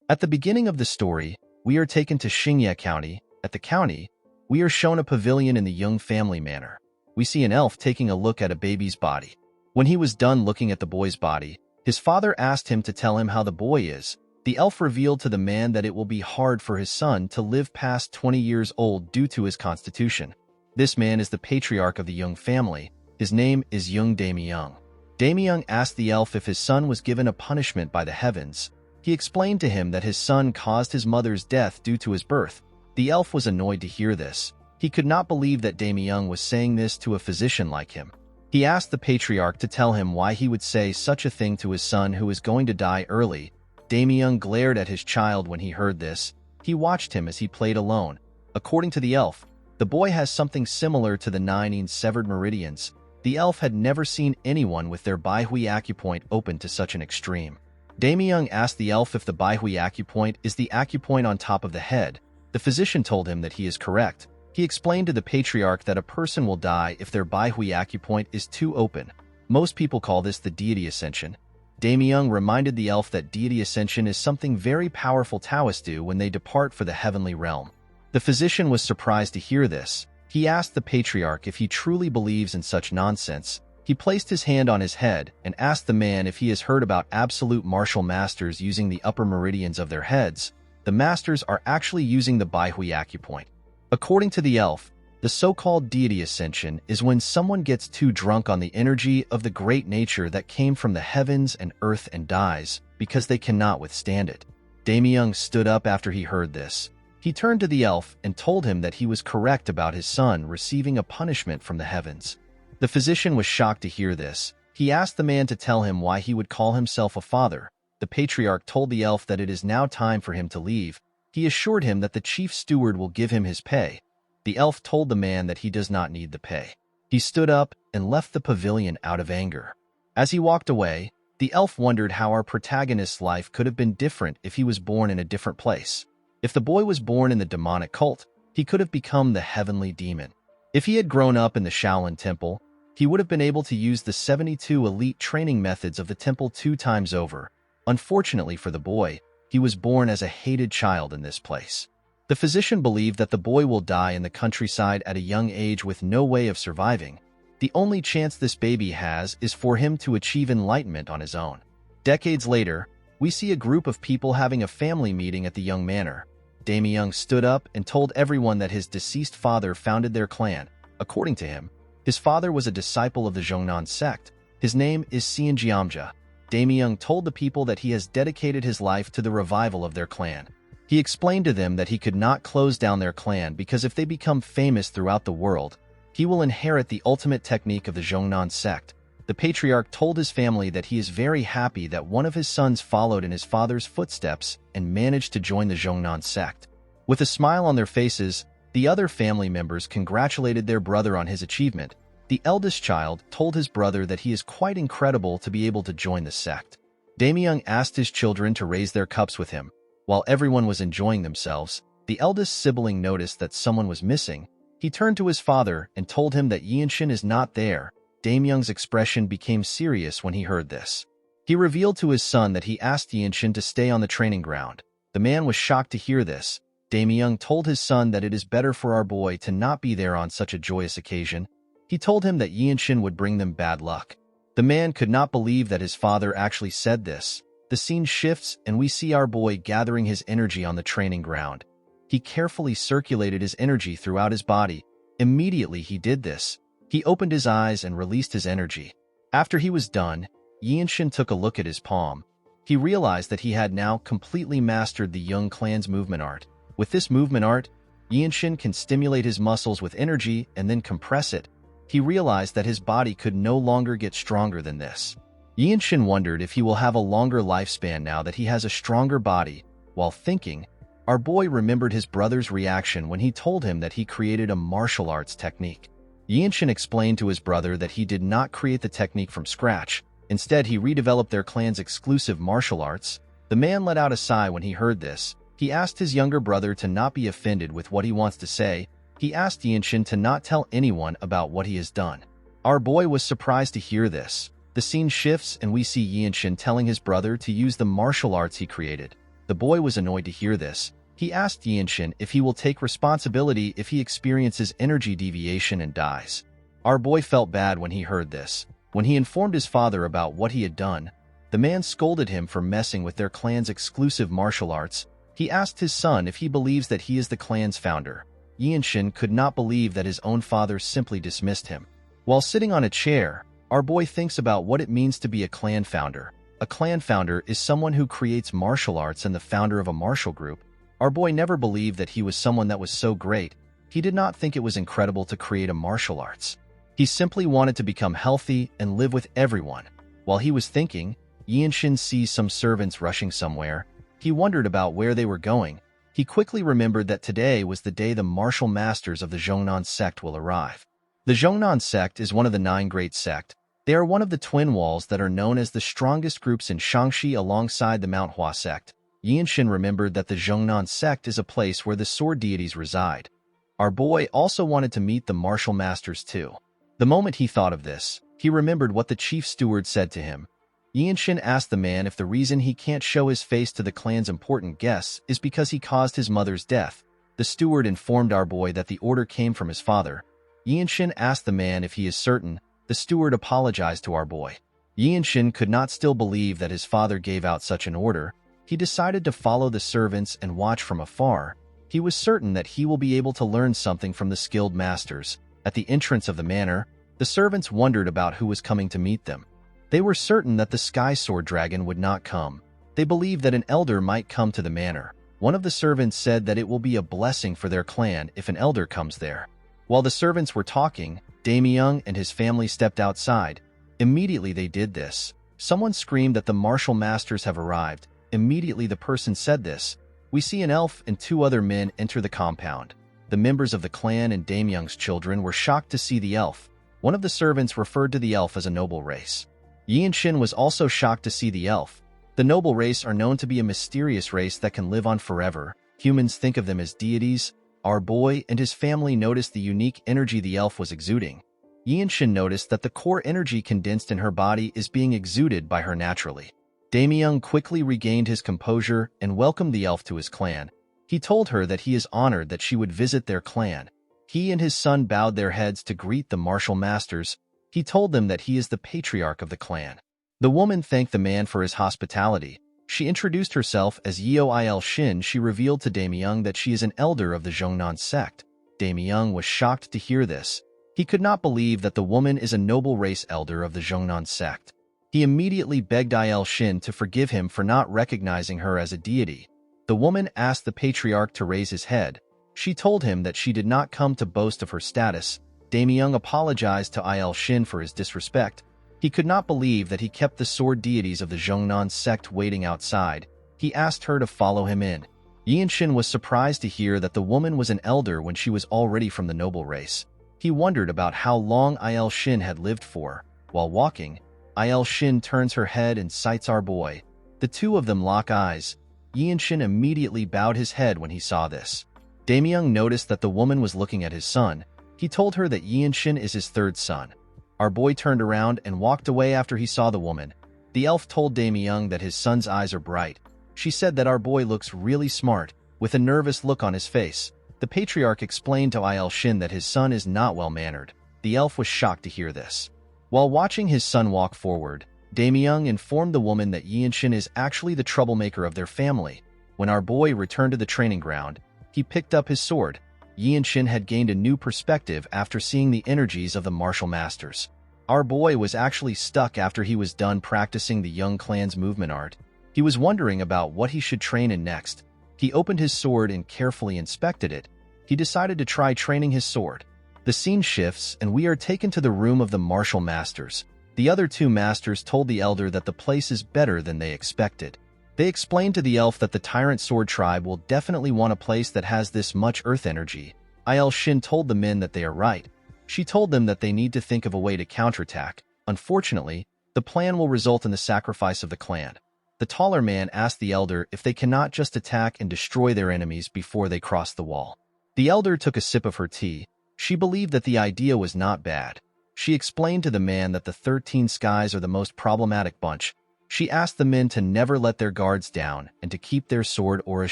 At the beginning of the story, we are taken to Xingye County. At the county, we are shown a pavilion in the Young family manor. We see an elf taking a look at a baby's body. When he was done looking at the boy's body, his father asked him to tell him how the boy is. The elf revealed to the man that it will be hard for his son to live past 20 years old due to his constitution. This man is the patriarch of the Young family. His name is Young Damyung. Damyung asked the elf if his son was given a punishment by the heavens. He explained to him that his son caused his mother's death due to his birth. The elf was annoyed to hear this. He could not believe that Damyung was saying this to a physician like him. He asked the patriarch to tell him why he would say such a thing to his son who is going to die early. Damyung glared at his child when he heard this. He watched him as he played alone. According to the elf, the boy has something similar to the 9 severed meridians. The elf had never seen anyone with their Baihui acupoint open to such an extreme. Damyung asked the elf if the Baihui acupoint is the acupoint on top of the head. The physician told him that he is correct. He explained to the patriarch that a person will die if their Baihui acupoint is too open. Most people call this the deity ascension. Damyung reminded the elf that deity ascension is something very powerful Taoists do when they depart for the heavenly realm. The physician was surprised to hear this. He asked the patriarch if he truly believes in such nonsense. He placed his hand on his head and asked the man if he has heard about absolute martial masters using the upper meridians of their heads. The masters are actually using the Baihui acupoint. According to the elf, the so-called deity ascension is when someone gets too drunk on the energy of the great nature that came from the heavens and earth and dies because they cannot withstand it. Damyung stood up after he heard this. He turned to the elf and told him that he was correct about his son receiving a punishment from the heavens. The physician was shocked to hear this. He asked the man to tell him why he would call himself a father. The patriarch told the elf that it is now time for him to leave. He assured him that the chief steward will give him his pay. The elf told the man that he does not need the pay. He stood up and left the pavilion out of anger. As he walked away, the elf wondered how our protagonist's life could have been different if he was born in a different place. If the boy was born in the demonic cult, he could have become the heavenly demon. If he had grown up in the Shaolin Temple, he would have been able to use the 72 elite training methods of the temple 2 times over. Unfortunately for the boy, he was born as a hated child in this place. The physician believed that the boy will die in the countryside at a young age with no way of surviving. The only chance this baby has is for him to achieve enlightenment on his own. Decades later, we see a group of people having a family meeting at the Young Manor. Damyung stood up and told everyone that his deceased father founded their clan. According to him, his father was a disciple of the Zhongnan sect. His name is Xianjiamja. Damyung told the people that he has dedicated his life to the revival of their clan. He explained to them that he could not close down their clan because if they become famous throughout the world, he will inherit the ultimate technique of the Zhongnan sect. The patriarch told his family that he is very happy that one of his sons followed in his father's footsteps and managed to join the Zhongnan sect. With a smile on their faces, the other family members congratulated their brother on his achievement. The eldest child told his brother that he is quite incredible to be able to join the sect. Damyung asked his children to raise their cups with him. While everyone was enjoying themselves, the eldest sibling noticed that someone was missing. He turned to his father and told him that Yinshin is not there. Damyung's expression became serious when he heard this. He revealed to his son that he asked Yinshin to stay on the training ground. The man was shocked to hear this. Damyung told his son that it is better for our boy to not be there on such a joyous occasion. He told him that Yinshin would bring them bad luck. The man could not believe that his father actually said this. The scene shifts and we see our boy gathering his energy on the training ground. He carefully circulated his energy throughout his body. Immediately he did this. He opened his eyes and released his energy. After he was done, Yinshin took a look at his palm. He realized that he had now completely mastered the Young clan's movement art. With this movement art, Yinshin can stimulate his muscles with energy and then compress it. He realized that his body could no longer get stronger than this. Yinshin wondered if he will have a longer lifespan now that he has a stronger body. While thinking, our boy remembered his brother's reaction when he told him that he created a martial arts technique. Yinshin explained to his brother that he did not create the technique from scratch. Instead, he redeveloped their clan's exclusive martial arts. The man let out a sigh when he heard this. He asked his younger brother to not be offended with what he wants to say. He asked Yinshin to not tell anyone about what he has done. Our boy was surprised to hear this. The scene shifts and we see Yinshin telling his brother to use the martial arts he created. The boy was annoyed to hear this. He asked Yinshin if he will take responsibility if he experiences energy deviation and dies. Our boy felt bad when he heard this. When he informed his father about what he had done, the man scolded him for messing with their clan's exclusive martial arts. He asked his son if he believes that he is the clan's founder. Yinshin could not believe that his own father simply dismissed him. While sitting on a chair, our boy thinks about what it means to be a clan founder. A clan founder is someone who creates martial arts and the founder of a martial group. Our boy never believed that he was someone that was so great. He did not think it was incredible to create a martial arts. He simply wanted to become healthy and live with everyone. While he was thinking, Yinshin sees some servants rushing somewhere. He wondered about where they were going. He quickly remembered that today was the day the martial masters of the Zhongnan sect will arrive. The Zhongnan sect is one of the 9 great sects. They are one of the twin walls that are known as the strongest groups in Shaanxi alongside the Manhwa sect. Yinshin remembered that the Zhongnan sect is a place where the sword deities reside. Our boy also wanted to meet the martial masters too. The moment he thought of this, he remembered what the chief steward said to him. Yinshin asked the man if the reason he can't show his face to the clan's important guests is because he caused his mother's death. The steward informed our boy that the order came from his father. Yinshin asked the man if he is certain. The steward apologized to our boy. Yinshin could not still believe that his father gave out such an order. He decided to follow the servants and watch from afar. He was certain that he will be able to learn something from the skilled masters. At the entrance of the manor, the servants wondered about who was coming to meet them. They were certain that the Sky Sword Dragon would not come. They believed that an elder might come to the manor. One of the servants said that it will be a blessing for their clan if an elder comes there. While the servants were talking, Damyung and his family stepped outside. Immediately they did this. Someone screamed that the martial masters have arrived. Immediately the person said this. We see an elf and 2 other men enter the compound. The members of the clan and Damyung's children were shocked to see the elf. One of the servants referred to the elf as a noble race. Yinshin was also shocked to see the elf. The noble race are known to be a mysterious race that can live on forever. Humans think of them as deities. Our boy and his family noticed the unique energy the elf was exuding. Yinshin noticed that the core energy condensed in her body is being exuded by her naturally. Damyung quickly regained his composure and welcomed the elf to his clan. He told her that he is honored that she would visit their clan. He and his son bowed their heads to greet the martial masters. He told them that he is the patriarch of the clan. The woman thanked the man for his hospitality. She introduced herself as Yeo Il Shin. She revealed to Damyung that she is an elder of the Zhongnan sect. Damyung was shocked to hear this. He could not believe that the woman is a noble race elder of the Zhongnan sect. He immediately begged Il Shin to forgive him for not recognizing her as a deity. The woman asked the patriarch to raise his head. She told him that she did not come to boast of her status. Damyung apologized to Il Shin for his disrespect. He could not believe that he kept the sword deities of the Zhongnan sect waiting outside. He asked her to follow him in. Yinshin was surprised to hear that the woman was an elder when she was already from the noble race. He wondered about how long Il Shin had lived for. While walking, Il Shin turns her head and sights our boy. The 2 of them lock eyes. Yinshin immediately bowed his head when he saw this. Damyung noticed that the woman was looking at his son. He told her that Yinshin is his 3rd son. Our boy turned around and walked away after he saw the woman. The elf told Damyung that his son's eyes are bright. She said that our boy looks really smart, with a nervous look on his face. The patriarch explained to Il Shin that his son is not well-mannered. The elf was shocked to hear this. While watching his son walk forward, Damyung informed the woman that Yinshin is actually the troublemaker of their family. When our boy returned to the training ground, he picked up his sword. Yinshin had gained a new perspective after seeing the energies of the martial masters. Our boy was actually stuck after he was done practicing the young clan's movement art. He was wondering about what he should train in next. He opened his sword and carefully inspected it. He decided to try training his sword. The scene shifts and we are taken to the room of the martial masters. The other 2 masters told the elder that the place is better than they expected. They explained to the elf that the Tyrant Sword Tribe will definitely want a place that has this much earth energy. Il Shin told the men that they are right. She told them that they need to think of a way to counterattack. Unfortunately, the plan will result in the sacrifice of the clan. The taller man asked the elder if they cannot just attack and destroy their enemies before they cross the wall. The elder took a sip of her tea. She believed that the idea was not bad. She explained to the man that the 13 skies are the most problematic bunch. She asked the men to never let their guards down and to keep their sword auras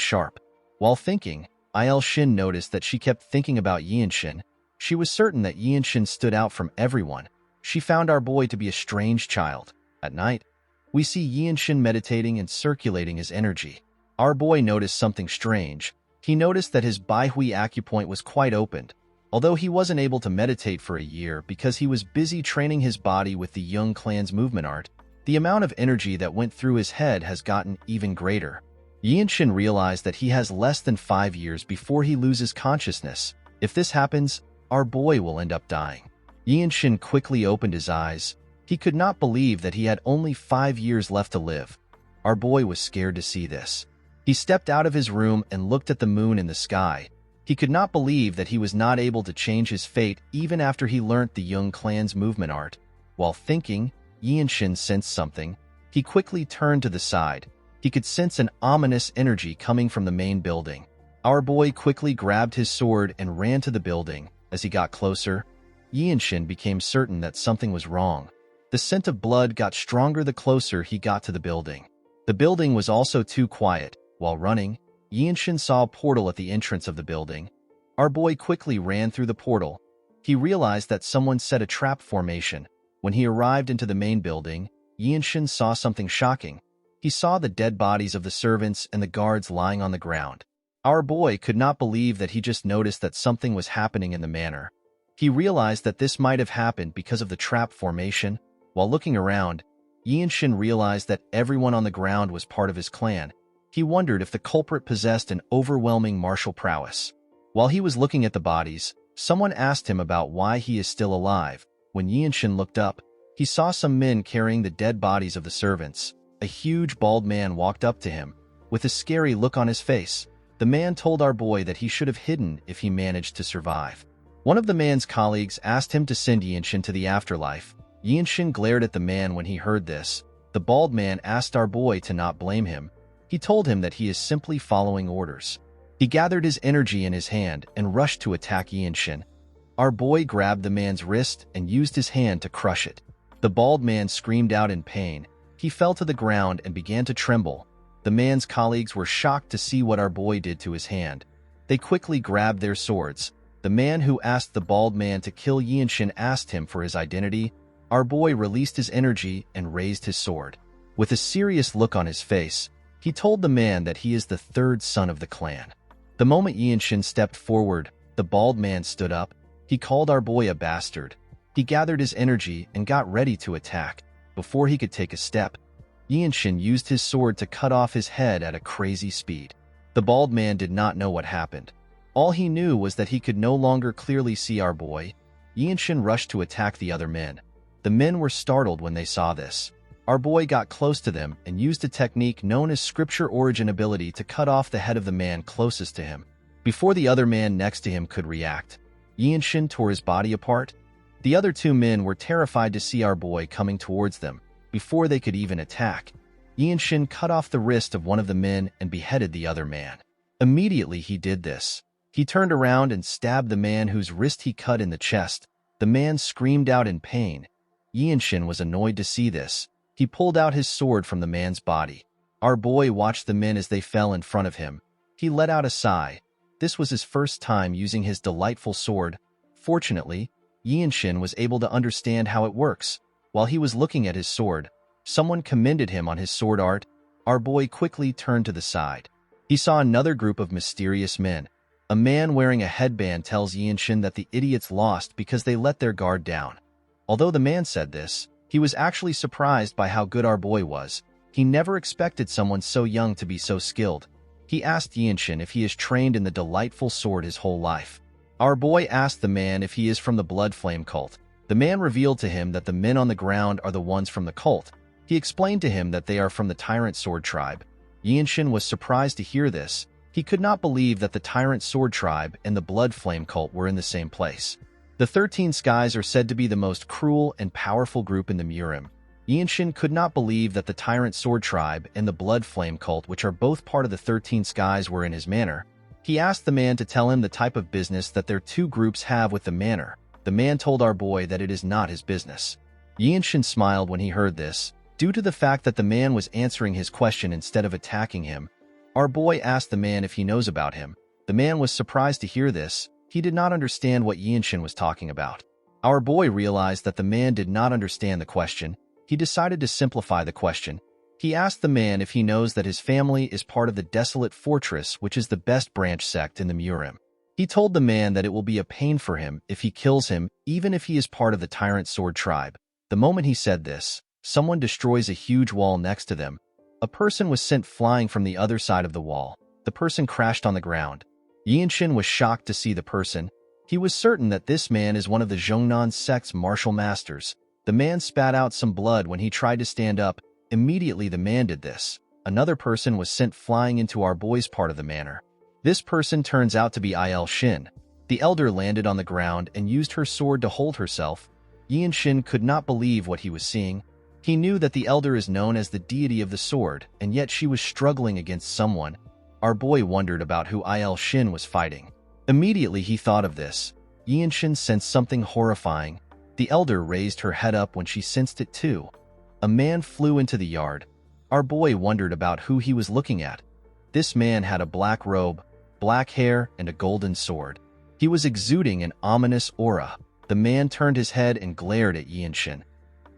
sharp. While thinking, Il Shin noticed that she kept thinking about Yinshin. She was certain that Yinshin stood out from everyone. She found our boy to be a strange child. At night, we see Yinshin meditating and circulating his energy. Our boy noticed something strange. He noticed that his Baihui acupoint was quite opened. Although he wasn't able to meditate for a year because he was busy training his body with the Young Clan's movement art, the amount of energy that went through his head has gotten even greater. Yinshin realized that he has less than 5 years before he loses consciousness. If this happens, our boy will end up dying. Yinshin quickly opened his eyes. He could not believe that he had only 5 years left to live. Our boy was scared to see this. He stepped out of his room and looked at the moon in the sky. He could not believe that he was not able to change his fate even after he learnt the Young Clan's movement art. While thinking, Yinshin sensed something. He quickly turned to the side. He could sense an ominous energy coming from the main building. Our boy quickly grabbed his sword and ran to the building. As he got closer, Yinshin became certain that something was wrong. The scent of blood got stronger the closer he got to the building. The building was also too quiet. While running, Yinshin saw a portal at the entrance of the building. Our boy quickly ran through the portal. He realized that someone set a trap formation. When he arrived into the main building, Yinshin saw something shocking. He saw the dead bodies of the servants and the guards lying on the ground. Our boy could not believe that he just noticed that something was happening in the manor. He realized that this might have happened because of the trap formation. While looking around, Yinshin realized that everyone on the ground was part of his clan. He wondered if the culprit possessed an overwhelming martial prowess. While he was looking at the bodies, someone asked him about why he is still alive. When Yinshin looked up, he saw some men carrying the dead bodies of the servants. A huge bald man walked up to him. With a scary look on his face, the man told our boy that he should have hidden if he managed to survive. One of the man's colleagues asked him to send Yinshin to the afterlife. Yinshin glared at the man when he heard this. The bald man asked our boy to not blame him. He told him that he is simply following orders. He gathered his energy in his hand and rushed to attack Yinshin. Our boy grabbed the man's wrist and used his hand to crush it. The bald man screamed out in pain. He fell to the ground and began to tremble. The man's colleagues were shocked to see what our boy did to his hand. They quickly grabbed their swords. The man who asked the bald man to kill Yinshin asked him for his identity. Our boy released his energy and raised his sword. With a serious look on his face, he told the man that he is the third son of the clan. The moment Yinshin stepped forward, the bald man stood up. He called our boy a bastard. He gathered his energy and got ready to attack. Before he could take a step, Yinshin used his sword to cut off his head at a crazy speed. The bald man did not know what happened. All he knew was that he could no longer clearly see our boy. Yinshin rushed to attack the other men. The men were startled when they saw this. Our boy got close to them and used a technique known as scripture origin ability to cut off the head of the man closest to him. Before the other man next to him could react, Yinshin tore his body apart. The other two men were terrified to see our boy coming towards them. Before they could even attack, Yinshin cut off the wrist of one of the men and beheaded the other man. Immediately he did this. He turned around and stabbed the man whose wrist he cut in the chest. The man screamed out in pain. Yinshin was annoyed to see this. He pulled out his sword from the man's body. Our boy watched the men as they fell in front of him. He let out a sigh. This was his first time using his delightful sword. Fortunately, Yinshin was able to understand how it works. While he was looking at his sword, someone commended him on his sword art. Our boy quickly turned to the side. He saw another group of mysterious men. A man wearing a headband tells Yinshin that the idiots lost because they let their guard down. Although the man said this, he was actually surprised by how good our boy was. He never expected someone so young to be so skilled. He asked Yinshin if he has trained in the delightful sword his whole life. Our boy asked the man if he is from the Blood Flame cult. The man revealed to him that the men on the ground are the ones from the cult. He explained to him that they are from the Tyrant Sword tribe. Yinshin was surprised to hear this. He could not believe that the Tyrant Sword tribe and the Blood Flame cult were in the same place. The 13 Skies are said to be the most cruel and powerful group in the Murim. Yinshin could not believe that the Tyrant Sword tribe and the Blood Flame cult, which are both part of the 13 Skies, were in his manor. He asked the man to tell him the type of business that their two groups have with the manor. The man told our boy that it is not his business. Yinshin smiled when he heard this. Due to the fact that the man was answering his question instead of attacking him, our boy asked the man if he knows about him. The man was surprised to hear this. He did not understand what Yinshin was talking about. Our boy realized that the man did not understand the question. He decided to simplify the question. He asked the man if he knows that his family is part of the Desolate Fortress, which is the best branch sect in the Murim. He told the man that it will be a pain for him if he kills him, even if he is part of the Tyrant Sword tribe. The moment he said this, someone destroys a huge wall next to them. A person was sent flying from the other side of the wall. The person crashed on the ground. Yinshin was shocked to see the person. He was certain that this man is one of the Zhongnan sect's martial masters. The man spat out some blood when he tried to stand up. Immediately the man did this. Another person was sent flying into our boy's part of the manor. This person turns out to be Il Shin. The elder landed on the ground and used her sword to hold herself. Yinshin could not believe what he was seeing. He knew that the elder is known as the deity of the sword, and yet she was struggling against someone. Our boy wondered about who Il Shin was fighting. Immediately he thought of this. Yinshin sensed something horrifying. The elder raised her head up when she sensed it too. A man flew into the yard. Our boy wondered about who he was looking at. This man had a black robe, black hair, and a golden sword. He was exuding an ominous aura. The man turned his head and glared at Yinshin.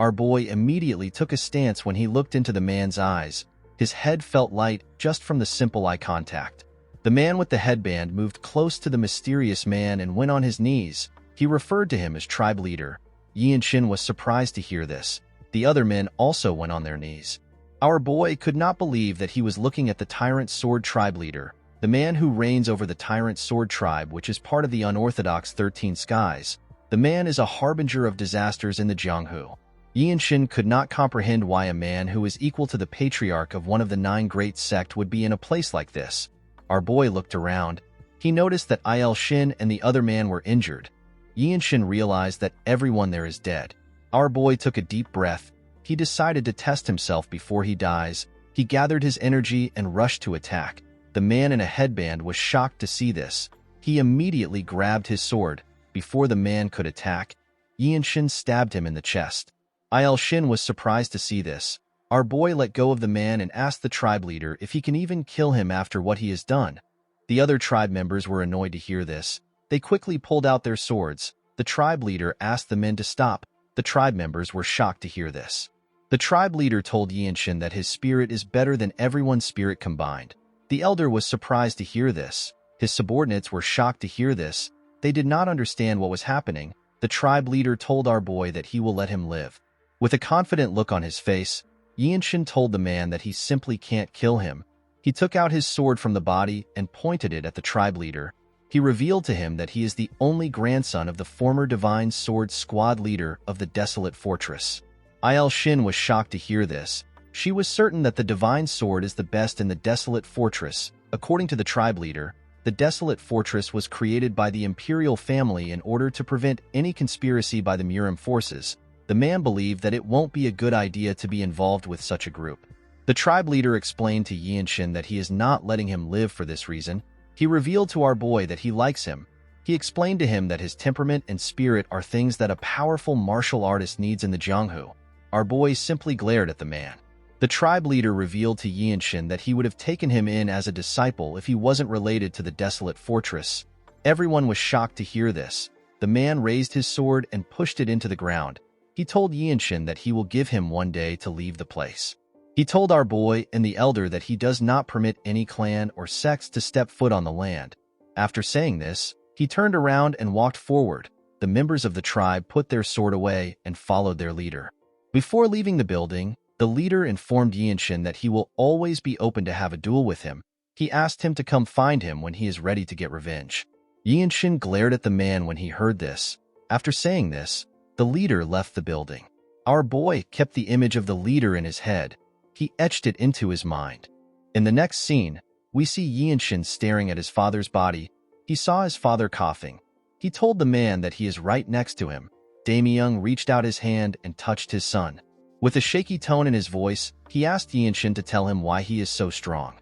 Our boy immediately took a stance when he looked into the man's eyes. His head felt light just from the simple eye contact. The man with the headband moved close to the mysterious man and went on his knees. He referred to him as tribe leader. Yinshin was surprised to hear this. The other men also went on their knees. Our boy could not believe that he was looking at the Tyrant Sword tribe leader, the man who reigns over the Tyrant Sword tribe, which is part of the unorthodox 13 skies. The man is a harbinger of disasters in the Jianghu. Yinshin could not comprehend why a man who is equal to the patriarch of one of the 9 great sect would be in a place like this. Our boy looked around. He noticed that Il Shin and the other man were injured. Yinshin realized that everyone there is dead. Our boy took a deep breath. He decided to test himself before he dies. He gathered his energy and rushed to attack. The man in a headband was shocked to see this. He immediately grabbed his sword. Before the man could attack, Yinshin stabbed him in the chest. Il Shin was surprised to see this. Our boy let go of the man and asked the tribe leader if he can even kill him after what he has done. The other tribe members were annoyed to hear this. They quickly pulled out their swords. The tribe leader asked the men to stop. The tribe members were shocked to hear this. The tribe leader told Yinshin that his spirit is better than everyone's spirit combined. The elder was surprised to hear this. His subordinates were shocked to hear this. They did not understand what was happening. The tribe leader told our boy that he will let him live. With a confident look on his face, Yinshin told the man that he simply can't kill him. He took out his sword from the body and pointed it at the tribe leader. He revealed to him that he is the only grandson of the former Divine Sword Squad leader of the Desolate Fortress. Il Shin was shocked to hear this. She was certain that the Divine Sword is the best in the Desolate Fortress. According to the tribe leader, the Desolate Fortress was created by the imperial family in order to prevent any conspiracy by the Murim forces. The man believed that it won't be a good idea to be involved with such a group. The tribe leader explained to Yinshin that he is not letting him live for this reason. He revealed to our boy that he likes him. He explained to him that his temperament and spirit are things that a powerful martial artist needs in the Jianghu. Our boy simply glared at the man. The tribe leader revealed to Yinshin that he would have taken him in as a disciple if he wasn't related to the Desolate Fortress. Everyone was shocked to hear this. The man raised his sword and pushed it into the ground. He told Yinshin that he will give him one day to leave the place. He told our boy and the elder that he does not permit any clan or sects to step foot on the land. After saying this, he turned around and walked forward. The members of the tribe put their sword away and followed their leader. Before leaving the building, the leader informed Yinshin that he will always be open to have a duel with him. He asked him to come find him when he is ready to get revenge. Yinshin glared at the man when he heard this. After saying this, the leader left the building. Our boy kept the image of the leader in his head. He etched it into his mind. In the next scene, we see Yinshin staring at his father's body. He saw his father coughing. He told the man that he is right next to him. Damyung reached out his hand and touched his son. With a shaky tone in his voice, he asked Yinshin to tell him why he is so strong.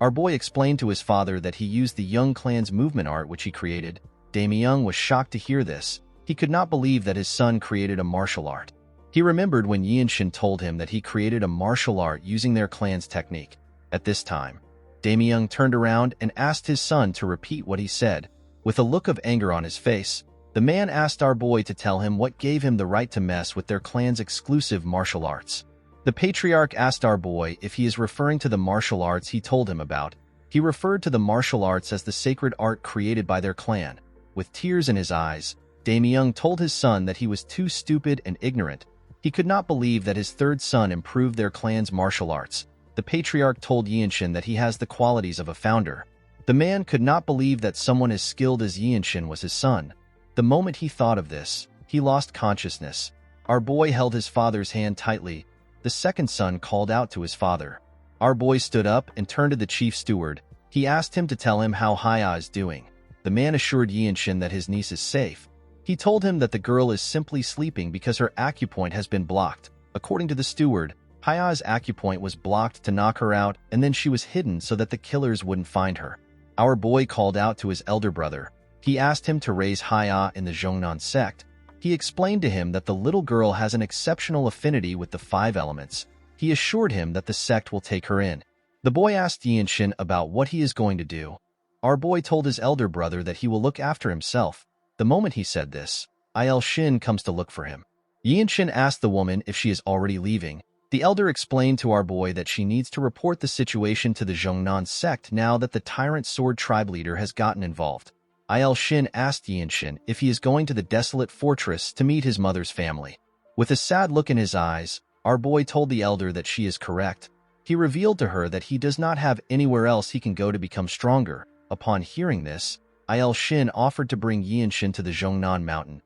Our boy explained to his father that he used the Young clan's movement art which he created. Damyung was shocked to hear this. He could not believe that his son created a martial art. He remembered when Yinshin told him that he created a martial art using their clan's technique. At this time, Damyung turned around and asked his son to repeat what he said. With a look of anger on his face, the man asked our boy to tell him what gave him the right to mess with their clan's exclusive martial arts. The patriarch asked our boy if he is referring to the martial arts he told him about. He referred to the martial arts as the sacred art created by their clan. With tears in his eyes, Damyung told his son that he was too stupid and ignorant. He could not believe that his third son improved their clan's martial arts. The patriarch told Yinshin that he has the qualities of a founder. The man could not believe that someone as skilled as Yinshin was his son. The moment he thought of this, he lost consciousness. Our boy held his father's hand tightly. The second son called out to his father. Our boy stood up and turned to the chief steward. He asked him to tell him how Haya is doing. The man assured Yinshin that his niece is safe. He told him that the girl is simply sleeping because her acupoint has been blocked. According to the steward, Haya's acupoint was blocked to knock her out, and then she was hidden so that the killers wouldn't find her. Our boy called out to his elder brother. He asked him to raise Haya in the Zhongnan sect. He explained to him that the little girl has an exceptional affinity with the 5 elements. He assured him that the sect will take her in. The boy asked Yinshin about what he is going to do. Our boy told his elder brother that he will look after himself. The moment he said this, Il-shin comes to look for him. Yinshin asked the woman if she is already leaving. The elder explained to our boy that she needs to report the situation to the Zhongnan sect now that the tyrant sword tribe leader has gotten involved. Il-shin asked Yinshin if he is going to the desolate fortress to meet his mother's family. With a sad look in his eyes, our boy told the elder that she is correct. He revealed to her that he does not have anywhere else he can go to become stronger. Upon hearing this, Il-shin offered to bring Yinshin to the Zhongnan mountain.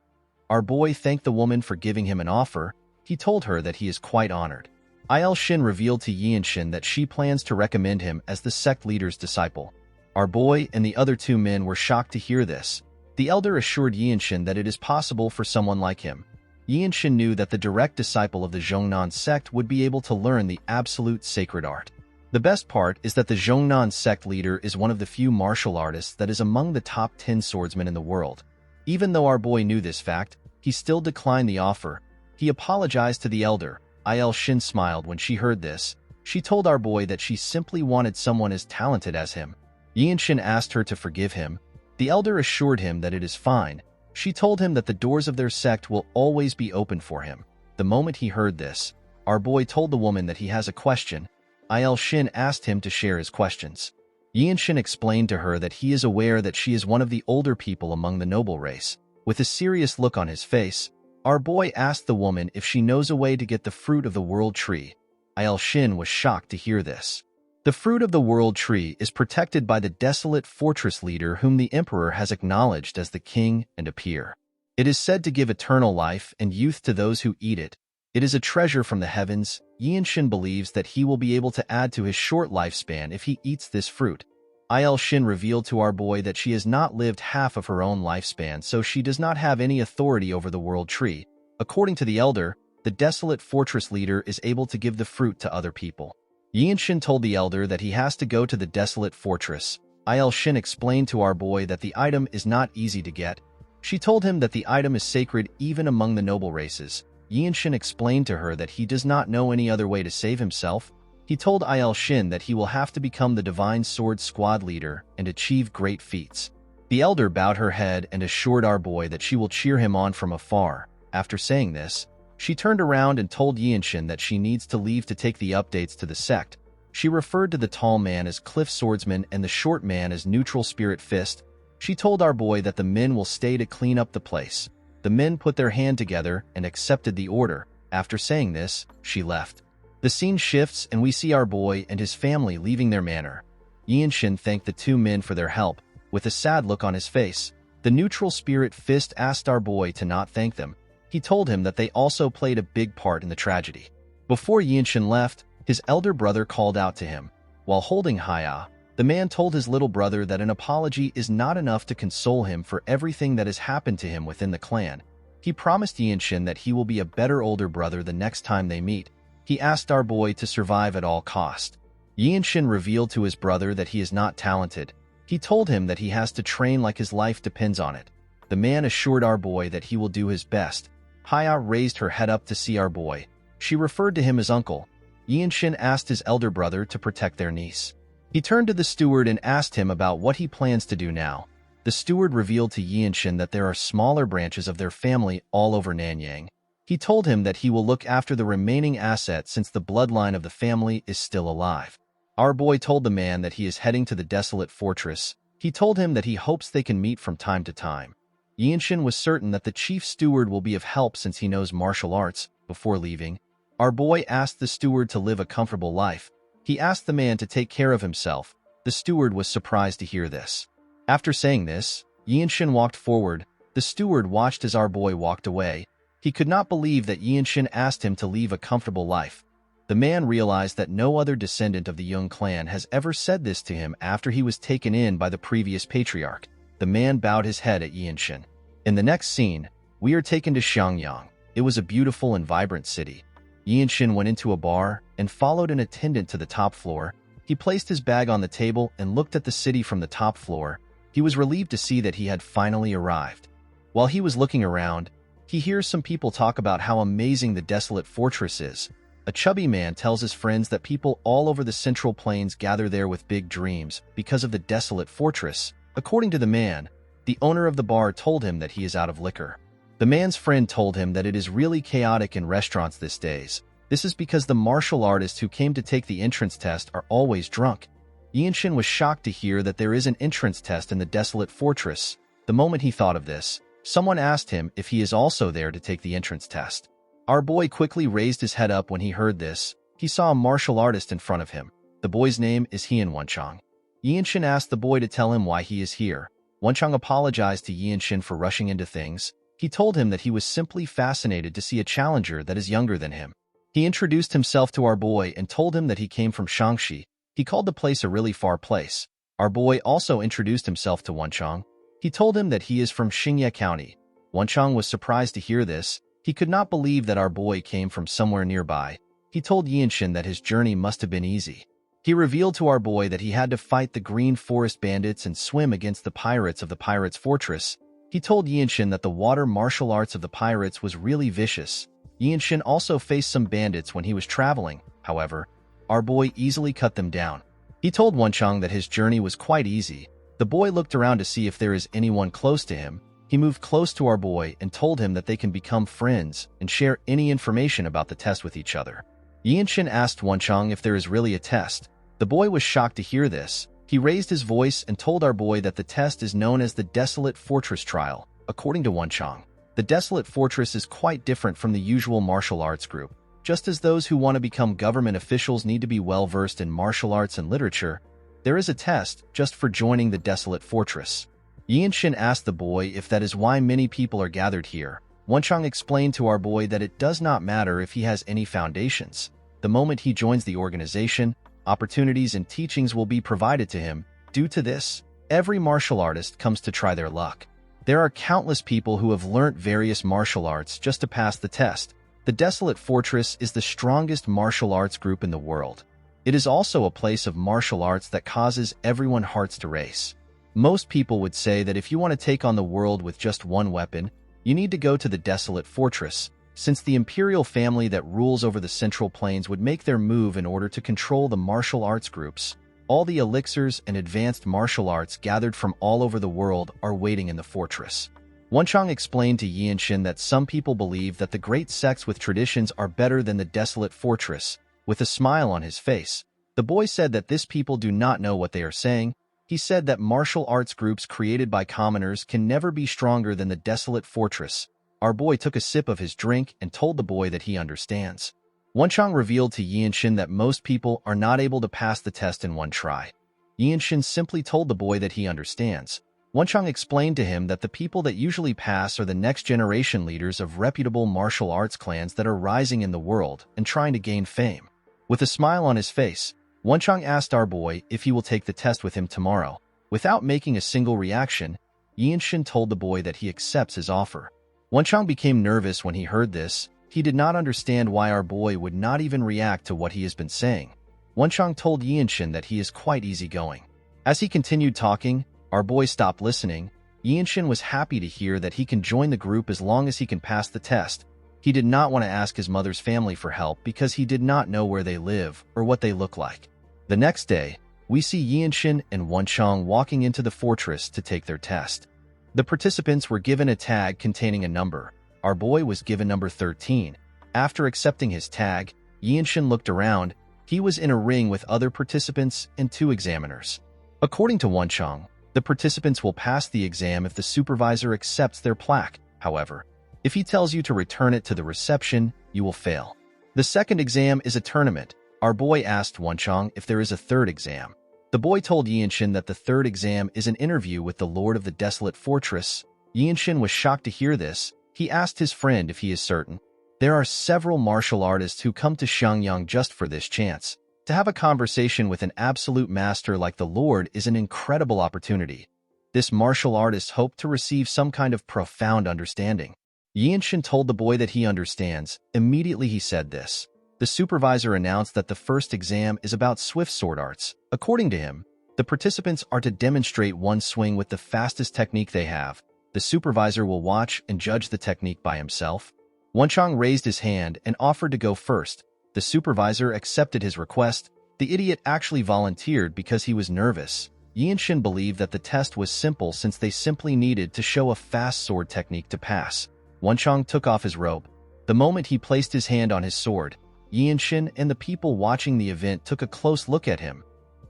Our boy thanked the woman for giving him an offer. He told her that he is quite honored. Il-shin revealed to Yinshin that she plans to recommend him as the sect leader's disciple. Our boy and the other 2 men were shocked to hear this. The elder assured Yinshin that it is possible for someone like him. Yinshin knew that the direct disciple of the Zhongnan sect would be able to learn the absolute sacred art. The best part is that the Zhongnan sect leader is one of the few martial artists that is among the top 10 swordsmen in the world. Even though our boy knew this fact, he still declined the offer. He apologized to the elder. Il-shin smiled when she heard this. She told our boy that she simply wanted someone as talented as him. Yinshin asked her to forgive him. The elder assured him that it is fine. She told him that the doors of their sect will always be open for him. The moment he heard this, our boy told the woman that he has a question. Il-shin asked him to share his questions. Yinshin explained to her that he is aware that she is one of the older people among the noble race. With a serious look on his face, our boy asked the woman if she knows a way to get the fruit of the world tree. Il-shin was shocked to hear this. The fruit of the world tree is protected by the desolate fortress leader whom the emperor has acknowledged as the king and a peer. It is said to give eternal life and youth to those who eat it. It is a treasure from the heavens. Yinshin believes that he will be able to add to his short lifespan if he eats this fruit. Il-shin revealed to our boy that she has not lived half of her own lifespan, so she does not have any authority over the world tree. According to the elder, the desolate fortress leader is able to give the fruit to other people. Yinshin told the elder that he has to go to the desolate fortress. Il-shin explained to our boy that the item is not easy to get. She told him that the item is sacred even among the noble races. Yinshin explained to her that he does not know any other way to save himself. He told Il-shin that he will have to become the Divine Sword Squad leader and achieve great feats. The elder bowed her head and assured our boy that she will cheer him on from afar. After saying this, she turned around and told Yinshin that she needs to leave to take the updates to the sect. She referred to the tall man as Cliff Swordsman and the short man as Neutral Spirit Fist. She told our boy that the men will stay to clean up the place. The men put their hand together and accepted the order. After saying this, she left. The scene shifts and we see our boy and his family leaving their manor. Yinshin thanked the 2 men for their help. With a sad look on his face, the Neutral Spirit Fist asked our boy to not thank them. He told him that they also played a big part in the tragedy. Before Yinshin left, his elder brother called out to him. While holding Haya, the man told his little brother that an apology is not enough to console him for everything that has happened to him within the clan. He promised Yinshin that he will be a better older brother the next time they meet. He asked our boy to survive at all cost. Yinshin revealed to his brother that he is not talented. He told him that he has to train like his life depends on it. The man assured our boy that he will do his best. Haya raised her head up to see our boy. She referred to him as uncle. Yinshin asked his elder brother to protect their niece. He turned to the steward and asked him about what he plans to do now. The steward revealed to Yinshin that there are smaller branches of their family all over Nanyang. He told him that he will look after the remaining assets since the bloodline of the family is still alive. Our boy told the man that he is heading to the desolate fortress. He told him that he hopes they can meet from time to time. Yinshin was certain that the chief steward will be of help since he knows martial arts. Before leaving, our boy asked the steward to live a comfortable life. He asked the man to take care of himself. The steward was surprised to hear this. After saying this, Yinshin walked forward. The steward watched as our boy walked away. He could not believe that Yinshin asked him to leave a comfortable life. The man realized that no other descendant of the Jung clan has ever said this to him after he was taken in by the previous patriarch. The man bowed his head at Yinshin. In the next scene, we are taken to Xiangyang. It was a beautiful and vibrant city. Yinshin went into a bar and followed an attendant to the top floor. He placed his bag on the table and looked at the city from the top floor. He was relieved to see that he had finally arrived. While he was looking around, he hears some people talk about how amazing the desolate fortress is. A chubby man tells his friends that people all over the Central Plains gather there with big dreams because of the desolate fortress. According to the man, the owner of the bar told him that he is out of liquor. The man's friend told him that it is really chaotic in restaurants these days. This is because the martial artists who came to take the entrance test are always drunk. Yinshin was shocked to hear that there is an entrance test in the desolate fortress. The moment he thought of this, someone asked him if he is also there to take the entrance test. Our boy quickly raised his head up when he heard this. He saw a martial artist in front of him. The boy's name is Hien Wenchang. Yinshin asked the boy to tell him why he is here. Wenchang apologized to Yinshin for rushing into things. He told him that he was simply fascinated to see a challenger that is younger than him. He introduced himself to our boy and told him that he came from Shaanxi. He called the place a really far place. Our boy also introduced himself to Wenchang. He told him that he is from Xingye County. Wenchang was surprised to hear this. He could not believe that our boy came from somewhere nearby. He told Yinshin that his journey must have been easy. He revealed to our boy that he had to fight the Green Forest bandits and swim against the pirates of the Pirates' Fortress. He told Yinshin that the water martial arts of the pirates was really vicious. Yinshin also faced some bandits when he was traveling. However, our boy easily cut them down. He told Wenchang that his journey was quite easy. The boy looked around to see if there is anyone close to him. He moved close to our boy and told him that they can become friends and share any information about the test with each other. Yinshin asked Wenchang if there is really a test. The boy was shocked to hear this. He raised his voice and told our boy that the test is known as the Desolate Fortress Trial. According to Wenchang, the Desolate Fortress is quite different from the usual martial arts group. Just as those who want to become government officials need to be well-versed in martial arts and literature, there is a test just for joining the Desolate Fortress. Yinshin asked the boy if that is why many people are gathered here. Wenchang explained to our boy that it does not matter if he has any foundations. The moment he joins the organization, opportunities and teachings will be provided to him. Due to this, every martial artist comes to try their luck. There are countless people who have learnt various martial arts just to pass the test. The Desolate Fortress is the strongest martial arts group in the world. It is also a place of martial arts that causes everyone's hearts to race. Most people would say that if you want to take on the world with just one weapon, you need to go to the Desolate Fortress, since the imperial family that rules over the Central Plains would make their move in order to control the martial arts groups. All the elixirs and advanced martial arts gathered from all over the world are waiting in the fortress. Wenchang explained to Yinshin that some people believe that the great sects with traditions are better than the Desolate Fortress. With a smile on his face, the boy said that these people do not know what they are saying. He said that martial arts groups created by commoners can never be stronger than the Desolate Fortress. Our boy took a sip of his drink and told the boy that he understands. Wenchang revealed to Yinshin that most people are not able to pass the test in one try. Yinshin simply told the boy that he understands. Wenchang explained to him that the people that usually pass are the next generation leaders of reputable martial arts clans that are rising in the world and trying to gain fame. With a smile on his face, Wenchang asked our boy if he will take the test with him tomorrow. Without making a single reaction, Yinshin told the boy that he accepts his offer. Wenchang became nervous when he heard this. He did not understand why our boy would not even react to what he has been saying. Wenchang told Yinshin that he is quite easygoing. As he continued talking, our boy stopped listening. Yinshin was happy to hear that he can join the group as long as he can pass the test. He did not want to ask his mother's family for help because he did not know where they live or what they look like. The next day, we see Yinshin and Wenchang walking into the fortress to take their test. The participants were given a tag containing a number. Our boy was given number 13. After accepting his tag, Yinshin looked around. He was in a ring with other participants and 2 examiners. According to Wenchang, the participants will pass the exam if the supervisor accepts their plaque. However, if he tells you to return it to the reception, you will fail. The second exam is a tournament. Our boy asked Wenchang if there is a third exam. The boy told Yinshin that the third exam is an interview with the Lord of the Desolate Fortress. Yinshin was shocked to hear this. He asked his friend if he is certain. There are several martial artists who come to Xiangyang just for this chance. To have a conversation with an absolute master like the Lord is an incredible opportunity. This martial artist hoped to receive some kind of profound understanding. Yinshin told the boy that he understands. Immediately he said this. The supervisor announced that the first exam is about swift sword arts. According to him, the participants are to demonstrate one swing with the fastest technique they have. The supervisor will watch and judge the technique by himself. Wenchang raised his hand and offered to go first. The supervisor accepted his request. The idiot actually volunteered because he was nervous. Yinshin believed that the test was simple since they simply needed to show a fast sword technique to pass. Wenchang took off his robe. The moment he placed his hand on his sword, Yinshin and the people watching the event took a close look at him.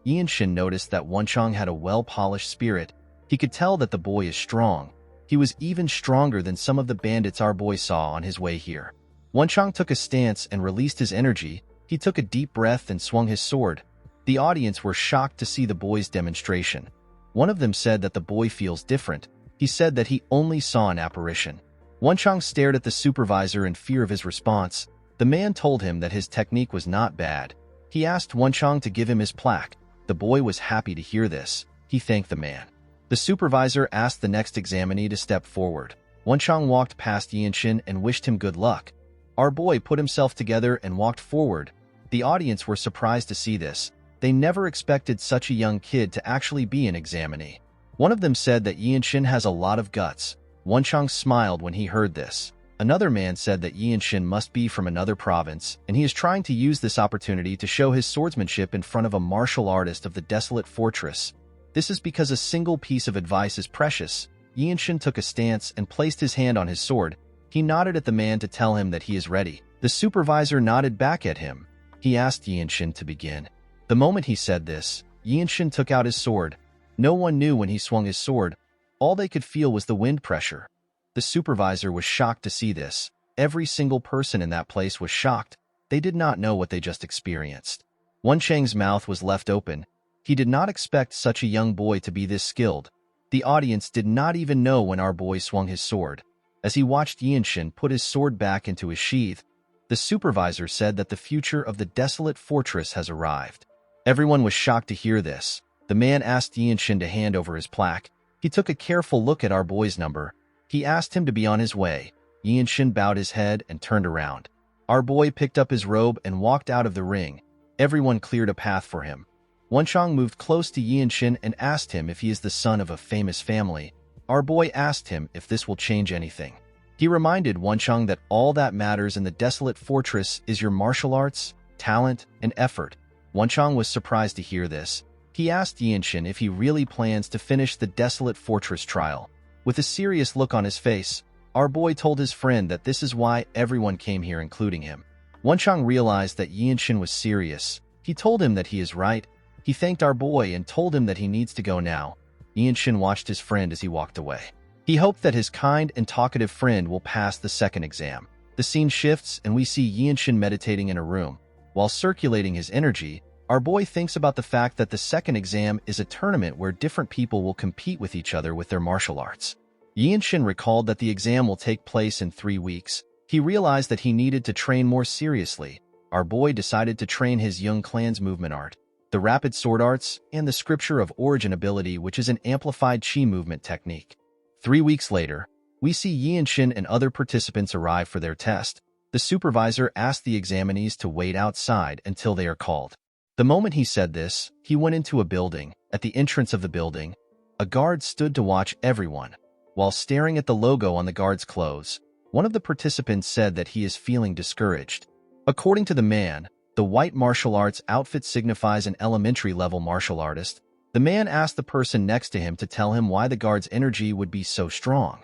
Yinshin noticed that Wenchang had a well-polished spirit. He could tell that the boy is strong. He was even stronger than some of the bandits our boy saw on his way here. Wenchang took a stance and released his energy. He took a deep breath and swung his sword. The audience were shocked to see the boy's demonstration. One of them said that the boy feels different. He said that he only saw an apparition. Wenchang stared at the supervisor in fear of his response. The man told him that his technique was not bad. He asked Wenchang to give him his plaque. The boy was happy to hear this. He thanked the man. The supervisor asked the next examinee to step forward. Wenchang walked past Yinshin and wished him good luck. Our boy put himself together and walked forward. The audience were surprised to see this. They never expected such a young kid to actually be an examinee. One of them said that Yinshin has a lot of guts. Wenchang smiled when he heard this. Another man said that Yinshin must be from another province, and he is trying to use this opportunity to show his swordsmanship in front of a martial artist of the Desolate Fortress. This is because a single piece of advice is precious. Yinshin took a stance and placed his hand on his sword. He nodded at the man to tell him that he is ready. The supervisor nodded back at him. He asked Yinshin to begin. The moment he said this, Yinshin took out his sword. No one knew when he swung his sword. All they could feel was the wind pressure. The supervisor was shocked to see this. Every single person in that place was shocked. They did not know what they just experienced. Wenchang's mouth was left open. He did not expect such a young boy to be this skilled. The audience did not even know when our boy swung his sword. As he watched Yinshin put his sword back into his sheath, the supervisor said that the future of the Desolate Fortress has arrived. Everyone was shocked to hear this. The man asked Yinshin to hand over his plaque. He took a careful look at our boy's number. He asked him to be on his way. Yinshin bowed his head and turned around. Our boy picked up his robe and walked out of the ring. Everyone cleared a path for him. Wenchang moved close to Yinshin and asked him if he is the son of a famous family. Our boy asked him if this will change anything. He reminded Wenchang that all that matters in the Desolate Fortress is your martial arts, talent, and effort. Wenchang was surprised to hear this. He asked Yinshin if he really plans to finish the Desolate Fortress trial. With a serious look on his face, our boy told his friend that this is why everyone came here, including him. Wenchang realized that Yinshin was serious. He told him that he is right. He thanked our boy and told him that he needs to go now. Yinshin watched his friend as he walked away. He hoped that his kind and talkative friend will pass the second exam. The scene shifts and we see Yinshin meditating in a room. While circulating his energy, our boy thinks about the fact that the second exam is a tournament where different people will compete with each other with their martial arts. Yinshin recalled that the exam will take place in 3 weeks. He realized that he needed to train more seriously. Our boy decided to train his young clan's movement art, the rapid sword arts, and the scripture of origin ability, which is an amplified chi movement technique. 3 weeks later, we see Yinshin and other participants arrive for their test. The supervisor asked the examinees to wait outside until they are called. The moment he said this, he went into a building. At the entrance of the building, a guard stood to watch everyone. While staring at the logo on the guard's clothes, One of the participants said that he is feeling discouraged. According to the man, the white martial arts outfit signifies an elementary-level martial artist. The man asked the person next to him to tell him why the guard's energy would be so strong.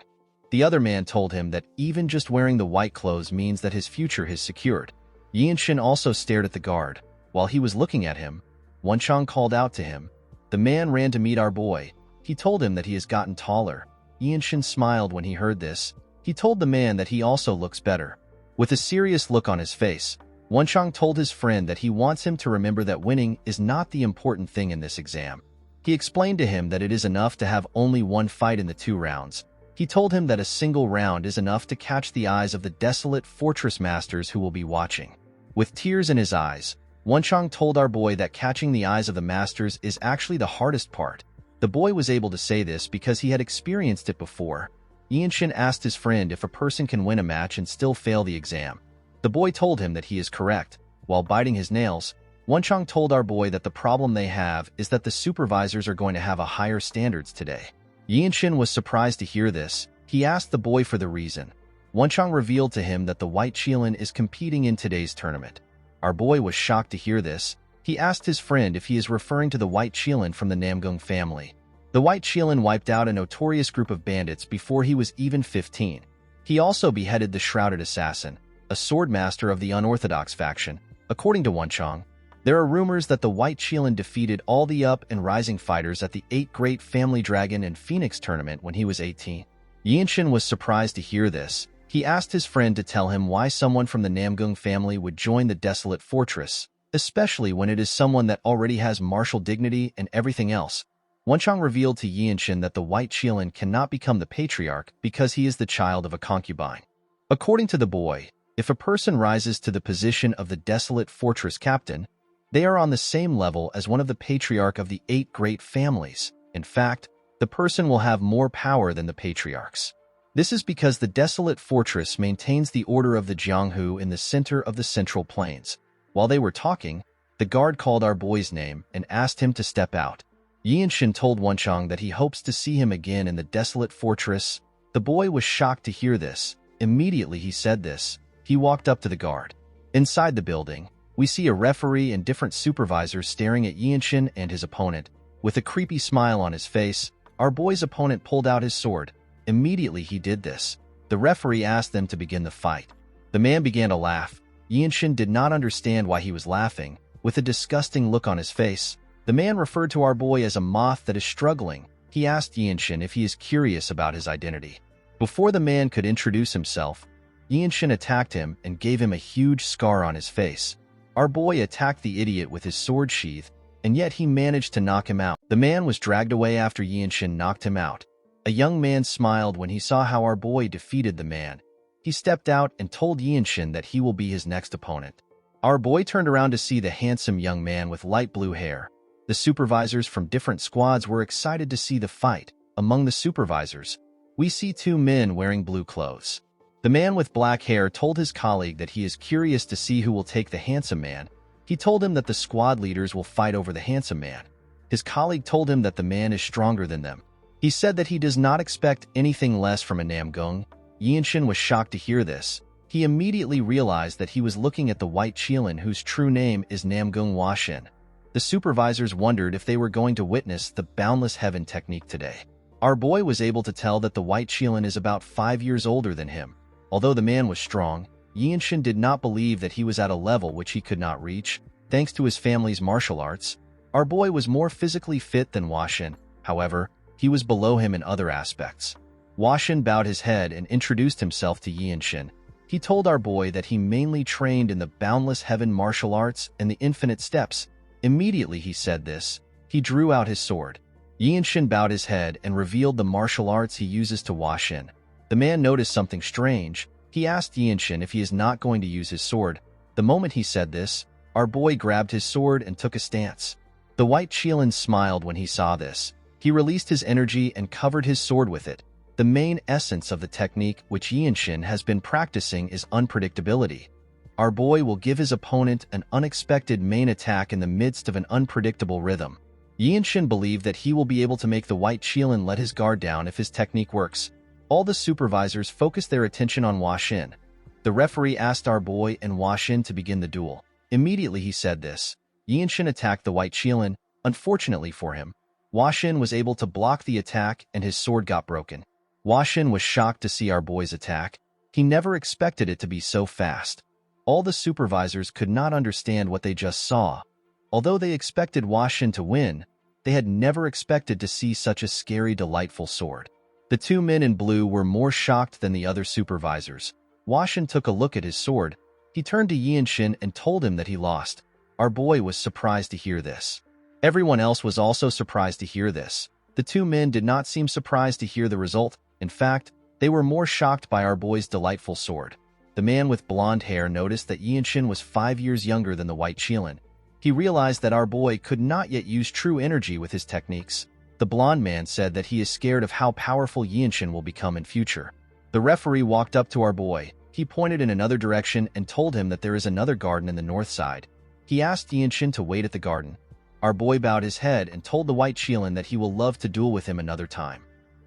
The other man told him that even just wearing the white clothes means that his future is secured. Yinshin also stared at the guard. While he was looking at him, Wenchang called out to him. The man ran to meet our boy. He told him that he has gotten taller. Yinshin smiled when he heard this. He told the man that he also looks better. With a serious look on his face, Wenchang told his friend that he wants him to remember that winning is not the important thing in this exam. He explained to him that it is enough to have only one fight in the 2 rounds. He told him that a single round is enough to catch the eyes of the desolate fortress masters who will be watching. With tears in his eyes, Wenchang told our boy that catching the eyes of the masters is actually the hardest part. The boy was able to say this because he had experienced it before. Yinshin asked his friend if a person can win a match and still fail the exam. The boy told him that he is correct. While biting his nails, Wenchang told our boy that the problem they have is that the supervisors are going to have a higher standards today. Yinshin was surprised to hear this. He asked the boy for the reason. Wenchang revealed to him that the White Qilin is competing in today's tournament. Our boy was shocked to hear this. He asked his friend if he is referring to the White Qilin from the Namgung family. The White Qilin wiped out a notorious group of bandits before he was even 15. He also beheaded the Shrouded Assassin, a sword master of the unorthodox faction. According to Wenchang, there are rumors that the White Qilin defeated all the up and rising fighters at the 8 Great Family Dragon and Phoenix tournament when he was 18. Yinshin was surprised to hear this. He asked his friend to tell him why someone from the Namgung family would join the desolate fortress, especially when it is someone that already has martial dignity and everything else. Wenchang revealed to Yinshin that the White Qilin cannot become the patriarch because he is the child of a concubine. According to the boy, if a person rises to the position of the desolate fortress captain, they are on the same level as one of the patriarch of the 8 great families. In fact, the person will have more power than the patriarchs. This is because the desolate fortress maintains the order of the Jianghu in the center of the central plains. While they were talking, the guard called our boy's name and asked him to step out. Yinshin told Wenchang that he hopes to see him again in the desolate fortress. The boy was shocked to hear this. Immediately he said this. He walked up to the guard. Inside the building, we see a referee and different supervisors staring at Yinshin and his opponent. With a creepy smile on his face, our boy's opponent pulled out his sword. Immediately he did this. The referee asked them to begin the fight. The man began to laugh. Yinshin did not understand why he was laughing. With a disgusting look on his face, the man referred to our boy as a moth that is struggling. He asked Yinshin if he is curious about his identity. Before the man could introduce himself, Yinshin attacked him and gave him a huge scar on his face. Our boy attacked the idiot with his sword sheath, and yet he managed to knock him out. The man was dragged away after Yinshin knocked him out. A young man smiled when he saw how our boy defeated the man. He stepped out and told Yinshin that he will be his next opponent. Our boy turned around to see the handsome young man with light blue hair. The supervisors from different squads were excited to see the fight. Among the supervisors, we see 2 men wearing blue clothes. The man with black hair told his colleague that he is curious to see who will take the handsome man. He told him that the squad leaders will fight over the handsome man. His colleague told him that the man is stronger than them. He said that he does not expect anything less from a Namgung. Yinshin was shocked to hear this. He immediately realized that he was looking at the White Qilin whose true name is Namgung Washin. The supervisors wondered if they were going to witness the Boundless Heaven technique today. Our boy was able to tell that the White Qilin is about 5 years older than him. Although the man was strong, Yinshin did not believe that he was at a level which he could not reach. Thanks to his family's martial arts, our boy was more physically fit than Washin. However, he was below him in other aspects. Washin bowed his head and introduced himself to Yinshin. He told our boy that he mainly trained in the Boundless Heaven martial arts and the Infinite Steps. Immediately he said this, he drew out his sword. Yinshin bowed his head and revealed the martial arts he uses to Washin. The man noticed something strange. He asked Yinshin if he is not going to use his sword. The moment he said this, our boy grabbed his sword and took a stance. The White Qilin smiled when he saw this. He released his energy and covered his sword with it. The main essence of the technique which Yinshin has been practicing is unpredictability. Our boy will give his opponent an unexpected main attack in the midst of an unpredictable rhythm. Yinshin believed that he will be able to make the White Qilin let his guard down if his technique works. All the supervisors focused their attention on Hua Xin. The referee asked our boy and Hua Xin to begin the duel. Immediately he said this. Yinshin attacked the white Qilin. Unfortunately for him, Hua Xin was able to block the attack and his sword got broken. Hua Xin was shocked to see our boy's attack. He never expected it to be so fast. All the supervisors could not understand what they just saw. Although they expected Hua Xin to win, they had never expected to see such a scary, delightful sword. The two men in blue were more shocked than the other supervisors. Hua Xin took a look at his sword. He turned to Yinshin and told him that he lost. Our boy was surprised to hear this. Everyone else was also surprised to hear this. The two men did not seem surprised to hear the result. In fact, they were more shocked by our boy's delightful sword. The man with blonde hair noticed that Yinshin was 5 years younger than the white Qilin. He realized that our boy could not yet use true energy with his techniques. The blonde man said that he is scared of how powerful Yinshin will become in future. The referee walked up to our boy. He pointed in another direction and told him that there is another garden in the north side. He asked Yinshin to wait at the garden. Our boy bowed his head and told the white Qilin that he will love to duel with him another time.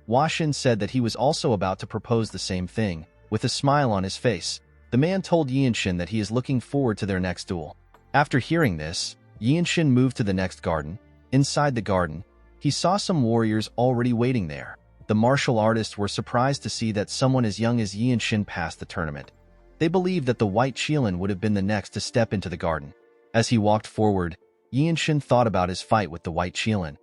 Hua Xin said that he was also about to propose the same thing. With a smile on his face, the man told Yinshin that he is looking forward to their next duel. After hearing this, Yinshin moved to the next garden. Inside the garden, he saw some warriors already waiting there. The martial artists were surprised to see that someone as young as Yinshin passed the tournament. They believed that the white Qilin would have been the next to step into the garden. As he walked forward, Yinshin thought about his fight with the white Qilin.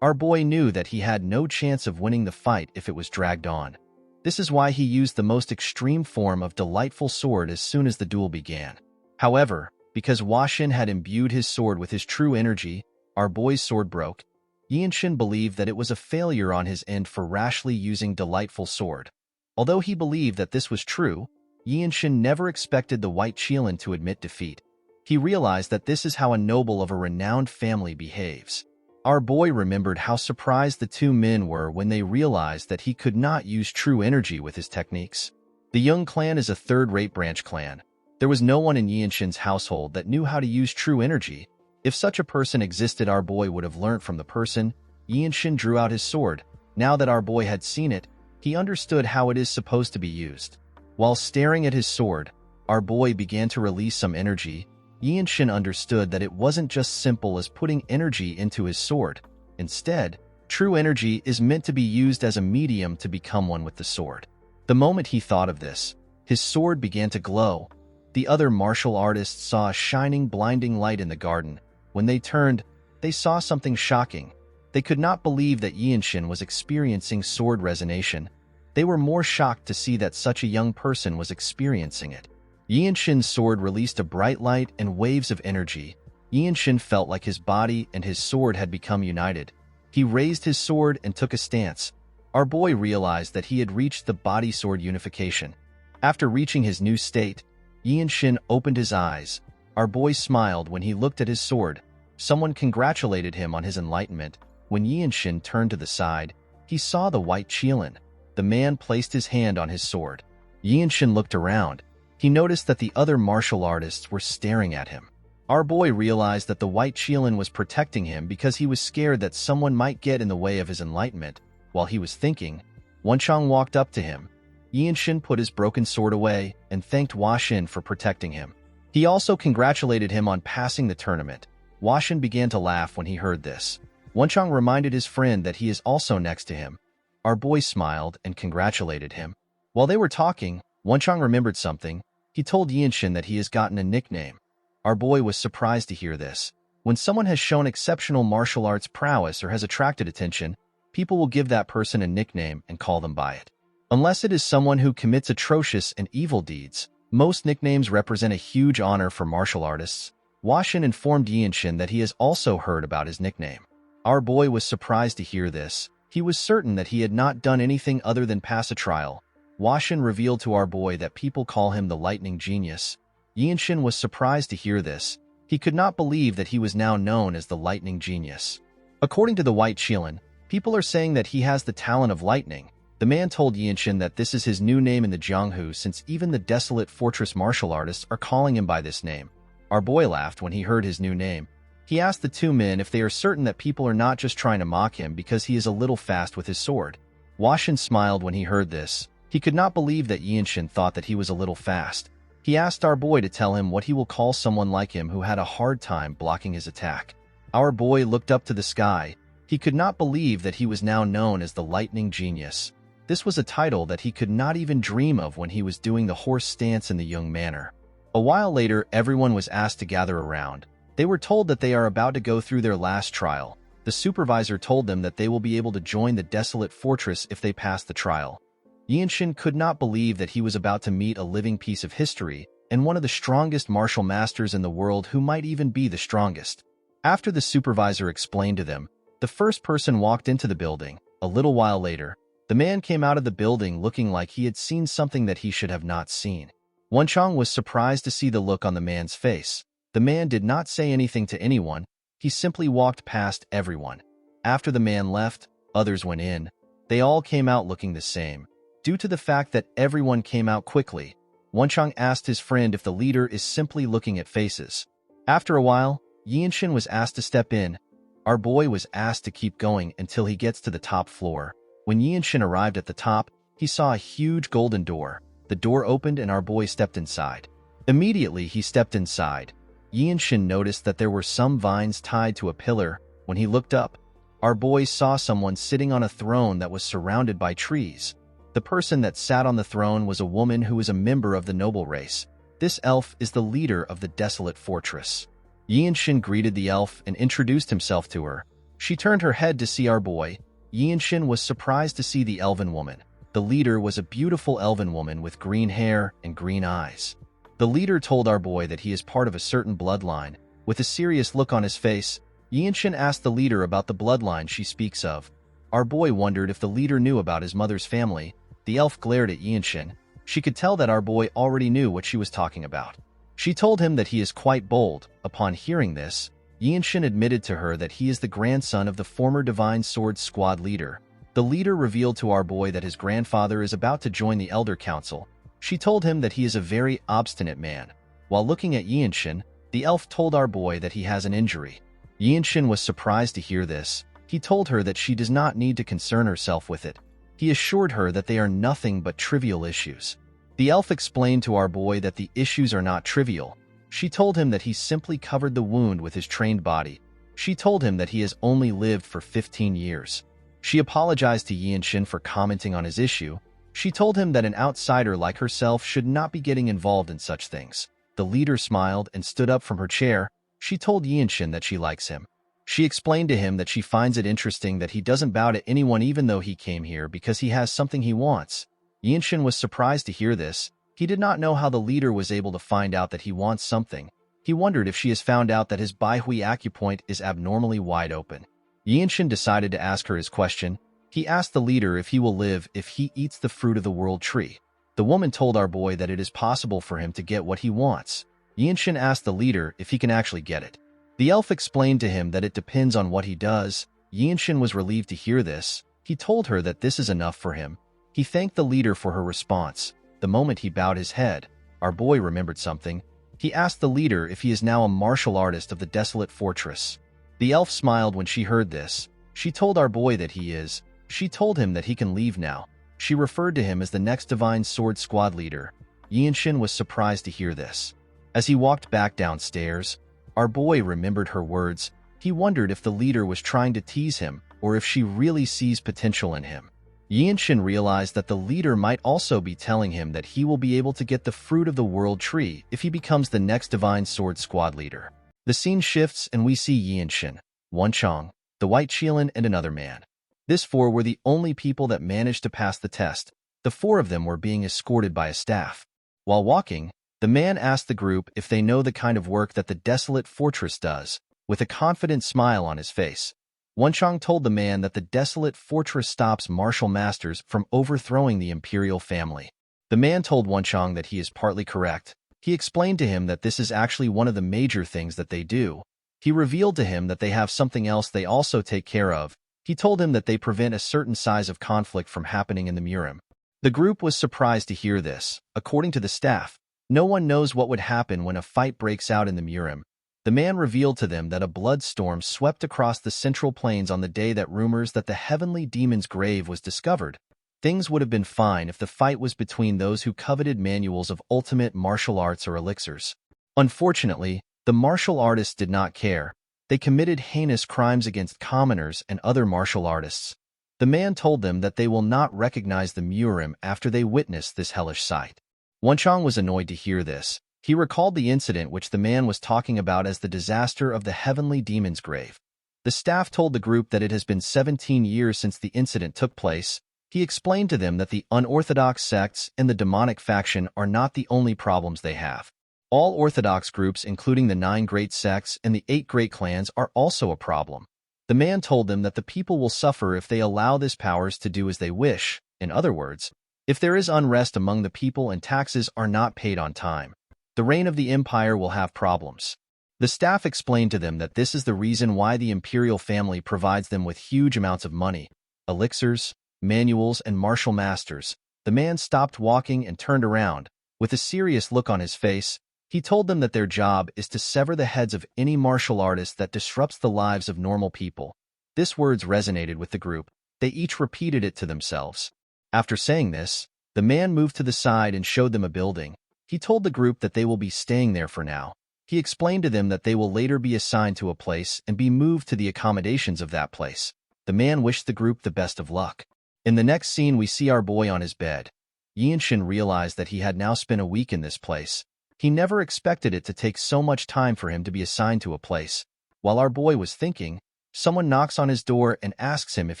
Our boy knew that he had no chance of winning the fight if it was dragged on. This is why he used the most extreme form of delightful sword as soon as the duel began. However, because Hua Xin had imbued his sword with his true energy, our boy's sword broke. Yinshin believed that it was a failure on his end for rashly using delightful sword. Although he believed that this was true, Yinshin never expected the white Qilin to admit defeat. He realized that this is how a noble of a renowned family behaves. Our boy remembered how surprised the two men were when they realized that he could not use true energy with his techniques. The Young clan is a third-rate branch clan. There was no one in Yinshin's household that knew how to use true energy. If such a person existed, our boy would have learnt from the person. Yinshin drew out his sword. Now that our boy had seen it, he understood how it is supposed to be used. While staring at his sword, our boy began to release some energy. Yinshin understood that it wasn't just simple as putting energy into his sword. Instead, true energy is meant to be used as a medium to become one with the sword. The moment he thought of this, his sword began to glow. The other martial artists saw a shining, blinding light in the garden. When they turned, they saw something shocking. They could not believe that Yinshin was experiencing sword resonation. They were more shocked to see that such a young person was experiencing it. Yinshin's sword released a bright light and waves of energy. Yinshin felt like his body and his sword had become united. He raised his sword and took a stance. Our boy realized that he had reached the body-sword unification. After reaching his new state, Yinshin opened his eyes. Our boy smiled when he looked at his sword. Someone congratulated him on his enlightenment. When Yinshin turned to the side, he saw the white Qilin. The man placed his hand on his sword. Yinshin looked around. He noticed that the other martial artists were staring at him. Our boy realized that the white Qilin was protecting him because he was scared that someone might get in the way of his enlightenment. While he was thinking, Wenchang walked up to him. Yinshin put his broken sword away and thanked Hua Xin for protecting him. He also congratulated him on passing the tournament. Hua Xin began to laugh when he heard this. Wenchang reminded his friend that he is also next to him. Our boy smiled and congratulated him. While they were talking, Wenchang remembered something. He told Yinshin that he has gotten a nickname. Our boy was surprised to hear this. When someone has shown exceptional martial arts prowess or has attracted attention, people will give that person a nickname and call them by it. Unless it is someone who commits atrocious and evil deeds, most nicknames represent a huge honor for martial artists. Hua Xin informed Yinshin that he has also heard about his nickname. Our boy was surprised to hear this. He was certain that he had not done anything other than pass a trial. Hua Xin revealed to our boy that people call him the Lightning Genius. Yinshin was surprised to hear this. He could not believe that he was now known as the Lightning Genius. According to the white Qilin, people are saying that he has the talent of lightning. The man told Yinshin that this is his new name in the Jianghu since even the desolate fortress martial artists are calling him by this name. Our boy laughed when he heard his new name. He asked the two men if they are certain that people are not just trying to mock him because he is a little fast with his sword. Washin smiled when he heard this. He could not believe that Yinshin thought that he was a little fast. He asked our boy to tell him what he will call someone like him who had a hard time blocking his attack. Our boy looked up to the sky. He could not believe that he was now known as the Lightning Genius. This was a title that he could not even dream of when he was doing the horse stance in the young manner. A while later, everyone was asked to gather around. They were told that they are about to go through their last trial. The supervisor told them that they will be able to join the desolate fortress if they pass the trial. Yinshin could not believe that he was about to meet a living piece of history and one of the strongest martial masters in the world who might even be the strongest. After the supervisor explained to them, the first person walked into the building. A little while later, the man came out of the building looking like he had seen something that he should have not seen. Wenchang was surprised to see the look on the man's face. The man did not say anything to anyone. He simply walked past everyone. After the man left, others went in. They all came out looking the same. Due to the fact that everyone came out quickly, Wenchang asked his friend if the leader is simply looking at faces. After a while, Yinshin was asked to step in. Our boy was asked to keep going until he gets to the top floor. When Yinshin arrived at the top, he saw a huge golden door. The door opened and our boy stepped inside. Immediately, he stepped inside. Yinshin noticed that there were some vines tied to a pillar. When he looked up, our boy saw someone sitting on a throne that was surrounded by trees. The person that sat on the throne was a woman who is a member of the noble race. This elf is the leader of the desolate fortress. Yinshin greeted the elf and introduced himself to her. She turned her head to see our boy. Yinshin was surprised to see the elven woman. The leader was a beautiful elven woman with green hair and green eyes. The leader told our boy that he is part of a certain bloodline. With a serious look on his face, Yinshin asked the leader about the bloodline she speaks of. Our boy wondered if the leader knew about his mother's family. The elf glared at Yinshin. She could tell that our boy already knew what she was talking about. She told him that he is quite bold. Upon hearing this, Yinshin admitted to her that he is the grandson of the former Divine Sword Squad leader. The leader revealed to our boy that his grandfather is about to join the Elder Council. She told him that he is a very obstinate man. While looking at Yinshin, the elf told our boy that he has an injury. Yinshin was surprised to hear this. He told her that she does not need to concern herself with it. He assured her that they are nothing but trivial issues. The elf explained to our boy that the issues are not trivial. She told him that he simply covered the wound with his trained body. She told him that he has only lived for 15 years. She apologized to Yinshin for commenting on his issue. She told him that an outsider like herself should not be getting involved in such things. The leader smiled and stood up from her chair. She told Yinshin that she likes him. She explained to him that she finds it interesting that he doesn't bow to anyone even though he came here because he has something he wants. Yinshin was surprised to hear this. He did not know how the leader was able to find out that he wants something. He wondered if she has found out that his Baihui acupoint is abnormally wide open. Yinshin decided to ask her his question. He asked the leader if he will live if he eats the fruit of the world tree. The woman told our boy that it is possible for him to get what he wants. Yinshin asked the leader if he can actually get it. The elf explained to him that it depends on what he does. Yinshin was relieved to hear this. He told her that this is enough for him. He thanked the leader for her response. The moment he bowed his head, our boy remembered something. He asked the leader if he is now a martial artist of the desolate fortress. The elf smiled when she heard this. She told our boy that he is. She told him that he can leave now. She referred to him as the next Divine Sword Squad leader. Yinshin was surprised to hear this. As he walked back downstairs, our boy remembered her words. He wondered if the leader was trying to tease him or if she really sees potential in him. Yinshin realized that the leader might also be telling him that he will be able to get the fruit of the world tree if he becomes the next Divine Sword Squad leader. The scene shifts and we see Yinshin, Wenchang, the White Qilin, and another man. These four were the only people that managed to pass the test. The four of them were being escorted by a staff. While walking, the man asked the group if they know the kind of work that the desolate fortress does. With a confident smile on his face, Wenchang told the man that the desolate fortress stops martial masters from overthrowing the imperial family. The man told Wenchang that he is partly correct. He explained to him that this is actually one of the major things that they do. He revealed to him that they have something else they also take care of. He told him that they prevent a certain size of conflict from happening in the Murim. The group was surprised to hear this. According to the staff, no one knows what would happen when a fight breaks out in the Murim. The man revealed to them that a blood storm swept across the central plains on the day that rumors that the heavenly demon's grave was discovered. Things would have been fine if the fight was between those who coveted manuals of ultimate martial arts or elixirs. Unfortunately, the martial artists did not care. They committed heinous crimes against commoners and other martial artists. The man told them that they will not recognize the Murim after they witness this hellish sight. Wenchang was annoyed to hear this. He recalled the incident which the man was talking about as the disaster of the heavenly demon's grave. The staff told the group that it has been 17 years since the incident took place. He explained to them that the unorthodox sects and the demonic faction are not the only problems they have. All orthodox groups, including the 9 great sects and the 8 great clans, are also a problem. The man told them that the people will suffer if they allow these powers to do as they wish. In other words, if there is unrest among the people and taxes are not paid on time, the reign of the empire will have problems. The staff explained to them that this is the reason why the imperial family provides them with huge amounts of money, elixirs, manuals, and martial masters. The man stopped walking and turned around. With a serious look on his face, he told them that their job is to sever the heads of any martial artist that disrupts the lives of normal people. These words resonated with the group. They each repeated it to themselves. After saying this, the man moved to the side and showed them a building. He told the group that they will be staying there for now. He explained to them that they will later be assigned to a place and be moved to the accommodations of that place. The man wished the group the best of luck. In the next scene, we see our boy on his bed. Yinshin realized that he had now spent a week in this place. He never expected it to take so much time for him to be assigned to a place. While our boy was thinking, someone knocks on his door and asks him if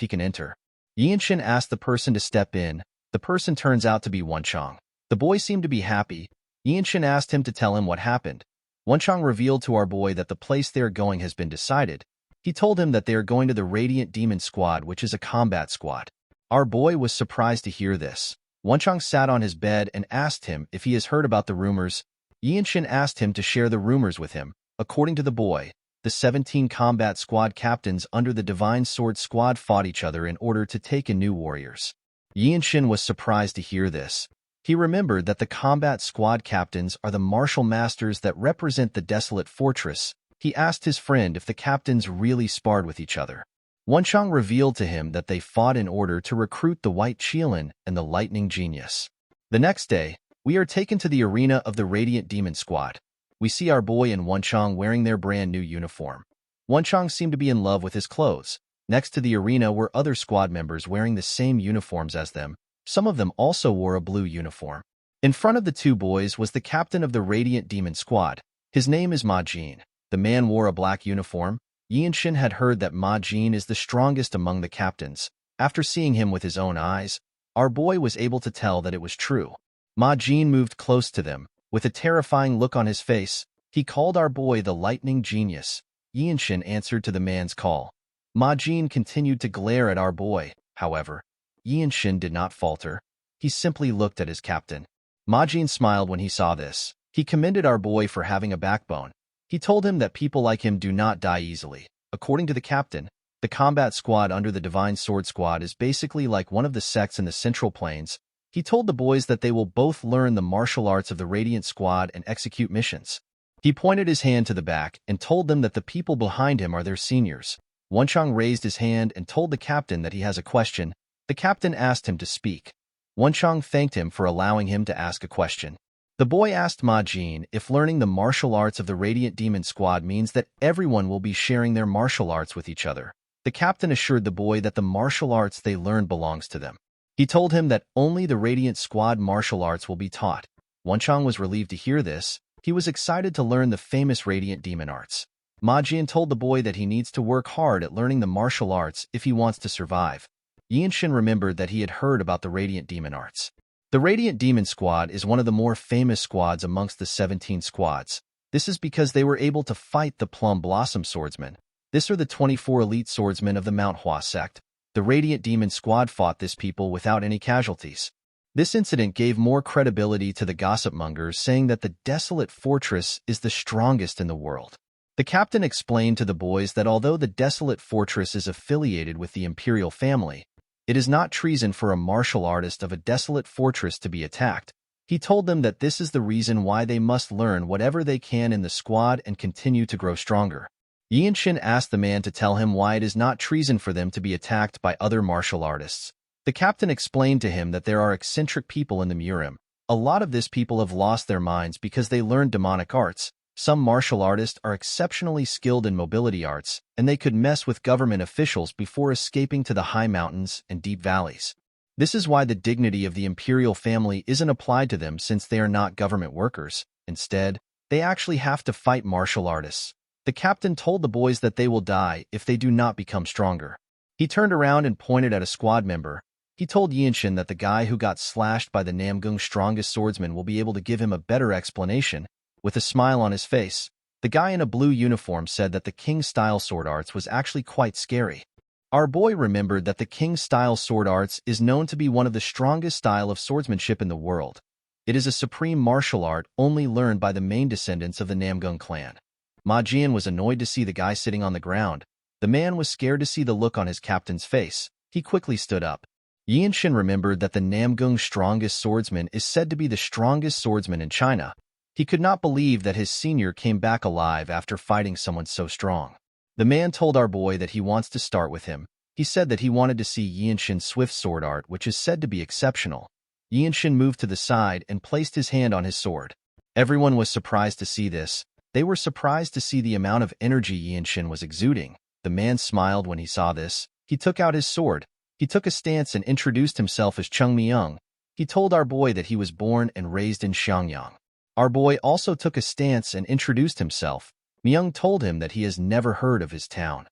he can enter. Yinshin asked the person to step in. The person turns out to be Wenchang. The boy seemed to be happy. Yinshin asked him to tell him what happened. Wenchang revealed to our boy that the place they are going has been decided. He told him that they are going to the Radiant Demon Squad, which is a combat squad. Our boy was surprised to hear this. Wenchang sat on his bed and asked him if he has heard about the rumors. Yinshin asked him to share the rumors with him. According to the boy, the 17 combat squad captains under the Divine Sword Squad fought each other in order to take in new warriors. Yinshin was surprised to hear this. He remembered that the combat squad captains are the martial masters that represent the desolate fortress. He asked his friend if the captains really sparred with each other. Wenchang revealed to him that they fought in order to recruit the White Qilin and the Lightning Genius. The next day, we are taken to the arena of the Radiant Demon Squad. We see our boy and Wenchang wearing their brand new uniform. Wenchang seemed to be in love with his clothes. Next to the arena were other squad members wearing the same uniforms as them. Some of them also wore a blue uniform. In front of the two boys was the captain of the Radiant Demon Squad. His name is Ma Jin. The man wore a black uniform. Yinshin had heard that Ma Jin is the strongest among the captains. After seeing him with his own eyes, our boy was able to tell that it was true. Ma Jin moved close to them. With a terrifying look on his face, he called our boy the Lightning Genius. Yinshin answered to the man's call. Ma Jin continued to glare at our boy. However, Yinshin did not falter. He simply looked at his captain. Ma Jin smiled when he saw this. He commended our boy for having a backbone. He told him that people like him do not die easily. According to the captain, the combat squad under the Divine Sword Squad is basically like one of the sects in the Central Plains. He told the boys that they will both learn the martial arts of the Radiant Squad and execute missions. He pointed his hand to the back and told them that the people behind him are their seniors. Wenchang raised his hand and told the captain that he has a question. The captain asked him to speak. Wenchang thanked him for allowing him to ask a question. The boy asked Ma Jin if learning the martial arts of the Radiant Demon Squad means that everyone will be sharing their martial arts with each other. The captain assured the boy that the martial arts they learned belongs to them. He told him that only the Radiant Squad martial arts will be taught. Wenchang was relieved to hear this. He was excited to learn the famous Radiant Demon arts. Ma Jin told the boy that he needs to work hard at learning the martial arts if he wants to survive. Yinshin remembered that he had heard about the Radiant Demon arts. The Radiant Demon Squad is one of the more famous squads amongst the 17 squads. This is because they were able to fight the Plum Blossom Swordsmen. These are the 24 elite swordsmen of the Manhwa sect. The Radiant Demon Squad fought this people without any casualties. This incident gave more credibility to the gossip mongers, saying that the desolate fortress is the strongest in the world. The captain explained to the boys that although the desolate fortress is affiliated with the imperial family, it is not treason for a martial artist of a desolate fortress to be attacked. He told them that this is the reason why they must learn whatever they can in the squad and continue to grow stronger. Yinshin asked the man to tell him why it is not treason for them to be attacked by other martial artists. The captain explained to him that there are eccentric people in the Murim. A lot of these people have lost their minds because they learned demonic arts. Some martial artists are exceptionally skilled in mobility arts, and they could mess with government officials before escaping to the high mountains and deep valleys. This is why the dignity of the imperial family isn't applied to them since they are not government workers. Instead, they actually have to fight martial artists. The captain told the boys that they will die if they do not become stronger. He turned around and pointed at a squad member. He told Yinshin that the guy who got slashed by the Namgung's strongest swordsman will be able to give him a better explanation. With a smile on his face, the guy in a blue uniform said that the King-style sword arts was actually quite scary. Our boy remembered that the King-style sword arts is known to be one of the strongest style of swordsmanship in the world. It is a supreme martial art only learned by the main descendants of the Namgung clan. Ma Jian was annoyed to see the guy sitting on the ground. The man was scared to see the look on his captain's face. He quickly stood up. Yinshin remembered that the Namgung's strongest swordsman is said to be the strongest swordsman in China. He could not believe that his senior came back alive after fighting someone so strong. The man told our boy that he wants to start with him. He said that he wanted to see Yinshin's swift sword art, which is said to be exceptional. Yinshin moved to the side and placed his hand on his sword. Everyone was surprised to see this. They were surprised to see the amount of energy Yinshin was exuding. The man smiled when he saw this. He took out his sword. He took a stance and introduced himself as Cheng Myung. He told our boy that he was born and raised in Xiangyang. Our boy also took a stance and introduced himself. Myung told him that he has never heard of his town.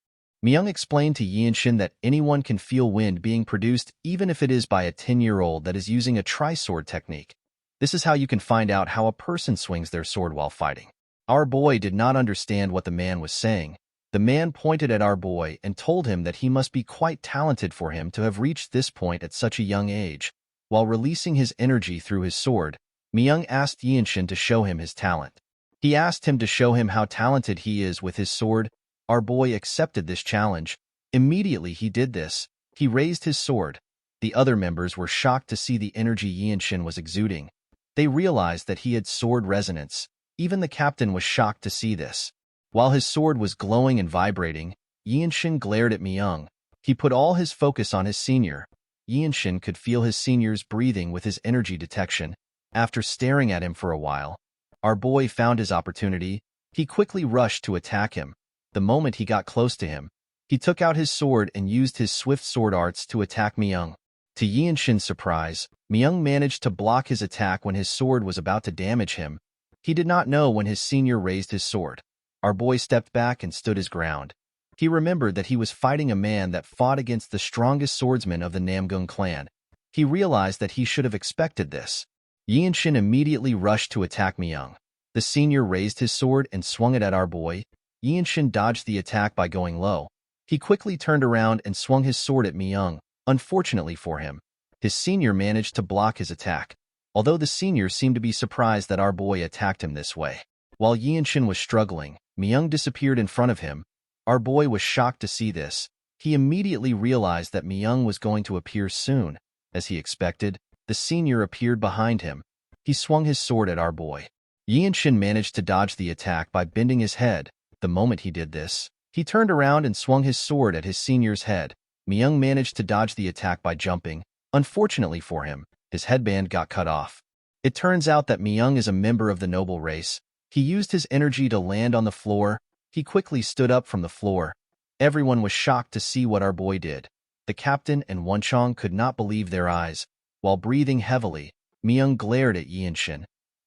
Myung explained to Yinshin that anyone can feel wind being produced even if it is by a 10-year-old that is using a tri-sword technique. This is how you can find out how a person swings their sword while fighting. Our boy did not understand what the man was saying. The man pointed at our boy and told him that he must be quite talented for him to have reached this point at such a young age. While releasing his energy through his sword, Myung asked Yinshin to show him his talent. He asked him to show him how talented he is with his sword. Our boy accepted this challenge. Immediately he did this. He raised his sword. The other members were shocked to see the energy Yinshin was exuding. They realized that he had sword resonance. Even the captain was shocked to see this. While his sword was glowing and vibrating, Yinshin glared at Myung. He put all his focus on his senior. Yinshin could feel his senior's breathing with his energy detection. After staring at him for a while, our boy found his opportunity. He quickly rushed to attack him. The moment he got close to him, he took out his sword and used his swift sword arts to attack Myung. To Yinshin's surprise, Myung managed to block his attack when his sword was about to damage him. He did not know when his senior raised his sword. Our boy stepped back and stood his ground. He remembered that he was fighting a man that fought against the strongest swordsman of the Namgung clan. He realized that he should have expected this. Yinshin immediately rushed to attack Myung. The senior raised his sword and swung it at our boy. Yinshin dodged the attack by going low. He quickly turned around and swung his sword at Myung. Unfortunately for him, his senior managed to block his attack. Although the senior seemed to be surprised that our boy attacked him this way. While Yinshin was struggling, Myung disappeared in front of him. Our boy was shocked to see this. He immediately realized that Myung was going to appear soon. As he expected, the senior appeared behind him. He swung his sword at our boy. Yinshin managed to dodge the attack by bending his head. The moment he did this, he turned around and swung his sword at his senior's head. Myung managed to dodge the attack by jumping. Unfortunately for him, his headband got cut off. It turns out that Myung is a member of the noble race. He used his energy to land on the floor. He quickly stood up from the floor. Everyone was shocked to see what our boy did. The captain and Wunchong could not believe their eyes. While breathing heavily, Myung glared at Yinshin.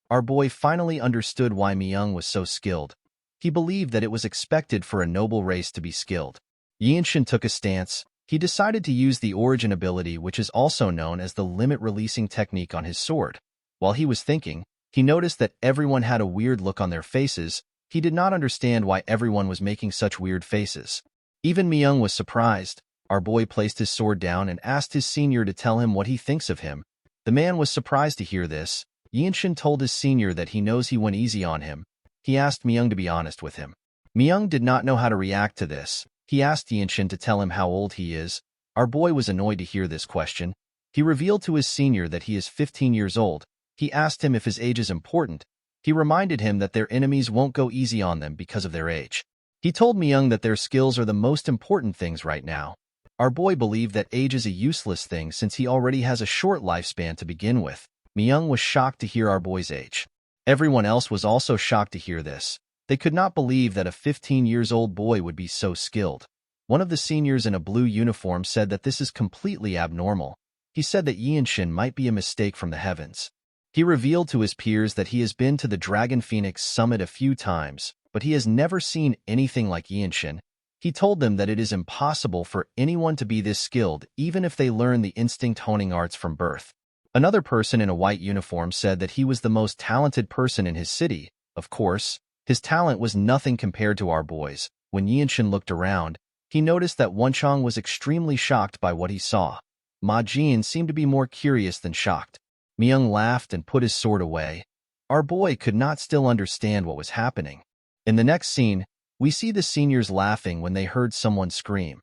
Our boy finally understood why Myung was so skilled. He believed that it was expected for a noble race to be skilled. Yinshin took a stance. He decided to use the origin ability, which is also known as the limit releasing technique, on his sword. While he was thinking, he noticed that everyone had a weird look on their faces. He did not understand why everyone was making such weird faces. Even Myung was surprised. Our boy placed his sword down and asked his senior to tell him what he thinks of him. The man was surprised to hear this. Yinshin told his senior that he knows he went easy on him. He asked Myung to be honest with him. Myung did not know how to react to this. He asked Yinshin to tell him how old he is. Our boy was annoyed to hear this question. He revealed to his senior that he is 15 years old. He asked him if his age is important. He reminded him that their enemies won't go easy on them because of their age. He told Myung that their skills are the most important things right now. Our boy believed that age is a useless thing since he already has a short lifespan to begin with. Myung was shocked to hear our boy's age. Everyone else was also shocked to hear this. They could not believe that a 15-year-old boy would be so skilled. One of the seniors in a blue uniform said that this is completely abnormal. He said that Yinshin might be a mistake from the heavens. He revealed to his peers that he has been to the Dragon Phoenix Summit a few times, but he has never seen anything like Yinshin. He told them that it is impossible for anyone to be this skilled even if they learn the instinct honing arts from birth. Another person in a white uniform said that he was the most talented person in his city. Of course, his talent was nothing compared to our boy's. When Yinshin looked around, he noticed that Wonchong was extremely shocked by what he saw. Ma Jin seemed to be more curious than shocked. Myung laughed and put his sword away. Our boy could not still understand what was happening. In the next scene, we see the seniors laughing when they heard someone scream.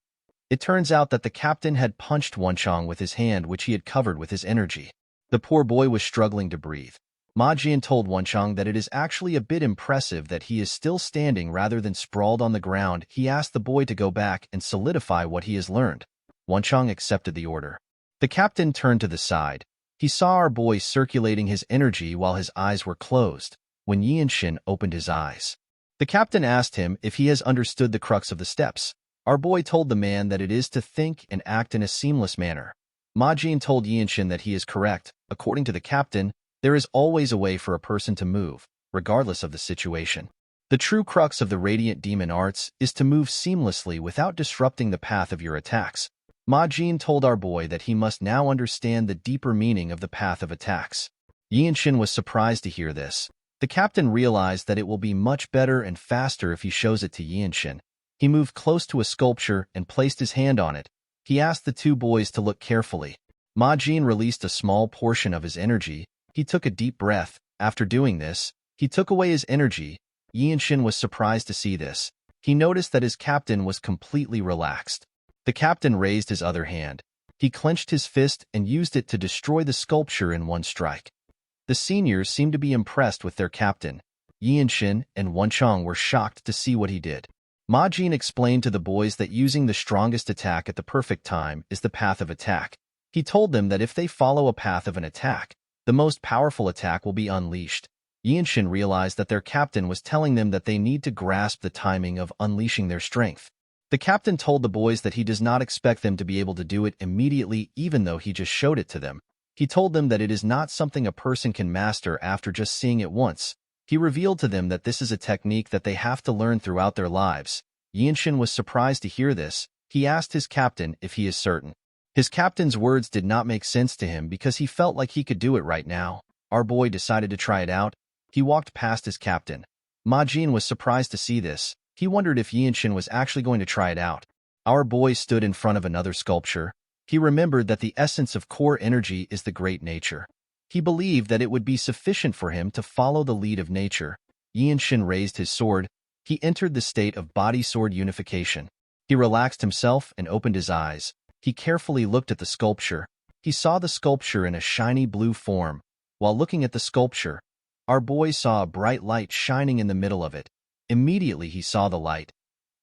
It turns out that the captain had punched Wonchong with his hand, which he had covered with his energy. The poor boy was struggling to breathe. Ma Jian told Wonchong that it is actually a bit impressive that he is still standing rather than sprawled on the ground. He asked the boy to go back and solidify what he has learned. Wonchong accepted the order. The captain turned to the side. He saw our boy circulating his energy while his eyes were closed. When Yinshin opened his eyes, the captain asked him if he has understood the crux of the steps. Our boy told the man that it is to think and act in a seamless manner. Ma Jin told Yinshin that he is correct. According to the captain, there is always a way for a person to move, regardless of the situation. The true crux of the Radiant Demon Arts is to move seamlessly without disrupting the path of your attacks. Ma Jin told our boy that he must now understand the deeper meaning of the path of attacks. Yinshin was surprised to hear this. The captain realized that it will be much better and faster if he shows it to Yinshin. He moved close to a sculpture and placed his hand on it. He asked the two boys to look carefully. Ma Jin released a small portion of his energy. He took a deep breath. After doing this, he took away his energy. Yinshin was surprised to see this. He noticed that his captain was completely relaxed. The captain raised his other hand. He clenched his fist and used it to destroy the sculpture in one strike. The seniors seemed to be impressed with their captain. Yinshin and Wonchong were shocked to see what he did. Ma Jin explained to the boys that using the strongest attack at the perfect time is the path of attack. He told them that if they follow a path of an attack, the most powerful attack will be unleashed. Yinshin realized that their captain was telling them that they need to grasp the timing of unleashing their strength. The captain told the boys that he does not expect them to be able to do it immediately even though he just showed it to them. He told them that it is not something a person can master after just seeing it once. He revealed to them that this is a technique that they have to learn throughout their lives. Yinshin was surprised to hear this. He asked his captain if he is certain. His captain's words did not make sense to him because he felt like he could do it right now. Our boy decided to try it out. He walked past his captain. Ma Jin was surprised to see this. He wondered if Yinshin was actually going to try it out. Our boy stood in front of another sculpture. He remembered that the essence of core energy is the great nature. He believed that it would be sufficient for him to follow the lead of nature. Yinshin raised his sword. He entered the state of body-sword unification. He relaxed himself and opened his eyes. He carefully looked at the sculpture. He saw the sculpture in a shiny blue form. While looking at the sculpture, our boy saw a bright light shining in the middle of it. Immediately he saw the light.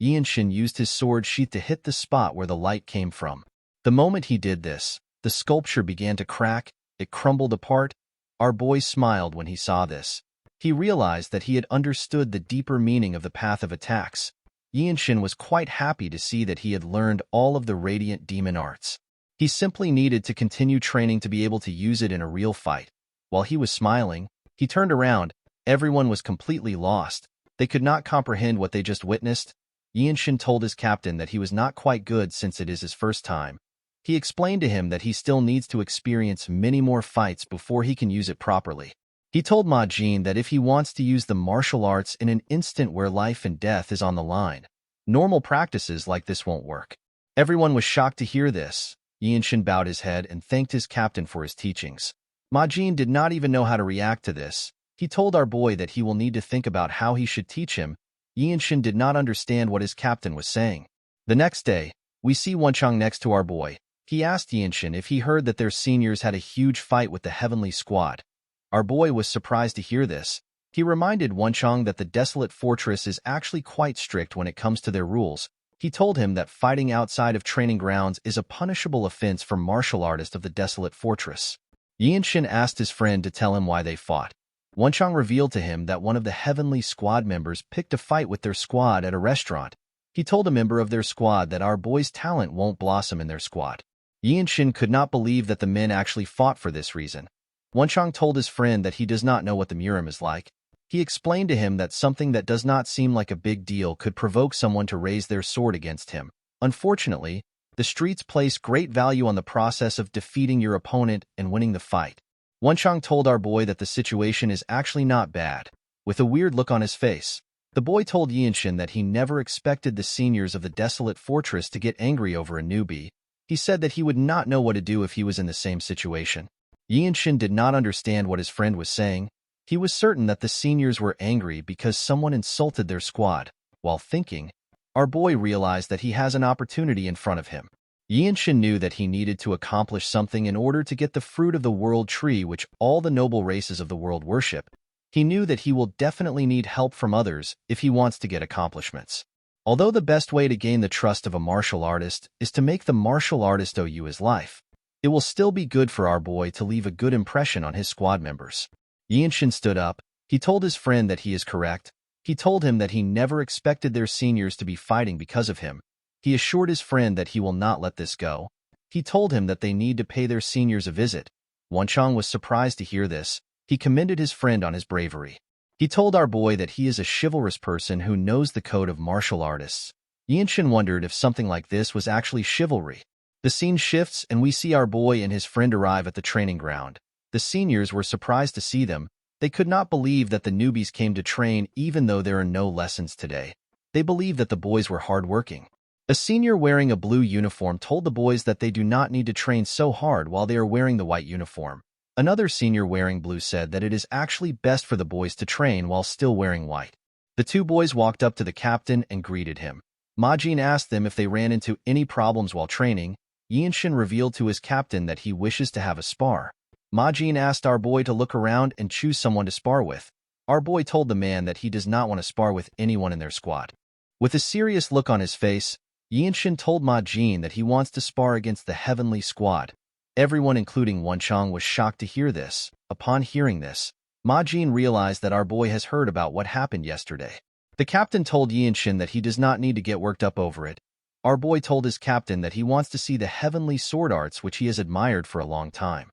Yinshin used his sword sheath to hit the spot where the light came from. The moment he did this, the sculpture began to crack. It crumbled apart. Our boy smiled when he saw this. He realized that he had understood the deeper meaning of the path of attacks. Yinshin was quite happy to see that he had learned all of the Radiant Demon Arts. He simply needed to continue training to be able to use it in a real fight. While he was smiling, he turned around. Everyone was completely lost. They could not comprehend what they just witnessed. Yinshin told his captain that he was not quite good since it is his first time. He explained to him that he still needs to experience many more fights before he can use it properly. He told Ma Jin that if he wants to use the martial arts in an instant where life and death is on the line, normal practices like this won't work. Everyone was shocked to hear this. Yinshin bowed his head and thanked his captain for his teachings. Ma Jin did not even know how to react to this. He told our boy that he will need to think about how he should teach him. Yinshin did not understand what his captain was saying. The next day, we see Wonchong next to our boy. He asked Yinshin if he heard that their seniors had a huge fight with the Heavenly Squad. Our boy was surprised to hear this. He reminded Wonchong that the Desolate Fortress is actually quite strict when it comes to their rules. He told him that fighting outside of training grounds is a punishable offense for martial artists of the desolate fortress. Yinshin asked his friend to tell him why they fought. Wenchang revealed to him that one of the Heavenly Squad members picked a fight with their squad at a restaurant. He told a member of their squad that our boy's talent won't blossom in their squad. Yinshin could not believe that the men actually fought for this reason. Wenchang told his friend that he does not know what the Murim is like. He explained to him that something that does not seem like a big deal could provoke someone to raise their sword against him. Unfortunately, the streets place great value on the process of defeating your opponent and winning the fight. Wenchang told our boy that the situation is actually not bad. With a weird look on his face, the boy told Yinshin that he never expected the seniors of the desolate fortress to get angry over a newbie. He said that he would not know what to do if he was in the same situation. Yinshin did not understand what his friend was saying. He was certain that the seniors were angry because someone insulted their squad. While thinking, our boy realized that he has an opportunity in front of him. Yinshin knew that he needed to accomplish something in order to get the fruit of the world tree which all the noble races of the world worship. He knew that he will definitely need help from others if he wants to get accomplishments. Although the best way to gain the trust of a martial artist is to make the martial artist owe you his life, it will still be good for our boy to leave a good impression on his squad members. Yinshin stood up. He told his friend that he is correct. He told him that he never expected their seniors to be fighting because of him. He assured his friend that he will not let this go. He told him that they need to pay their seniors a visit. Wenchang was surprised to hear this. He commended his friend on his bravery. He told our boy that he is a chivalrous person who knows the code of martial artists. Yinshin wondered if something like this was actually chivalry. The scene shifts and we see our boy and his friend arrive at the training ground. The seniors were surprised to see them. They could not believe that the newbies came to train even though there are no lessons today. They believed that the boys were hardworking. A senior wearing a blue uniform told the boys that they do not need to train so hard while they are wearing the white uniform. Another senior wearing blue said that it is actually best for the boys to train while still wearing white. The two boys walked up to the captain and greeted him. Majin asked them if they ran into any problems while training. Yinshin revealed to his captain that he wishes to have a spar. Majin asked our boy to look around and choose someone to spar with. Our boy told the man that he does not want to spar with anyone in their squad. With a serious look on his face, Yinshin told Majin that he wants to spar against the Heavenly Squad. Everyone, including Wenchang, was shocked to hear this. Upon hearing this, Majin realized that our boy has heard about what happened yesterday. The captain told Yinshin that he does not need to get worked up over it. Our boy told his captain that he wants to see the heavenly sword arts which he has admired for a long time.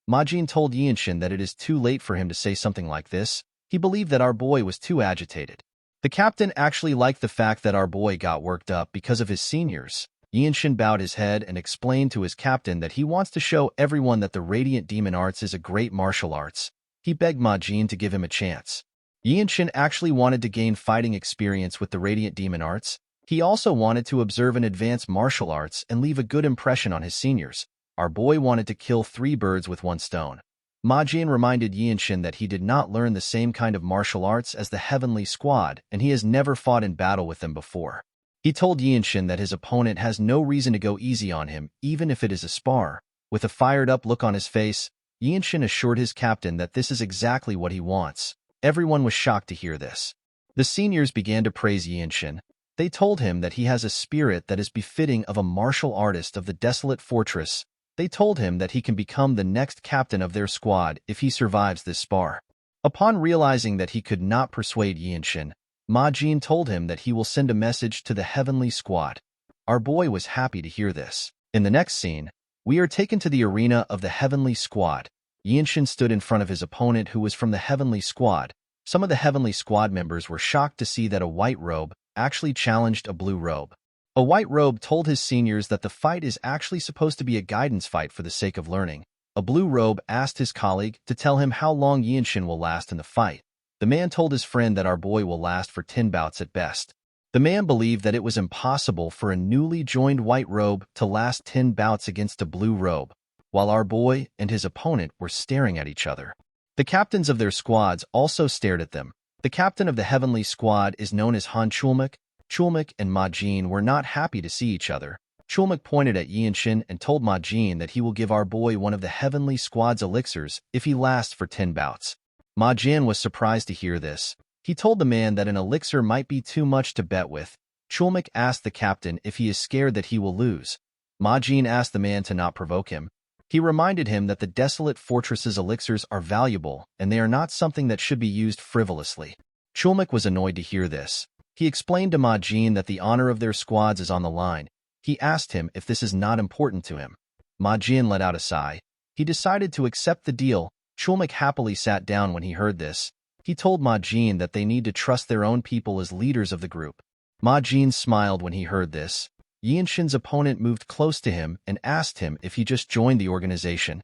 Majin told Yinshin that it is too late for him to say something like this. He believed that our boy was too agitated. The captain actually liked the fact that our boy got worked up because of his seniors. Yinshin bowed his head and explained to his captain that he wants to show everyone that the Radiant Demon Arts is a great martial arts. He begged Majin to give him a chance. Yinshin actually wanted to gain fighting experience with the Radiant Demon Arts. He also wanted to observe and advance martial arts and leave a good impression on his seniors. Our boy wanted to kill 3 birds with 1 stone. Majin reminded Yinshin that he did not learn the same kind of martial arts as the Heavenly Squad, and he has never fought in battle with them before. He told Yinshin that his opponent has no reason to go easy on him, even if it is a spar. With a fired-up look on his face, Yinshin assured his captain that this is exactly what he wants. Everyone was shocked to hear this. The seniors began to praise Yinshin. They told him that he has a spirit that is befitting of a martial artist of the desolate fortress. They told him that he can become the next captain of their squad if he survives this spar. Upon realizing that he could not persuade Yinshin, Majin told him that he will send a message to the Heavenly Squad. Our boy was happy to hear this. In the next scene, we are taken to the arena of the Heavenly Squad. Yinshin stood in front of his opponent who was from the Heavenly Squad. Some of the Heavenly Squad members were shocked to see that a white robe actually challenged a blue robe. A white robe told his seniors that the fight is actually supposed to be a guidance fight for the sake of learning. A blue robe asked his colleague to tell him how long Yinshin will last in the fight. The man told his friend that our boy will last for 10 bouts at best. The man believed that it was impossible for a newly joined white robe to last 10 bouts against a blue robe, while our boy and his opponent were staring at each other. The captains of their squads also stared at them. The captain of the Heavenly Squad is known as Han Chulmak. Chulmak and Majin were not happy to see each other. Chulmak pointed at Yinshin and told Majin that he will give our boy one of the Heavenly Squad's elixirs if he lasts for 10 bouts. Majin was surprised to hear this. He told the man that an elixir might be too much to bet with. Chulmak asked the captain if he is scared that he will lose. Ma Jin asked the man to not provoke him. He reminded him that the desolate fortress's elixirs are valuable and they are not something that should be used frivolously. Chulmak was annoyed to hear this. He explained to Ma Jin that the honor of their squads is on the line. He asked him if this is not important to him. Ma Jin let out a sigh. He decided to accept the deal. Chulmak happily sat down when he heard this. He told Ma Jin that they need to trust their own people as leaders of the group. Ma Jin smiled when he heard this. Yinshin's opponent moved close to him and asked him if he just joined the organization.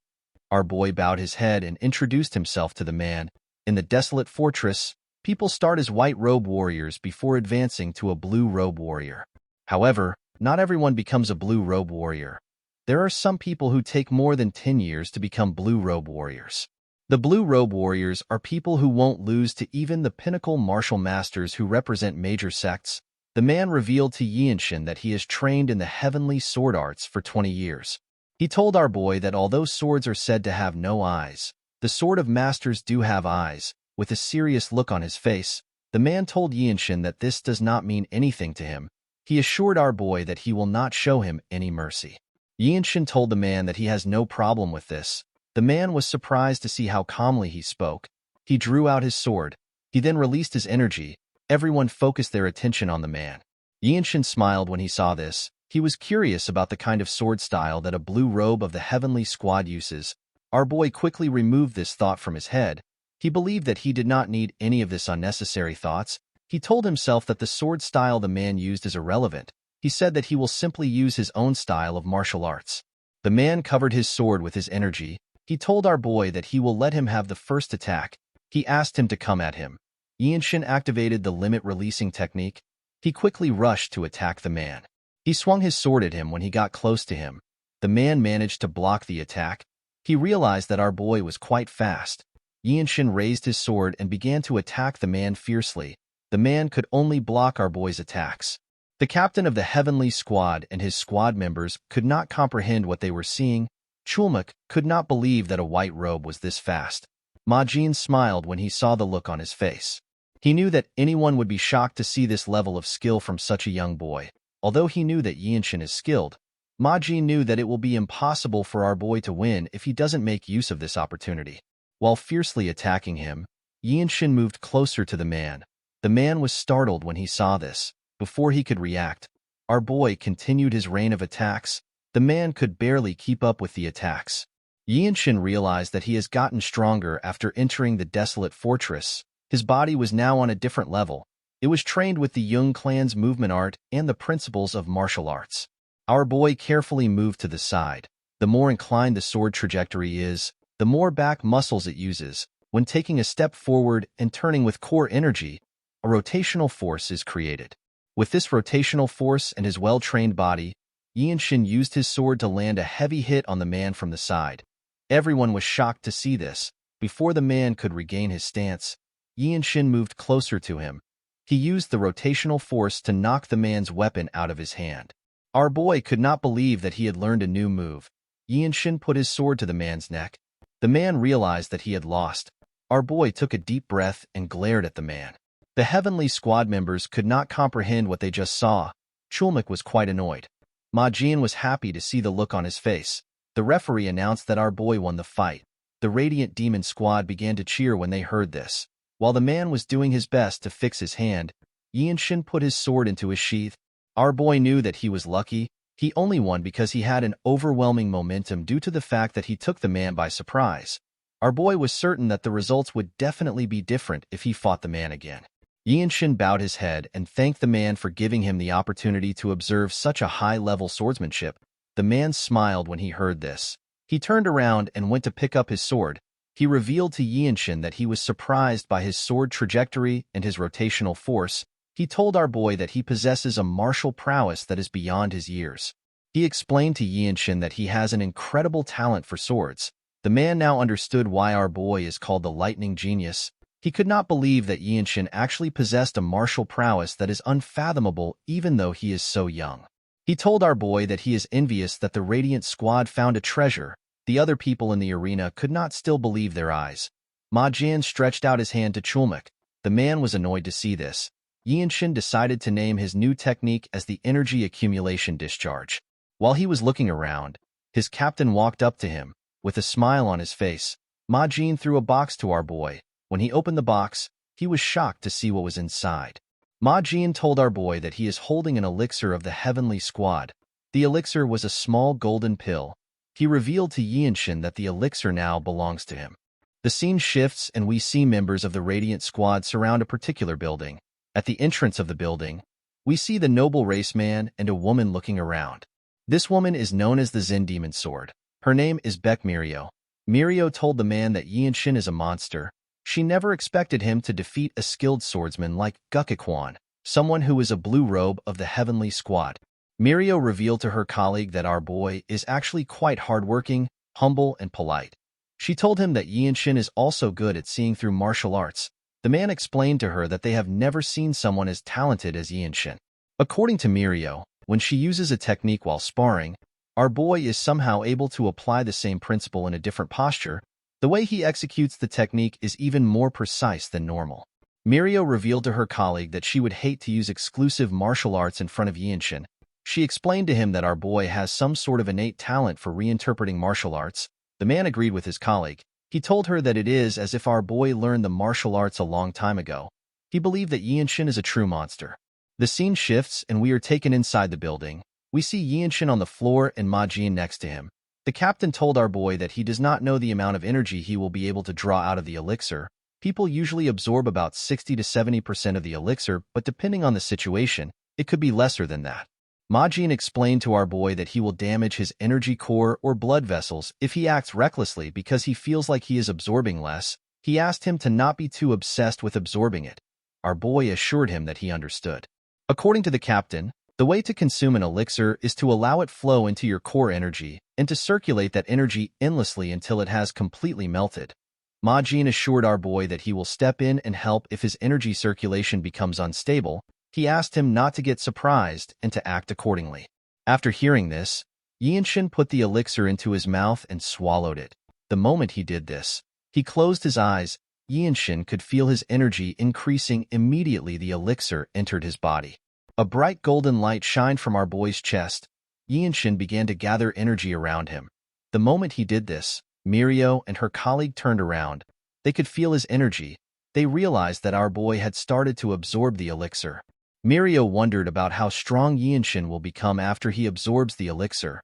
Our boy bowed his head and introduced himself to the man. In the desolate fortress, people start as white robe warriors before advancing to a blue robe warrior. However, not everyone becomes a blue robe warrior. There are some people who take more than 10 years to become blue robe warriors. The blue robe warriors are people who won't lose to even the pinnacle martial masters who represent major sects. The man revealed to Yinshin that he has trained in the heavenly sword arts for 20 years. He told our boy that although swords are said to have no eyes, the sword of masters do have eyes. With a serious look on his face, the man told Yinshin that this does not mean anything to him. He assured our boy that he will not show him any mercy. Yinshin told the man that he has no problem with this. The man was surprised to see how calmly he spoke. He drew out his sword. He then released his energy. Everyone focused their attention on the man. Yinshin smiled when he saw this. He was curious about the kind of sword style that a blue robe of the heavenly squad uses. Our boy quickly removed this thought from his head. He believed that he did not need any of this unnecessary thoughts. He told himself that the sword style the man used is irrelevant. He said that he will simply use his own style of martial arts. The man covered his sword with his energy. He told our boy that he will let him have the first attack. He asked him to come at him. Yinshin activated the limit-releasing technique. He quickly rushed to attack the man. He swung his sword at him when he got close to him. The man managed to block the attack. He realized that our boy was quite fast. Yinshin raised his sword and began to attack the man fiercely. The man could only block our boy's attacks. The captain of the heavenly squad and his squad members could not comprehend what they were seeing. Chulmak could not believe that a white robe was this fast. Ma Jin smiled when he saw the look on his face. He knew that anyone would be shocked to see this level of skill from such a young boy. Although he knew that Yinshin is skilled, Ma Jin knew that it will be impossible for our boy to win if he doesn't make use of this opportunity. While fiercely attacking him, Yinshin moved closer to the man. The man was startled when he saw this. Before he could react, our boy continued his rain of attacks. The man could barely keep up with the attacks. Yinshin realized that he has gotten stronger after entering the desolate fortress. His body was now on a different level. It was trained with the Jung clan's movement art and the principles of martial arts. Our boy carefully moved to the side. The more inclined the sword trajectory is, the more back muscles it uses. When taking a step forward and turning with core energy, a rotational force is created. With this rotational force and his well-trained body, Yinshin used his sword to land a heavy hit on the man from the side. Everyone was shocked to see this. Before the man could regain his stance, Yinshin moved closer to him. He used the rotational force to knock the man's weapon out of his hand. Our boy could not believe that he had learned a new move. Yinshin put his sword to the man's neck. The man realized that he had lost. Our boy took a deep breath and glared at the man. The heavenly squad members could not comprehend what they just saw. Chulmak was quite annoyed. Ma Jin was happy to see the look on his face. The referee announced that our boy won the fight. The Radiant Demon Squad began to cheer when they heard this. While the man was doing his best to fix his hand, Yinshin put his sword into his sheath. Our boy knew that he was lucky. He only won because he had an overwhelming momentum due to the fact that he took the man by surprise. Our boy was certain that the results would definitely be different if he fought the man again. Yinshin bowed his head and thanked the man for giving him the opportunity to observe such a high-level swordsmanship. The man smiled when he heard this. He turned around and went to pick up his sword. He revealed to Yinshin that he was surprised by his sword trajectory and his rotational force. He told our boy that he possesses a martial prowess that is beyond his years. He explained to Yinshin that he has an incredible talent for swords. The man now understood why our boy is called the Lightning Genius. He could not believe that Yinshin actually possessed a martial prowess that is unfathomable even though he is so young. He told our boy that he is envious that the Radiant Squad found a treasure. The other people in the arena could not still believe their eyes. Ma Jin stretched out his hand to Chulmak. The man was annoyed to see this. Yinshin decided to name his new technique as the Energy Accumulation Discharge. While he was looking around, his captain walked up to him. With a smile on his face, Ma Jin threw a box to our boy. When he opened the box, he was shocked to see what was inside. Ma Jin told our boy that he is holding an elixir of the Heavenly Squad. The elixir was a small golden pill. He revealed to Yinshin that the elixir now belongs to him. The scene shifts and we see members of the Radiant Squad surround a particular building. At the entrance of the building, we see the noble race man and a woman looking around. This woman is known as the Zen Demon Sword. Her name is Beck Mirio. Mirio told the man that Yinshin is a monster. She never expected him to defeat a skilled swordsman like Gukikwan, someone who is a blue robe of the Heavenly Squad. Mirio revealed to her colleague that our boy is actually quite hardworking, humble, and polite. She told him that Yinshin is also good at seeing through martial arts. The man explained to her that they have never seen someone as talented as Yinshin. According to Mirio, when she uses a technique while sparring, our boy is somehow able to apply the same principle in a different posture. The way he executes the technique is even more precise than normal. Mirio revealed to her colleague that she would hate to use exclusive martial arts in front of Yinshin. She explained to him that our boy has some sort of innate talent for reinterpreting martial arts. The man agreed with his colleague. He told her that it is as if our boy learned the martial arts a long time ago. He believed that Yinshin is a true monster. The scene shifts and we are taken inside the building. We see Yinshin on the floor and Ma Jin next to him. The captain told our boy that he does not know the amount of energy he will be able to draw out of the elixir. People usually absorb about 60 to 70% of the elixir, but depending on the situation, it could be lesser than that. Ma Jin explained to our boy that he will damage his energy core or blood vessels if he acts recklessly because he feels like he is absorbing less. He asked him to not be too obsessed with absorbing it. Our boy assured him that he understood. According to the captain, the way to consume an elixir is to allow it flow into your core energy and to circulate that energy endlessly until it has completely melted. Ma Jin assured our boy that he will step in and help if his energy circulation becomes unstable. He asked him not to get surprised and to act accordingly. After hearing this, Yinshin put the elixir into his mouth and swallowed it. The moment he did this, he closed his eyes. Yinshin could feel his energy increasing immediately. The elixir entered his body. A bright golden light shined from our boy's chest. Yinshin began to gather energy around him. The moment he did this, Mirio and her colleague turned around. They could feel his energy. They realized that our boy had started to absorb the elixir. Mirio wondered about how strong Yinshin will become after he absorbs the elixir.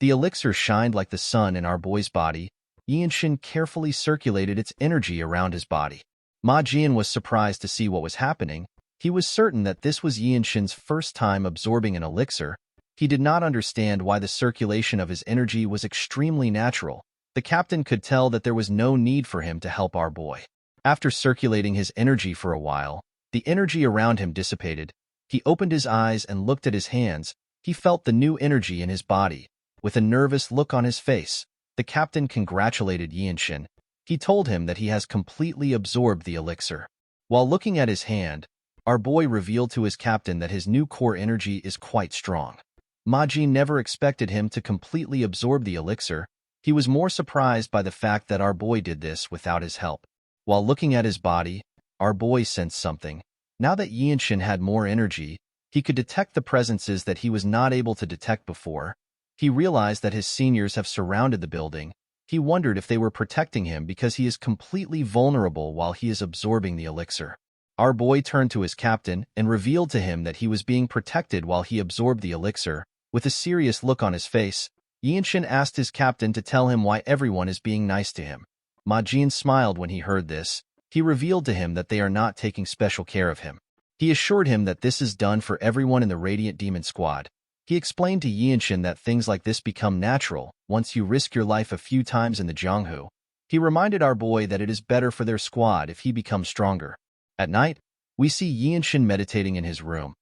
The elixir shined like the sun in our boy's body. Yinshin carefully circulated its energy around his body. Ma Jin was surprised to see what was happening. He was certain that this was Yinshin's first time absorbing an elixir. He did not understand why the circulation of his energy was extremely natural. The captain could tell that there was no need for him to help our boy. After circulating his energy for a while, the energy around him dissipated. He opened his eyes and looked at his hands. He felt the new energy in his body. With a nervous look on his face, the captain congratulated Yinshin. He told him that he has completely absorbed the elixir. While looking at his hand, our boy revealed to his captain that his new core energy is quite strong. Ma Jin never expected him to completely absorb the elixir. He was more surprised by the fact that our boy did this without his help. While looking at his body, our boy sensed something. Now that Yinshin had more energy, he could detect the presences that he was not able to detect before. He realized that his seniors have surrounded the building. He wondered if they were protecting him because he is completely vulnerable while he is absorbing the elixir. Our boy turned to his captain and revealed to him that he was being protected while he absorbed the elixir. With a serious look on his face, Yinshin asked his captain to tell him why everyone is being nice to him. Ma Jin smiled when he heard this. He revealed to him that they are not taking special care of him. He assured him that this is done for everyone in the Radiant Demon Squad. He explained to Yinshin that things like this become natural once you risk your life a few times in the Jianghu. He reminded our boy that it is better for their squad if he becomes stronger. At night, we see Yinshin meditating in his room.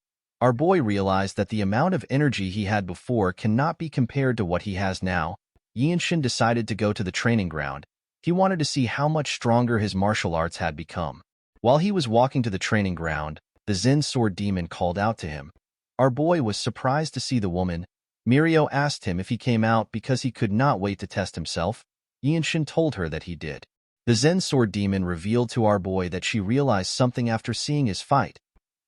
Our boy realized that the amount of energy he had before cannot be compared to what he has now. Yinshin decided to go to the training ground. He wanted to see how much stronger his martial arts had become. While he was walking to the training ground, the Zen sword demon called out to him. Our boy was surprised to see the woman. Mirio asked him if he came out because he could not wait to test himself. Yinshin told her that he did. The Zen sword demon revealed to our boy that she realized something after seeing his fight.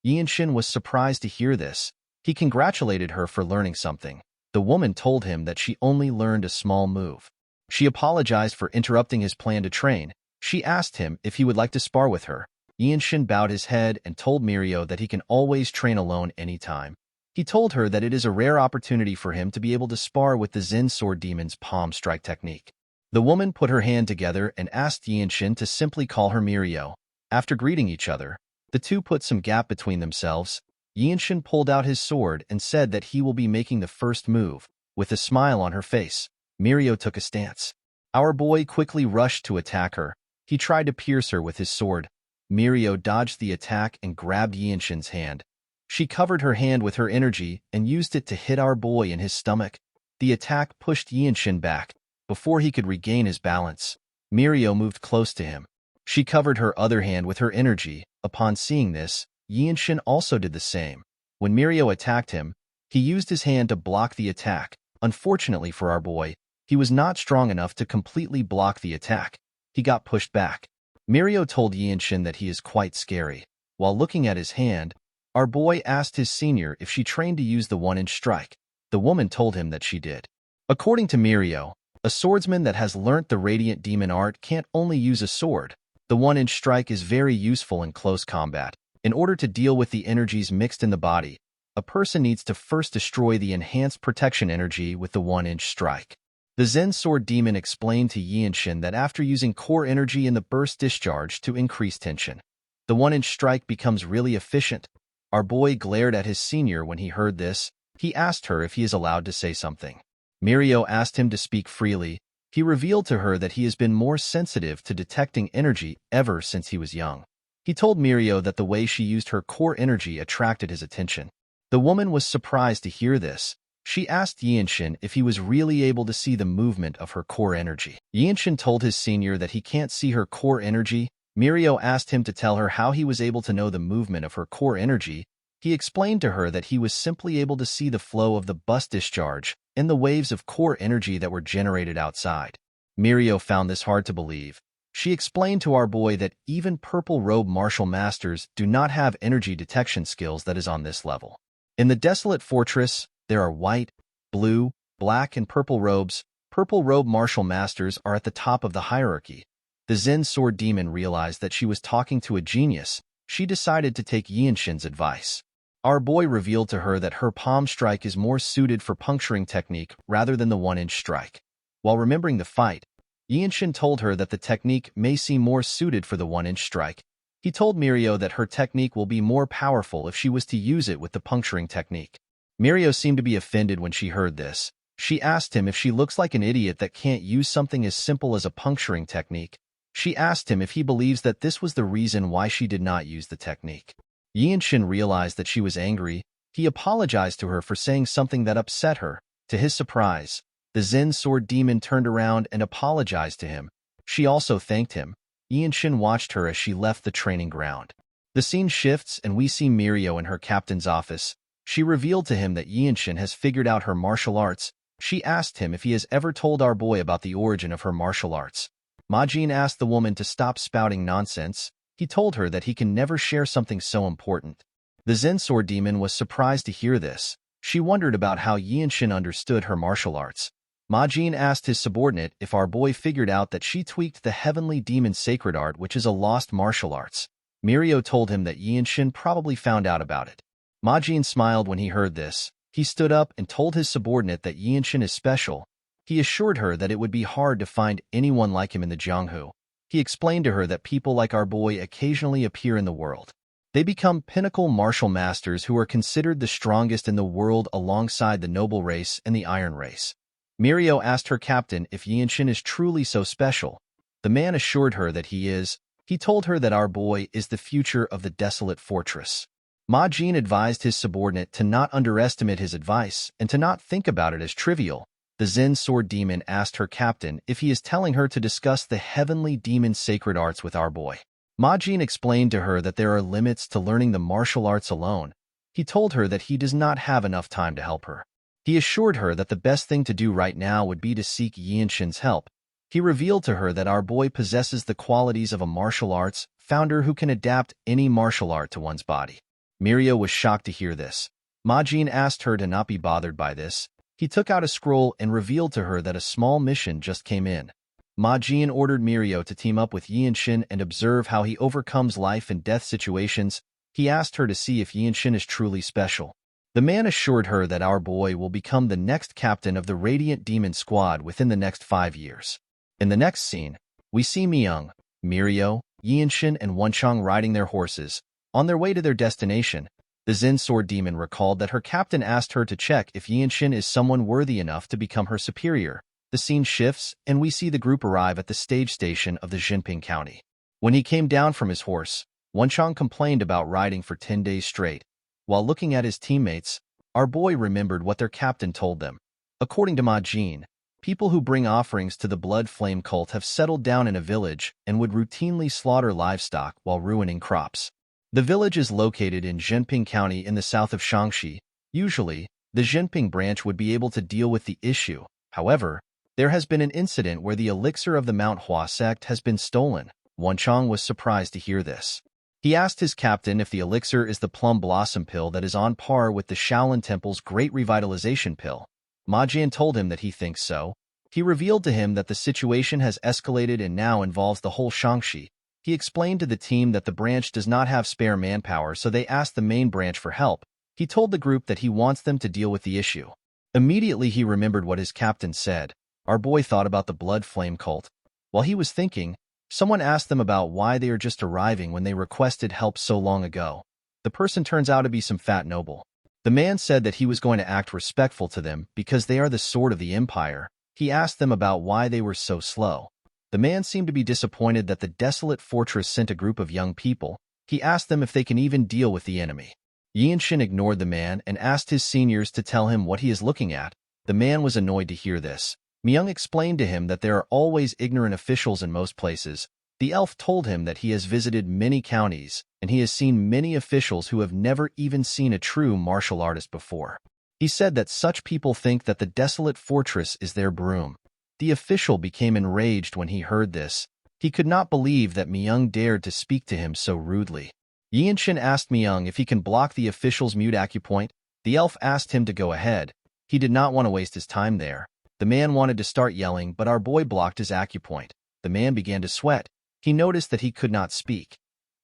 Yinshin was surprised to hear this. He congratulated her for learning something. The woman told him that she only learned a small move. She apologized for interrupting his plan to train. She asked him if he would like to spar with her. Yinshin bowed his head and told Mirio that he can always train alone anytime. He told her that it is a rare opportunity for him to be able to spar with the Zen Sword Demon's palm strike technique. The woman put her hand together and asked Yinshin to simply call her Mirio. After greeting each other, the two put some gap between themselves. Yinshin pulled out his sword and said that he will be making the first move. With a smile on her face, Mirio took a stance. Our boy quickly rushed to attack her. He tried to pierce her with his sword. Mirio dodged the attack and grabbed Yinshin's hand. She covered her hand with her energy and used it to hit our boy in his stomach. The attack pushed Yinshin back. Before he could regain his balance, Mirio moved close to him. She covered her other hand with her energy. Upon seeing this, Yinshin also did the same. When Mirio attacked him, he used his hand to block the attack. Unfortunately for our boy, he was not strong enough to completely block the attack. He got pushed back. Mirio told Yinshin that he is quite scary. While looking at his hand, our boy asked his senior if she trained to use the one-inch strike. The woman told him that she did. According to Mirio, a swordsman that has learnt the Radiant Demon art can't only use a sword. The one-inch strike is very useful in close combat. In order to deal with the energies mixed in the body, a person needs to first destroy the enhanced protection energy with the one-inch strike. The Zen Sword Demon explained to Yinshin that after using core energy in the burst discharge to increase tension, the one-inch strike becomes really efficient. Our boy glared at his senior when he heard this. He asked her if he is allowed to say something. Mirio asked him to speak freely. He revealed to her that he has been more sensitive to detecting energy ever since he was young. He told Mirio that the way she used her core energy attracted his attention. The woman was surprised to hear this. She asked Yinshin if he was really able to see the movement of her core energy. Yinshin told his senior that he can't see her core energy. Mirio asked him to tell her how he was able to know the movement of her core energy. He explained to her that he was simply able to see the flow of the burst discharge and the waves of core energy that were generated outside. Mirio found this hard to believe. She explained to our boy that even purple robe martial masters do not have energy detection skills that is on this level. In the Desolate Fortress, there are white, blue, black, and purple robes. Purple robe martial masters are at the top of the hierarchy. The Zen Sword Demon realized that she was talking to a genius. She decided to take Yinshin's advice. Our boy revealed to her that her palm strike is more suited for puncturing technique rather than the one-inch strike. While remembering the fight, Yinshin told her that the technique may seem more suited for the one-inch strike. He told Mirio that her technique will be more powerful if she was to use it with the puncturing technique. Mirio seemed to be offended when she heard this. She asked him if she looks like an idiot that can't use something as simple as a puncturing technique. She asked him if he believes that this was the reason why she did not use the technique. Yinshin realized that she was angry. He apologized to her for saying something that upset her. To his surprise, the Zen Sword Demon turned around and apologized to him. She also thanked him. Yinshin watched her as she left the training ground. The scene shifts and we see Mirio in her captain's office. She revealed to him that Yinshin has figured out her martial arts. She asked him if he has ever told our boy about the origin of her martial arts. Majin asked the woman to stop spouting nonsense. He told her that he can never share something so important. The Zen Sword Demon was surprised to hear this. She wondered about how Yinshin understood her martial arts. Majin asked his subordinate if our boy figured out that she tweaked the Heavenly Demon Sacred Art, which is a lost martial arts. Mirio told him that Yinshin probably found out about it. Majin smiled when he heard this. He stood up and told his subordinate that Yinshin is special. He assured her that it would be hard to find anyone like him in the Jianghu. He explained to her that people like our boy occasionally appear in the world. They become pinnacle martial masters who are considered the strongest in the world alongside the noble race and the iron race. Mirio asked her captain if Yinshin is truly so special. The man assured her that he is. He told her that our boy is the future of the Desolate Fortress. Majin advised his subordinate to not underestimate his advice and to not think about it as trivial. The Zen Sword Demon asked her captain if he is telling her to discuss the Heavenly Demon Sacred Arts with our boy. Majin explained to her that there are limits to learning the martial arts alone. He told her that he does not have enough time to help her. He assured her that the best thing to do right now would be to seek Yinshin's help. He revealed to her that our boy possesses the qualities of a martial arts founder who can adapt any martial art to one's body. Mirio was shocked to hear this. Majin asked her to not be bothered by this. He took out a scroll and revealed to her that a small mission just came in. Majin ordered Mirio to team up with Yianshin and observe how he overcomes life and death situations. He asked her to see if Yianshin is truly special. The man assured her that our boy will become the next captain of the Radiant Demon Squad within the next 5 years. In the next scene, we see Miyoung, Mirio, Yianshin, and Wonchang riding their horses. On their way to their destination, the Zen Sword Demon recalled that her captain asked her to check if Yianshin is someone worthy enough to become her superior. The scene shifts, and we see the group arrive at the stage station of the Jinping County. When he came down from his horse, Wonchang complained about riding for 10 days straight. While looking at his teammates, our boy remembered what their captain told them. According to Majin, people who bring offerings to the Blood Flame cult have settled down in a village and would routinely slaughter livestock while ruining crops. The village is located in Jinping County in the south of Shaanxi. Usually, the Jinping branch would be able to deal with the issue. However, there has been an incident where the elixir of the Mount Hua sect has been stolen. Wonchang was surprised to hear this. He asked his captain if the elixir is the plum blossom pill that is on par with the Shaolin Temple's Great Revitalization pill. Majin told him that he thinks so. He revealed to him that the situation has escalated and now involves the whole Shaanxi. He explained to the team that the branch does not have spare manpower, so they asked the main branch for help. He told the group that he wants them to deal with the issue. Immediately he remembered what his captain said. Our boy thought about the Blood Flame cult. While he was thinking, someone asked them about why they are just arriving when they requested help so long ago. The person turns out to be some fat noble. The man said that he was going to act respectful to them because they are the sword of the empire. He asked them about why they were so slow. The man seemed to be disappointed that the desolate fortress sent a group of young people. He asked them if they can even deal with the enemy. Yianshin ignored the man and asked his seniors to tell him what he is looking at. The man was annoyed to hear this. Miyoung explained to him that there are always ignorant officials in most places. The elf told him that he has visited many counties, and he has seen many officials who have never even seen a true martial artist before. He said that such people think that the desolate fortress is their broom. The official became enraged when he heard this. He could not believe that Miyoung dared to speak to him so rudely. Yianshin asked Miyoung if he can block the official's mute acupoint. The elf asked him to go ahead. He did not want to waste his time there. The man wanted to start yelling, but our boy blocked his acupoint. The man began to sweat. He noticed that he could not speak.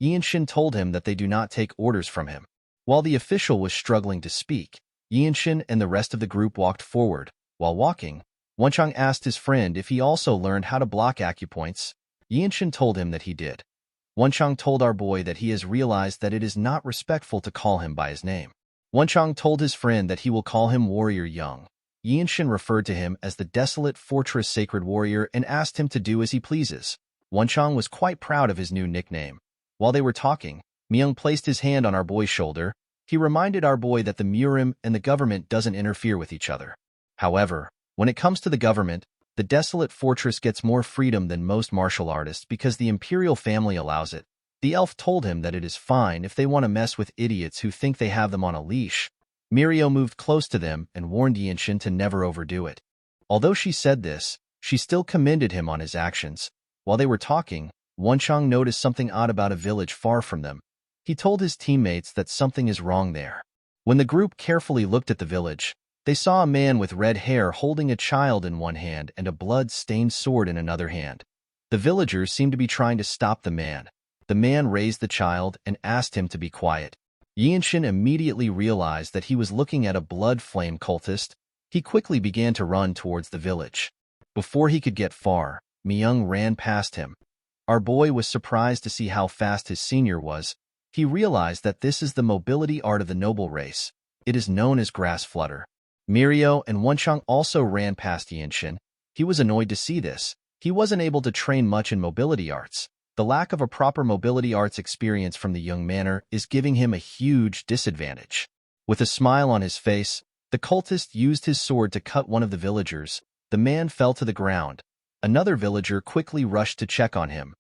Yianshin told him that they do not take orders from him. While the official was struggling to speak, Yianshin and the rest of the group walked forward. While walking, Wonchang asked his friend if he also learned how to block acupoints. Yianshin told him that he did. Wonchang told our boy that he has realized that it is not respectful to call him by his name. Wonchang told his friend that he will call him Warrior Young. Yianshin referred to him as the Desolate Fortress Sacred Warrior and asked him to do as he pleases. Wonchang was quite proud of his new nickname. While they were talking, Miyoung placed his hand on our boy's shoulder. He reminded our boy that the Murim and the government doesn't interfere with each other. However, when it comes to the government, the Desolate Fortress gets more freedom than most martial artists because the imperial family allows it. The elf told him that it is fine if they want to mess with idiots who think they have them on a leash. Mirio moved close to them and warned Yianshin to never overdo it. Although she said this, she still commended him on his actions. While they were talking, Wonchang noticed something odd about a village far from them. He told his teammates that something is wrong there. When the group carefully looked at the village, they saw a man with red hair holding a child in one hand and a blood-stained sword in another hand. The villagers seemed to be trying to stop the man. The man raised the child and asked him to be quiet. Yianshin immediately realized that he was looking at a blood flame cultist. He quickly began to run towards the village. Before he could get far, Miyoung ran past him. Our boy was surprised to see how fast his senior was. He realized that this is the mobility art of the noble race. It is known as grass flutter. Mirio and Wonchang also ran past Yianshin. He was annoyed to see this. He wasn't able to train much in mobility arts. The lack of a proper mobility arts experience from the young manor is giving him a huge disadvantage. With a smile on his face, the cultist used his sword to cut one of the villagers. The man fell to the ground. Another villager quickly rushed to check on him.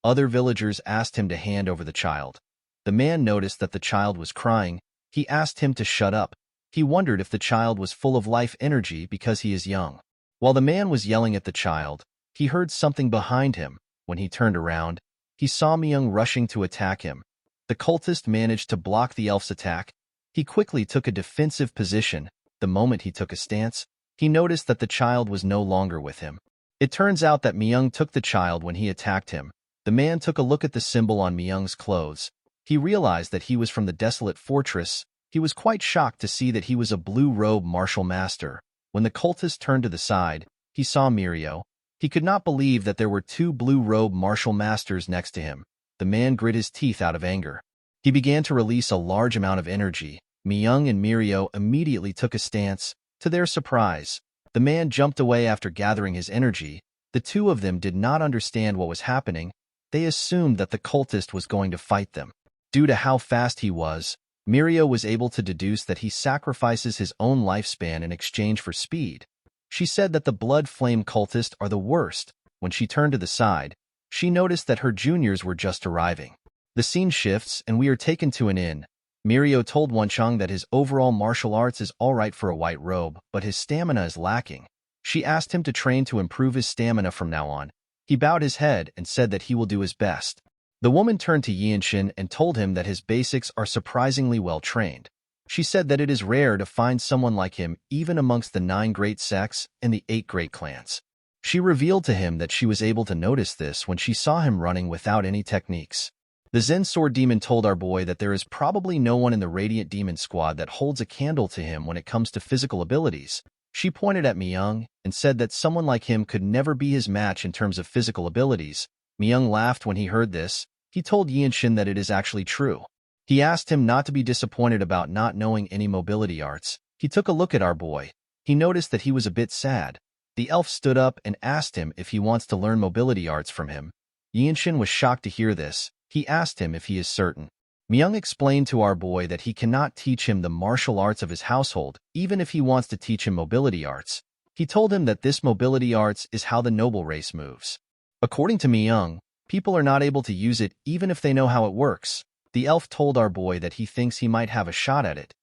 Other villagers asked him to hand over the child. The man noticed that the child was crying. He asked him to shut up. He wondered if the child was full of life energy because he is young. While the man was yelling at the child, he heard something behind him. When he turned around, he saw Miyoung rushing to attack him. The cultist managed to block the elf's attack. He quickly took a defensive position. The moment he took a stance, he noticed that the child was no longer with him. It turns out that Myung took the child when he attacked him. The man took a look at the symbol on Myung's clothes. He realized that he was from the desolate fortress. He was quite shocked to see that he was a blue-robe martial master. When the cultist turned to the side, he saw Mirio. He could not believe that there were two blue-robe martial masters next to him. The man grit his teeth out of anger. He began to release a large amount of energy. Myung and Mirio immediately took a stance. To their surprise, the man jumped away after gathering his energy. The two of them did not understand what was happening. They assumed that the cultist was going to fight them. Due to how fast he was, Mirio was able to deduce that he sacrifices his own lifespan in exchange for speed. She said that the blood flame cultists are the worst. When she turned to the side, she noticed that her juniors were just arriving. The scene shifts and we are taken to an inn. Mirio told Wonchang that his overall martial arts is alright for a white robe, but his stamina is lacking. She asked him to train to improve his stamina from now on. He bowed his head and said that he will do his best. The woman turned to Yinshin and told him that his basics are surprisingly well trained. She said that it is rare to find someone like him even amongst the 9 great sects and the 8 great clans. She revealed to him that she was able to notice this when she saw him running without any techniques. The Zen Sword Demon told our boy that there is probably no one in the Radiant Demon Squad that holds a candle to him when it comes to physical abilities. She pointed at Myung and said that someone like him could never be his match in terms of physical abilities. Myung laughed when he heard this. He told Yinshin that it is actually true. He asked him not to be disappointed about not knowing any mobility arts. He took a look at our boy. He noticed that he was a bit sad. The elf stood up and asked him if he wants to learn mobility arts from him. Yinshin was shocked to hear this. He asked him if he is certain. Myung explained to our boy that he cannot teach him the martial arts of his household, even if he wants to teach him mobility arts. He told him that this mobility arts is how the noble race moves. According to Myung, people are not able to use it even if they know how it works. The elf told our boy that he thinks he might have a shot at it.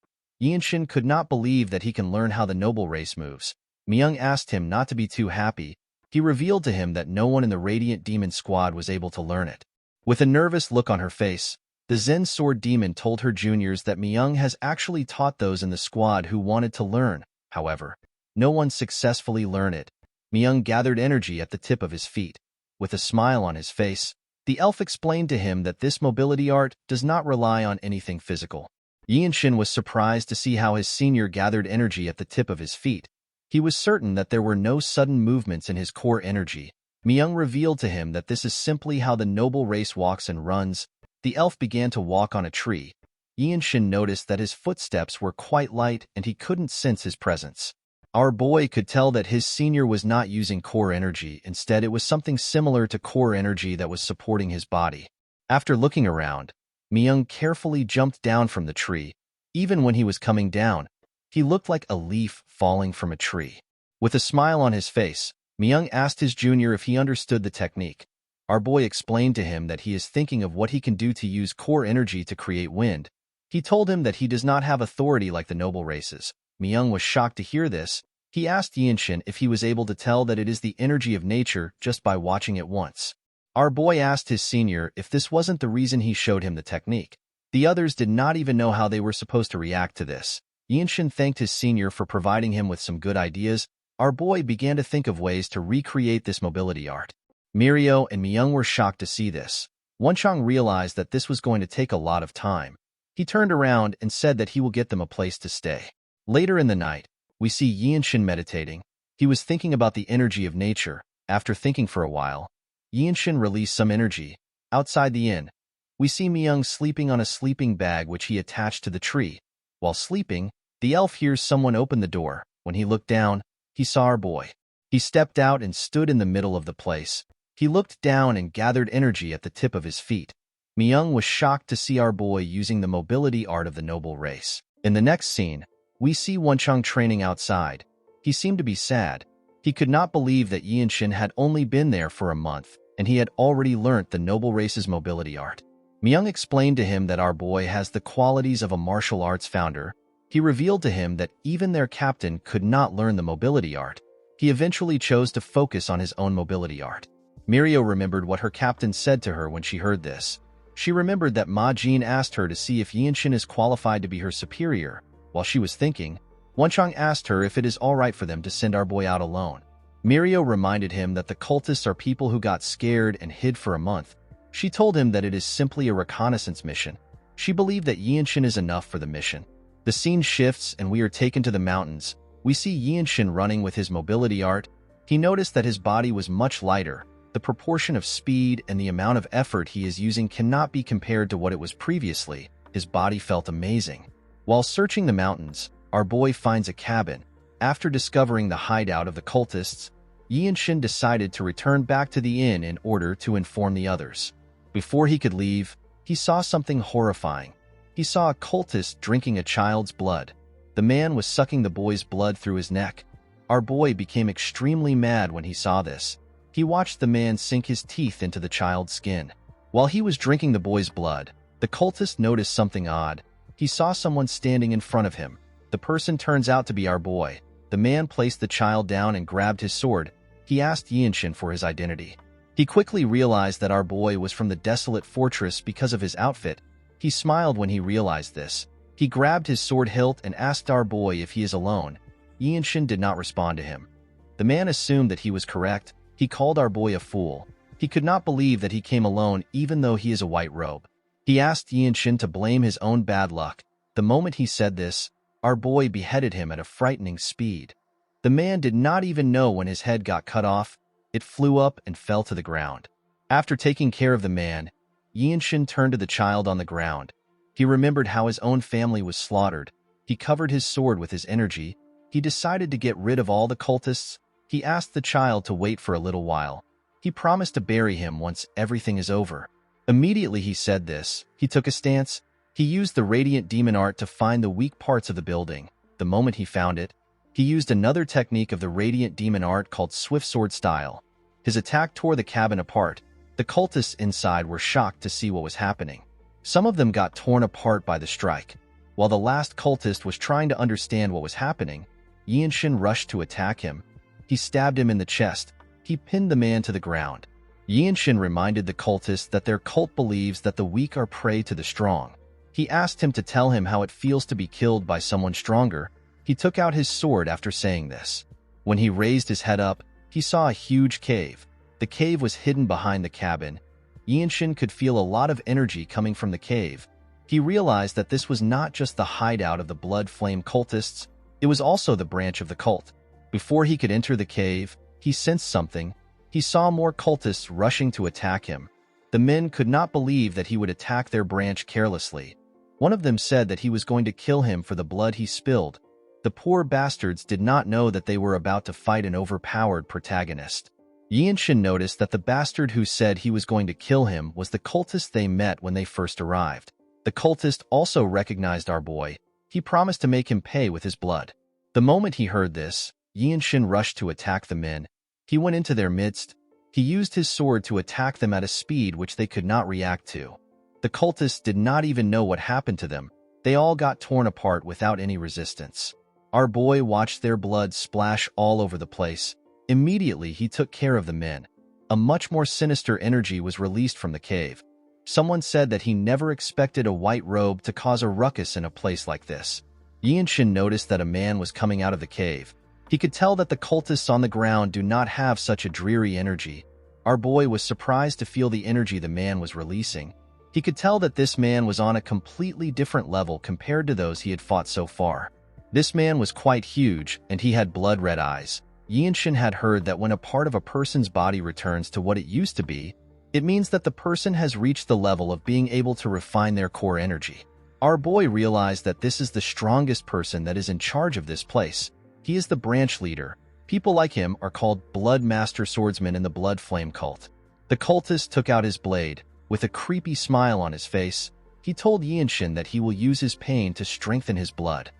Yinshin could not believe that he can learn how the noble race moves. Myung asked him not to be too happy. He revealed to him that no one in the Radiant Demon Squad was able to learn it. With a nervous look on her face, the Zen Sword Demon told her juniors that Myung has actually taught those in the squad who wanted to learn. However, no one successfully learned it. Myung gathered energy at the tip of his feet. With a smile on his face, the elf explained to him that this mobility art does not rely on anything physical. Yinshin was surprised to see how his senior gathered energy at the tip of his feet. He was certain that there were no sudden movements in his core energy. Myung revealed to him that this is simply how the noble race walks and runs. The elf began to walk on a tree. Yinshin noticed that his footsteps were quite light and he couldn't sense his presence. Our boy could tell that his senior was not using core energy. Instead, it was something similar to core energy that was supporting his body. After looking around, Myung carefully jumped down from the tree. Even when he was coming down, he looked like a leaf falling from a tree. With a smile on his face, Myung asked his junior if he understood the technique. Our boy explained to him that he is thinking of what he can do to use core energy to create wind. He told him that he does not have authority like the noble races. Myung was shocked to hear this. He asked Yinshin if he was able to tell that it is the energy of nature just by watching it once. Our boy asked his senior if this wasn't the reason he showed him the technique. The others did not even know how they were supposed to react to this. Yinshin thanked his senior for providing him with some good ideas. Our boy began to think of ways to recreate this mobility art. Mirio and Myung were shocked to see this. Wonchang realized that this was going to take a lot of time. He turned around and said that he will get them a place to stay. Later in the night, we see Yinshin meditating. He was thinking about the energy of nature. After thinking for a while, Yinshin released some energy. Outside the inn, we see Myung sleeping on a sleeping bag which he attached to the tree. While sleeping, the elf hears someone open the door. When he looked down, he saw our boy. He stepped out and stood in the middle of the place. He looked down and gathered energy at the tip of his feet. Myung was shocked to see our boy using the mobility art of the noble race. In the next scene, we see Wonchang training outside. He seemed to be sad. He could not believe that Yinshin had only been there for a month, and he had already learnt the noble race's mobility art. Myung explained to him that our boy has the qualities of a martial arts founder. He revealed to him that even their captain could not learn the mobility art. He eventually chose to focus on his own mobility art. Mirio remembered what her captain said to her when she heard this. She remembered that Ma Jin asked her to see if Yinshin is qualified to be her superior. While she was thinking, Wenchang asked her if it is alright for them to send our boy out alone. Mirio reminded him that the cultists are people who got scared and hid for a month. She told him that it is simply a reconnaissance mission. She believed that Yinshin is enough for the mission. The scene shifts and we are taken to the mountains. We see Yinshin running with his mobility art. He noticed that his body was much lighter. The proportion of speed and the amount of effort he is using cannot be compared to what it was previously. His body felt amazing. While searching the mountains, our boy finds a cabin. After discovering the hideout of the cultists, Yinshin decided to return back to the inn in order to inform the others. Before he could leave, he saw something horrifying. He saw a cultist drinking a child's blood. The man was sucking the boy's blood through his neck. Our boy became extremely mad when he saw this. He watched the man sink his teeth into the child's skin. While he was drinking the boy's blood, the cultist noticed something odd. He saw someone standing in front of him. The person turns out to be our boy. The man placed the child down and grabbed his sword. He asked Yinshin for his identity. He quickly realized that our boy was from the desolate fortress because of his outfit. He smiled when he realized this. He grabbed his sword hilt and asked our boy if he is alone. Yinshin did not respond to him. The man assumed that he was correct. He called our boy a fool. He could not believe that he came alone even though he is a white robe. He asked Yinshin to blame his own bad luck. The moment he said this, our boy beheaded him at a frightening speed. The man did not even know when his head got cut off. It flew up and fell to the ground. After taking care of the man, Yinshin turned to the child on the ground. He remembered how his own family was slaughtered. He covered his sword with his energy. He decided to get rid of all the cultists. He asked the child to wait for a little while. He promised to bury him once everything is over. Immediately he said this, he took a stance. He used the radiant demon art to find the weak parts of the building. The moment he found it, he used another technique of the radiant demon art called swift sword style. His attack tore the cabin apart. The cultists inside were shocked to see what was happening. Some of them got torn apart by the strike. While the last cultist was trying to understand what was happening, Yinshin rushed to attack him. He stabbed him in the chest. He pinned the man to the ground. Yinshin reminded the cultists that their cult believes that the weak are prey to the strong. He asked him to tell him how it feels to be killed by someone stronger. He took out his sword after saying this. When he raised his head up, he saw a huge cave. The cave was hidden behind the cabin. Yinshin could feel a lot of energy coming from the cave. He realized that this was not just the hideout of the Blood Flame cultists, it was also the branch of the cult. Before he could enter the cave, he sensed something. He saw more cultists rushing to attack him. The men could not believe that he would attack their branch carelessly. One of them said that he was going to kill him for the blood he spilled. The poor bastards did not know that they were about to fight an overpowered protagonist. Yinshin noticed that the bastard who said he was going to kill him was the cultist they met when they first arrived. The cultist also recognized our boy. He promised to make him pay with his blood. The moment he heard this, Yinshin rushed to attack the men. He went into their midst. He used his sword to attack them at a speed which they could not react to. The cultists did not even know what happened to them. They all got torn apart without any resistance. Our boy watched their blood splash all over the place. Immediately, he took care of the men. A much more sinister energy was released from the cave. Someone said that he never expected a white robe to cause a ruckus in a place like this. Yinshin noticed that a man was coming out of the cave. He could tell that the cultists on the ground do not have such a dreary energy. Our boy was surprised to feel the energy the man was releasing. He could tell that this man was on a completely different level compared to those he had fought so far. This man was quite huge, and he had blood-red eyes. Yinshin had heard that when a part of a person's body returns to what it used to be, it means that the person has reached the level of being able to refine their core energy. Our boy realized that this is the strongest person that is in charge of this place. He is the branch leader. People like him are called Blood Master Swordsmen in the Blood Flame cult. The cultist took out his blade. With a creepy smile on his face, he told Yinshin that he will use his pain to strengthen his blood.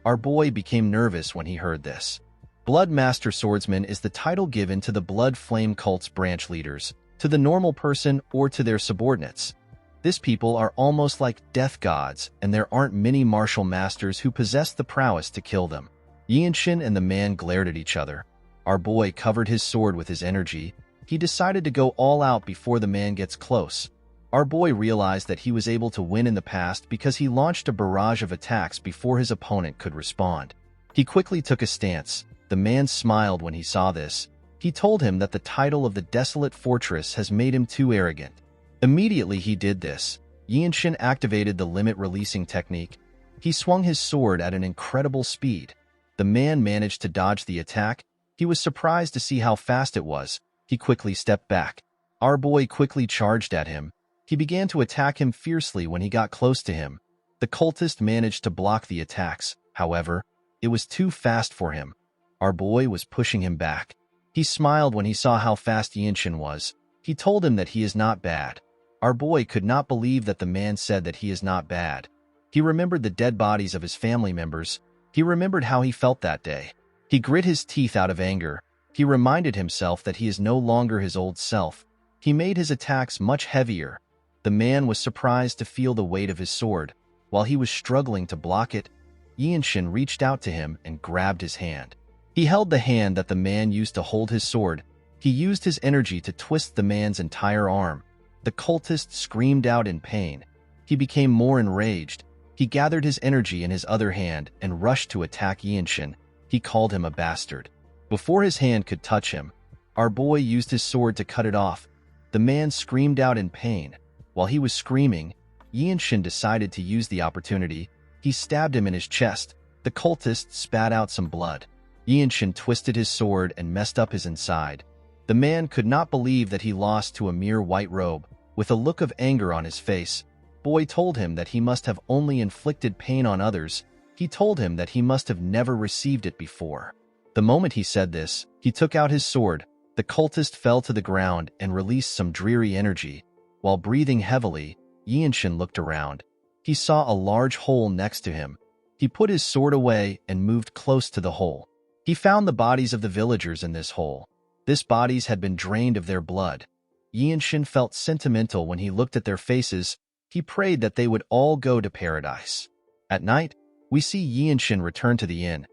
Our boy became nervous when he heard this. Blood Master Swordsman is the title given to the Blood Flame cult's branch leaders, to the normal person or to their subordinates. These people are almost like death gods, and there aren't many martial masters who possess the prowess to kill them. Yinshin and the man glared at each other. Our boy covered his sword with his energy. He decided to go all out before the man gets close. Our boy realized that he was able to win in the past because he launched a barrage of attacks before his opponent could respond. He quickly took a stance. The man smiled when he saw this. He told him that the title of the Desolate Fortress has made him too arrogant. Immediately he did this. Yinshin activated the limit-releasing technique. He swung his sword at an incredible speed. The man managed to dodge the attack. He was surprised to see how fast it was. He quickly stepped back. Our boy quickly charged at him. He began to attack him fiercely when he got close to him. The cultist managed to block the attacks. However, it was too fast for him. Our boy was pushing him back. He smiled when he saw how fast Yinshin was. He told him that he is not bad. Our boy could not believe that the man said that he is not bad. He remembered the dead bodies of his family members. He remembered how he felt that day. He grit his teeth out of anger. He reminded himself that he is no longer his old self. He made his attacks much heavier. The man was surprised to feel the weight of his sword. While he was struggling to block it, Yinshin reached out to him and grabbed his hand. He held the hand that the man used to hold his sword. He used his energy to twist the man's entire arm. The cultist screamed out in pain. He became more enraged. He gathered his energy in his other hand and rushed to attack Yinshin. He called him a bastard. Before his hand could touch him, our boy used his sword to cut it off. The man screamed out in pain. While he was screaming, Yinshin decided to use the opportunity. He stabbed him in his chest. The cultist spat out some blood. Yinshin twisted his sword and messed up his inside. The man could not believe that he lost to a mere white robe. With a look of anger on his face, Boy told him that he must have only inflicted pain on others. He told him that he must have never received it before. The moment he said this, he took out his sword. The cultist fell to the ground and released some dreary energy. While breathing heavily, Yinshin looked around. He saw a large hole next to him. He put his sword away and moved close to the hole. He found the bodies of the villagers in this hole. These bodies had been drained of their blood. Yinshin felt sentimental when he looked at their faces. He prayed that they would all go to paradise. At night, we see Yinshin return to the inn.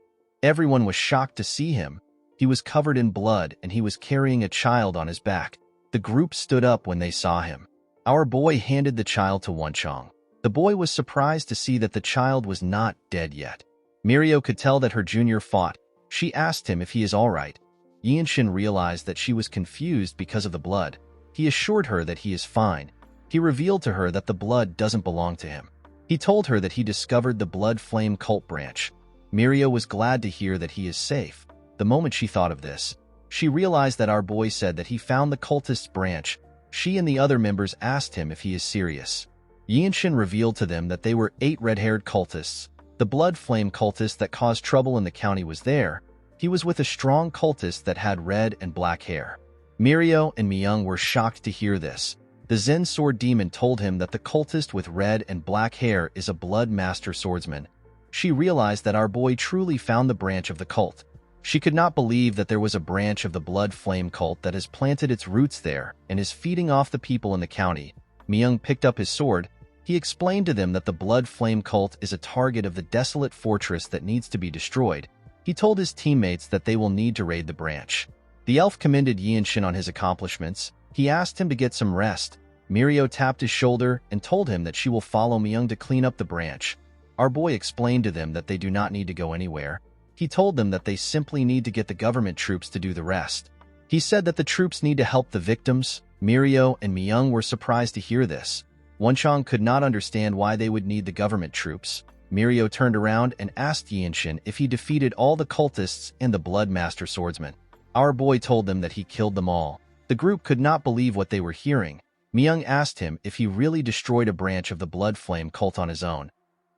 Everyone was shocked to see him. He was covered in blood and he was carrying a child on his back. The group stood up when they saw him. Our boy handed the child to Wonchong. The boy was surprised to see that the child was not dead yet. Mirio could tell that her junior fought. She asked him if he is all right. Yinshin realized that she was confused because of the blood. He assured her that he is fine. He revealed to her that the blood doesn't belong to him. He told her that he discovered the blood flame cult branch. Mirio was glad to hear that he is safe. The moment she thought of this, she realized that our boy said that he found the cultist's branch. She and the other members asked him if he is serious. Yinshin revealed to them that they were 8 red-haired cultists. The blood flame cultist that caused trouble in the county was there. He was with a strong cultist that had red and black hair. Mirio and Myung were shocked to hear this. The Zen sword demon told him that the cultist with red and black hair is a blood master swordsman. She realized that our boy truly found the branch of the cult. She could not believe that there was a branch of the blood flame cult that has planted its roots there and is feeding off the people in the county. Myung picked up his sword. He explained to them that the blood flame cult is a target of the desolate fortress that needs to be destroyed. He told his teammates that they will need to raid the branch. The elf commended Yinshin on his accomplishments. He asked him to get some rest. Mirio tapped his shoulder and told him that she will follow Myung to clean up the branch. Our boy explained to them that they do not need to go anywhere. He told them that they simply need to get the government troops to do the rest. He said that the troops need to help the victims. Mirio and Myung were surprised to hear this. Wonchong could not understand why they would need the government troops. Mirio turned around and asked Yinshin if he defeated all the cultists and the blood master swordsman. Our boy told them that he killed them all. The group could not believe what they were hearing. Myung asked him if he really destroyed a branch of the blood flame cult on his own.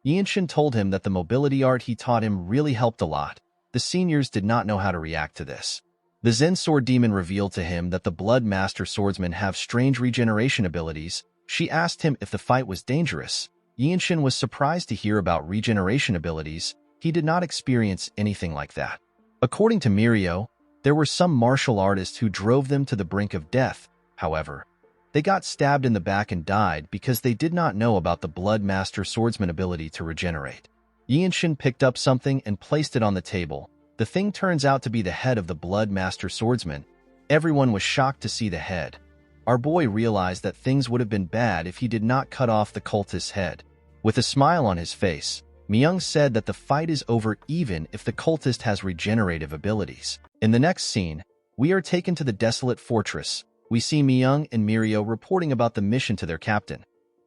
Yinshin told him that the mobility art he taught him really helped a lot. The seniors did not know how to react to this. The Zen sword demon revealed to him that the blood master swordsmen have strange regeneration abilities. She asked him if the fight was dangerous. Yinshin was surprised to hear about regeneration abilities. He did not experience anything like that. According to Mirio, there were some martial artists who drove them to the brink of death. However, they got stabbed in the back and died because they did not know about the blood master swordsman ability to regenerate. Yinshin picked up something and placed it on the table. The thing turns out to be the head of the blood master swordsman. Everyone was shocked to see the head. Our boy realized that things would have been bad if he did not cut off the cultist's head. With a smile on his face, Myung said that the fight is over even if the cultist has regenerative abilities. In the next scene, we are taken to the desolate fortress. We see Myung and Mirio reporting about the mission to their captain.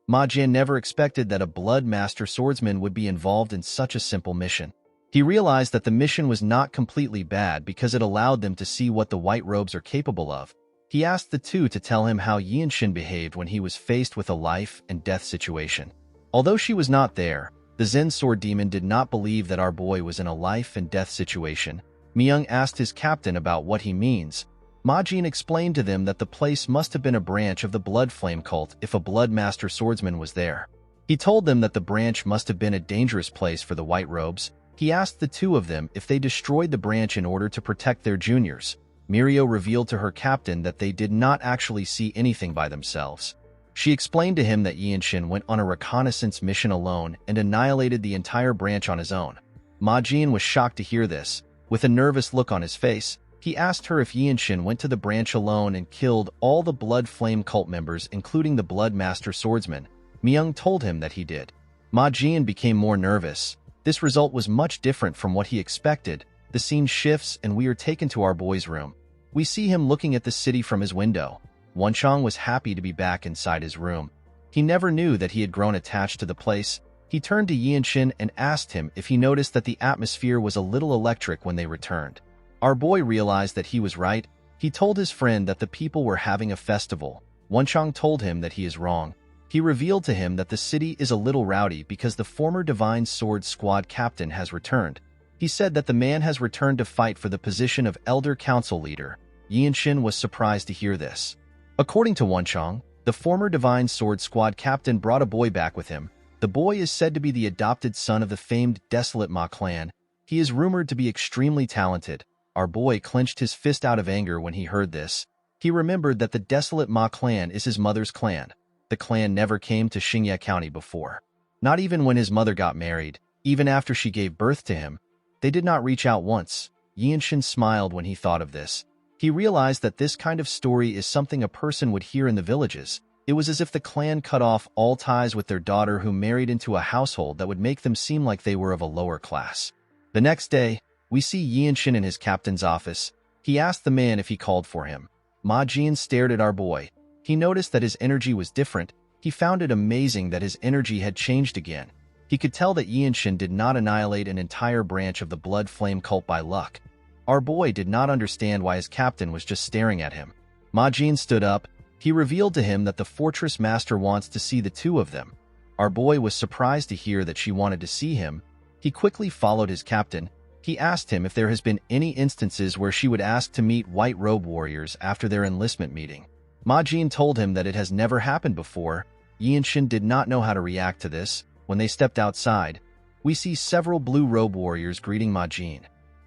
Ma Jian never expected that a blood master swordsman would be involved in such a simple mission. He realized that the mission was not completely bad because it allowed them to see what the white robes are capable of. He asked the two to tell him how Yinshin behaved when he was faced with a life and death situation. Although she was not there, the Zen sword demon did not believe that our boy was in a life and death situation. Myung asked his captain about what he means. Ma Jin explained to them that the place must have been a branch of the Blood Flame cult if a Blood Master swordsman was there. He told them that the branch must have been a dangerous place for the white robes. He asked the two of them if they destroyed the branch in order to protect their juniors. Mirio revealed to her captain that they did not actually see anything by themselves. She explained to him that Yinshin went on a reconnaissance mission alone and annihilated the entire branch on his own. Ma Jin was shocked to hear this. With a nervous look on his face, he asked her if Yinshin went to the branch alone and killed all the Blood Flame cult members, including the Blood Master swordsman. Myung told him that he did. Ma Jin became more nervous. This result was much different from what he expected. The scene shifts and we are taken to our boy's room. We see him looking at the city from his window. Wonchong was happy to be back inside his room. He never knew that he had grown attached to the place. He turned to Yinshin and asked him if he noticed that the atmosphere was a little electric when they returned. Our boy realized that he was right. He told his friend that the people were having a festival. Wonchong told him that he is wrong. He revealed to him that the city is a little rowdy because the former Divine Sword Squad captain has returned. He said that the man has returned to fight for the position of Elder Council Leader. Yinshin was surprised to hear this. According to Wonchong, the former Divine Sword Squad captain brought a boy back with him. The boy is said to be the adopted son of the famed Desolate Ma clan. He is rumored to be extremely talented. Our boy clenched his fist out of anger when he heard this. He remembered that the Desolate Ma clan is his mother's clan. The clan never came to Xingye County before. Not even when his mother got married, even after she gave birth to him. They did not reach out once. Yinshin smiled when he thought of this. He realized that this kind of story is something a person would hear in the villages. It was as if the clan cut off all ties with their daughter who married into a household that would make them seem like they were of a lower class. The next day, we see Yinshin in his captain's office. He asked the man if he called for him. Ma Jin stared at our boy. He noticed that his energy was different. He found it amazing that his energy had changed again. He could tell that Yinshin did not annihilate an entire branch of the Blood Flame cult by luck. Our boy did not understand why his captain was just staring at him. Ma Jin stood up. He revealed to him that the fortress master wants to see the two of them. Our boy was surprised to hear that she wanted to see him. He quickly followed his captain. He asked him if there has been any instances where she would ask to meet white robe warriors after their enlistment meeting. Ma Jin told him that it has never happened before. Yinshin did not know how to react to this. When they stepped outside, we see several blue robe warriors greeting Ma Jin.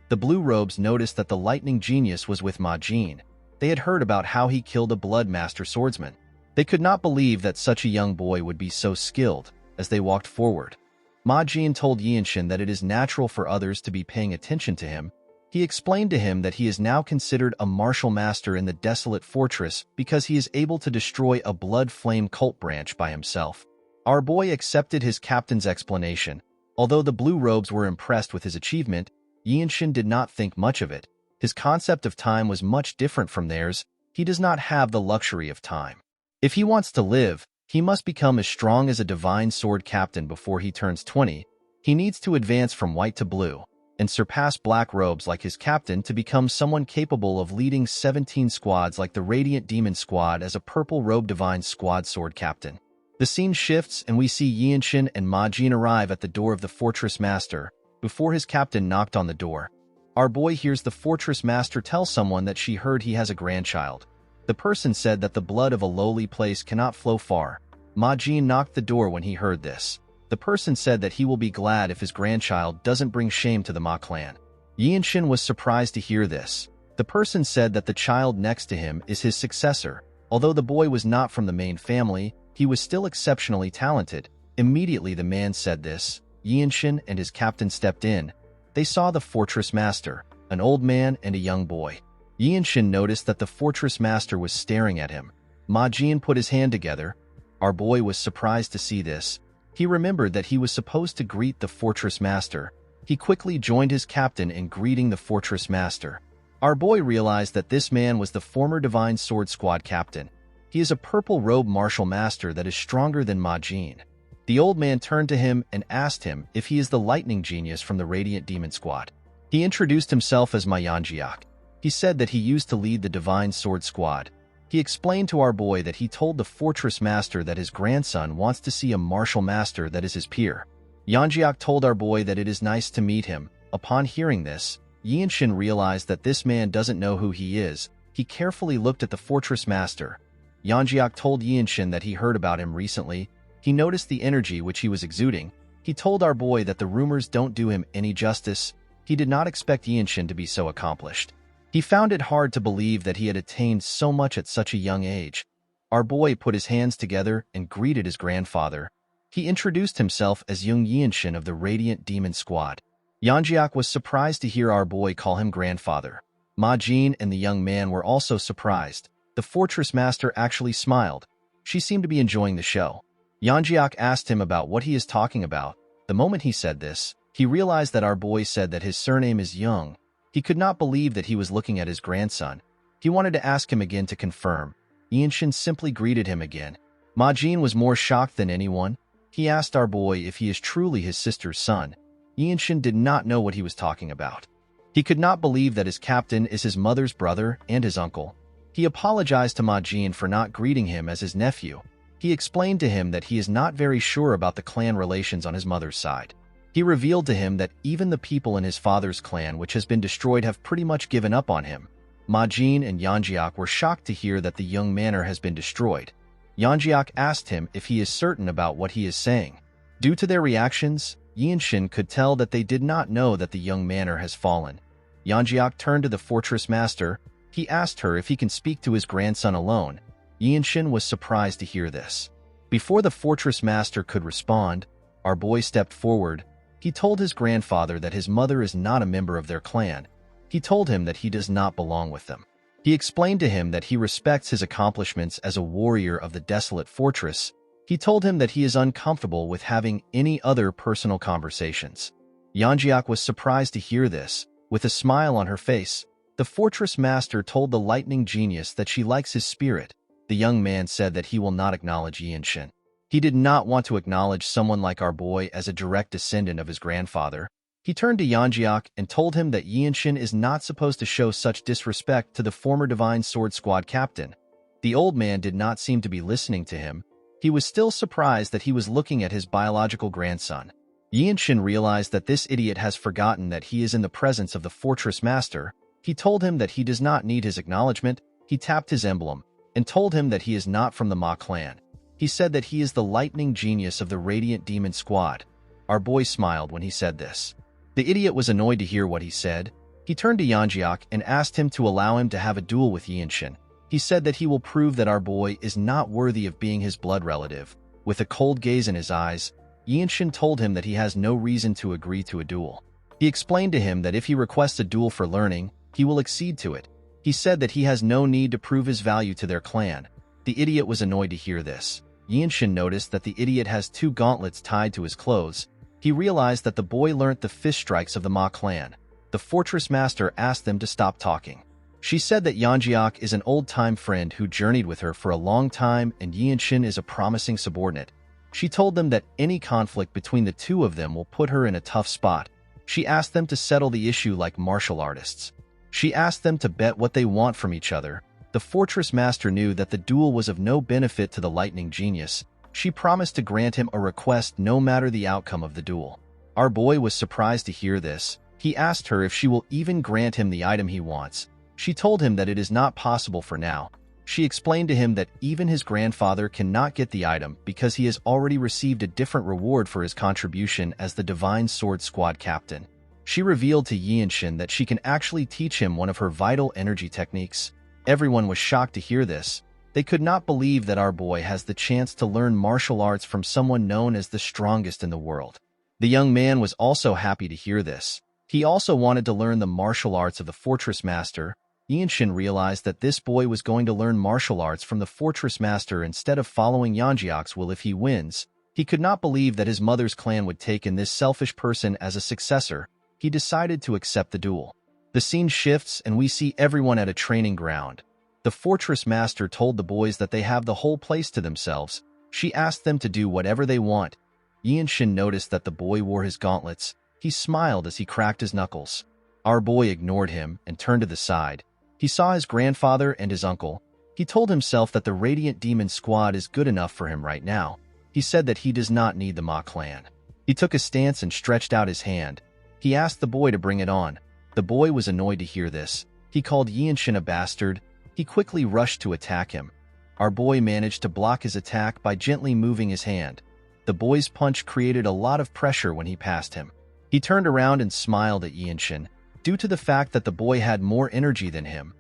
The blue robes noticed that the lightning genius was with Ma Jin. They had heard about how he killed a blood master swordsman. They could not believe that such a young boy would be so skilled. As they walked forward, Ma Jin told Yinshin that it is natural for others to be paying attention to him. He explained to him that he is now considered a martial master in the desolate fortress because he is able to destroy a blood flame cult branch by himself. Our boy accepted his captain's explanation. Although the blue robes were impressed with his achievement, Yinshin did not think much of it. His concept of time was much different from theirs. He does not have the luxury of time. If he wants to live, he must become as strong as a divine sword captain before he turns 20. He needs to advance from white to blue and surpass black robes like his captain to become someone capable of leading 17 squads like the Radiant Demon Squad as a purple robe divine squad sword captain. The scene shifts and we see Yinshin and Ma Jin arrive at the door of the fortress master. Before his captain knocked on the door, our boy hears the fortress master tell someone that she heard he has a grandchild. The person said that the blood of a lowly place cannot flow far. Ma Jin knocked the door when he heard this. The person said that he will be glad if his grandchild doesn't bring shame to the Ma clan. Yinshin was surprised to hear this. The person said that the child next to him is his successor. Although the boy was not from the main family, he was still exceptionally talented. Immediately the man said this. Yinshin and his captain stepped in. They saw the fortress master, an old man and a young boy. Yinshin noticed that the fortress master was staring at him. Ma Jin put his hand together. Our boy was surprised to see this. He remembered that he was supposed to greet the fortress master. He quickly joined his captain in greeting the fortress master. Our boy realized that this man was the former Divine Sword Squad captain. He is a purple-robe martial master that is stronger than Ma Jin. The old man turned to him and asked him if he is the lightning genius from the Radiant Demon Squad. He introduced himself as Ma Yanjiak. He said that he used to lead the Divine Sword Squad. He explained to our boy that he told the fortress master that his grandson wants to see a martial master that is his peer. Yanjiak told our boy that it is nice to meet him. Upon hearing this, Yinshin realized that this man doesn't know who he is. He carefully looked at the fortress master. Yanjiak told Yinshin that he heard about him recently. He noticed the energy which he was exuding. He told our boy that the rumors don't do him any justice. He did not expect Yinshin to be so accomplished. He found it hard to believe that he had attained so much at such a young age. Our boy put his hands together and greeted his grandfather. He introduced himself as young Yinshin of the Radiant Demon Squad. Yanjiak was surprised to hear our boy call him grandfather. Ma Jin and the young man were also surprised. The fortress master actually smiled. She seemed to be enjoying the show. Yanjiak asked him about what he is talking about. The moment he said this, he realized that our boy said that his surname is Young. He could not believe that he was looking at his grandson. He wanted to ask him again to confirm. Yinshin simply greeted him again. Ma Jin was more shocked than anyone. He asked our boy if he is truly his sister's son. Yinshin did not know what he was talking about. He could not believe that his captain is his mother's brother and his uncle. He apologized to Ma Jin for not greeting him as his nephew. He explained to him that he is not very sure about the clan relations on his mother's side. He revealed to him that even the people in his father's clan which has been destroyed have pretty much given up on him. Ma Jin and Yanjiak were shocked to hear that the young manor has been destroyed. Yanjiak asked him if he is certain about what he is saying. Due to their reactions, Yinshin could tell that they did not know that the young manor has fallen. Yanjiak turned to the fortress master. He asked her if he can speak to his grandson alone. Yinshin was surprised to hear this. Before the fortress master could respond, our boy stepped forward. He told his grandfather that his mother is not a member of their clan. He told him that he does not belong with them. He explained to him that he respects his accomplishments as a warrior of the desolate fortress. He told him that he is uncomfortable with having any other personal conversations. Yanjiak was surprised to hear this. With a smile on her face, the fortress master told the lightning genius that she likes his spirit. The young man said that he will not acknowledge Yinshin. He did not want to acknowledge someone like our boy as a direct descendant of his grandfather. He turned to Yanjiak and told him that Yinshin is not supposed to show such disrespect to the former Divine Sword Squad captain. The old man did not seem to be listening to him. He was still surprised that he was looking at his biological grandson. Yinshin realized that this idiot has forgotten that he is in the presence of the fortress master. He told him that he does not need his acknowledgement. He tapped his emblem and told him that he is not from the Ma clan. He said that he is the lightning genius of the Radiant Demon Squad. Our boy smiled when he said this. The idiot was annoyed to hear what he said. He turned to Yanjiak and asked him to allow him to have a duel with Yinshin. He said that he will prove that our boy is not worthy of being his blood relative. With a cold gaze in his eyes, Yinshin told him that he has no reason to agree to a duel. He explained to him that if he requests a duel for learning, he will accede to it. He said that he has no need to prove his value to their clan. The idiot was annoyed to hear this. Yinshin noticed that the idiot has 2 gauntlets tied to his clothes. He realized that the boy learnt the fist strikes of the Ma clan. The fortress master asked them to stop talking. She said that Yanjiak is an old-time friend who journeyed with her for a long time and Yinshin is a promising subordinate. She told them that any conflict between the two of them will put her in a tough spot. She asked them to settle the issue like martial artists. She asked them to bet what they want from each other. The fortress master knew that the duel was of no benefit to the lightning genius. She promised to grant him a request no matter the outcome of the duel. Our boy was surprised to hear this. He asked her if she will even grant him the item he wants. She told him that it is not possible for now. She explained to him that even his grandfather cannot get the item because he has already received a different reward for his contribution as the Divine Sword Squad captain. She revealed to Yinshin that she can actually teach him one of her vital energy techniques. Everyone was shocked to hear this. They could not believe that our boy has the chance to learn martial arts from someone known as the strongest in the world. The young man was also happy to hear this. He also wanted to learn the martial arts of the fortress master. Yinshin realized that this boy was going to learn martial arts from the fortress master instead of following Yeonjiak's will if he wins. He could not believe that his mother's clan would take in this selfish person as a successor. He decided to accept the duel. The scene shifts and we see everyone at a training ground. The fortress master told the boys that they have the whole place to themselves. She asked them to do whatever they want. Yinshin noticed that the boy wore his gauntlets. He smiled as he cracked his knuckles. Our boy ignored him and turned to the side. He saw his grandfather and his uncle. He told himself that the Radiant Demon Squad is good enough for him right now. He said that he does not need the Ma clan. He took a stance and stretched out his hand. He asked the boy to bring it on. The boy was annoyed to hear this. He called Yinshin a bastard. He quickly rushed to attack him. Our boy managed to block his attack by gently moving his hand. The boy's punch created a lot of pressure when he passed him. He turned around and smiled at Yinshin. Due to the fact that the boy had more energy than him,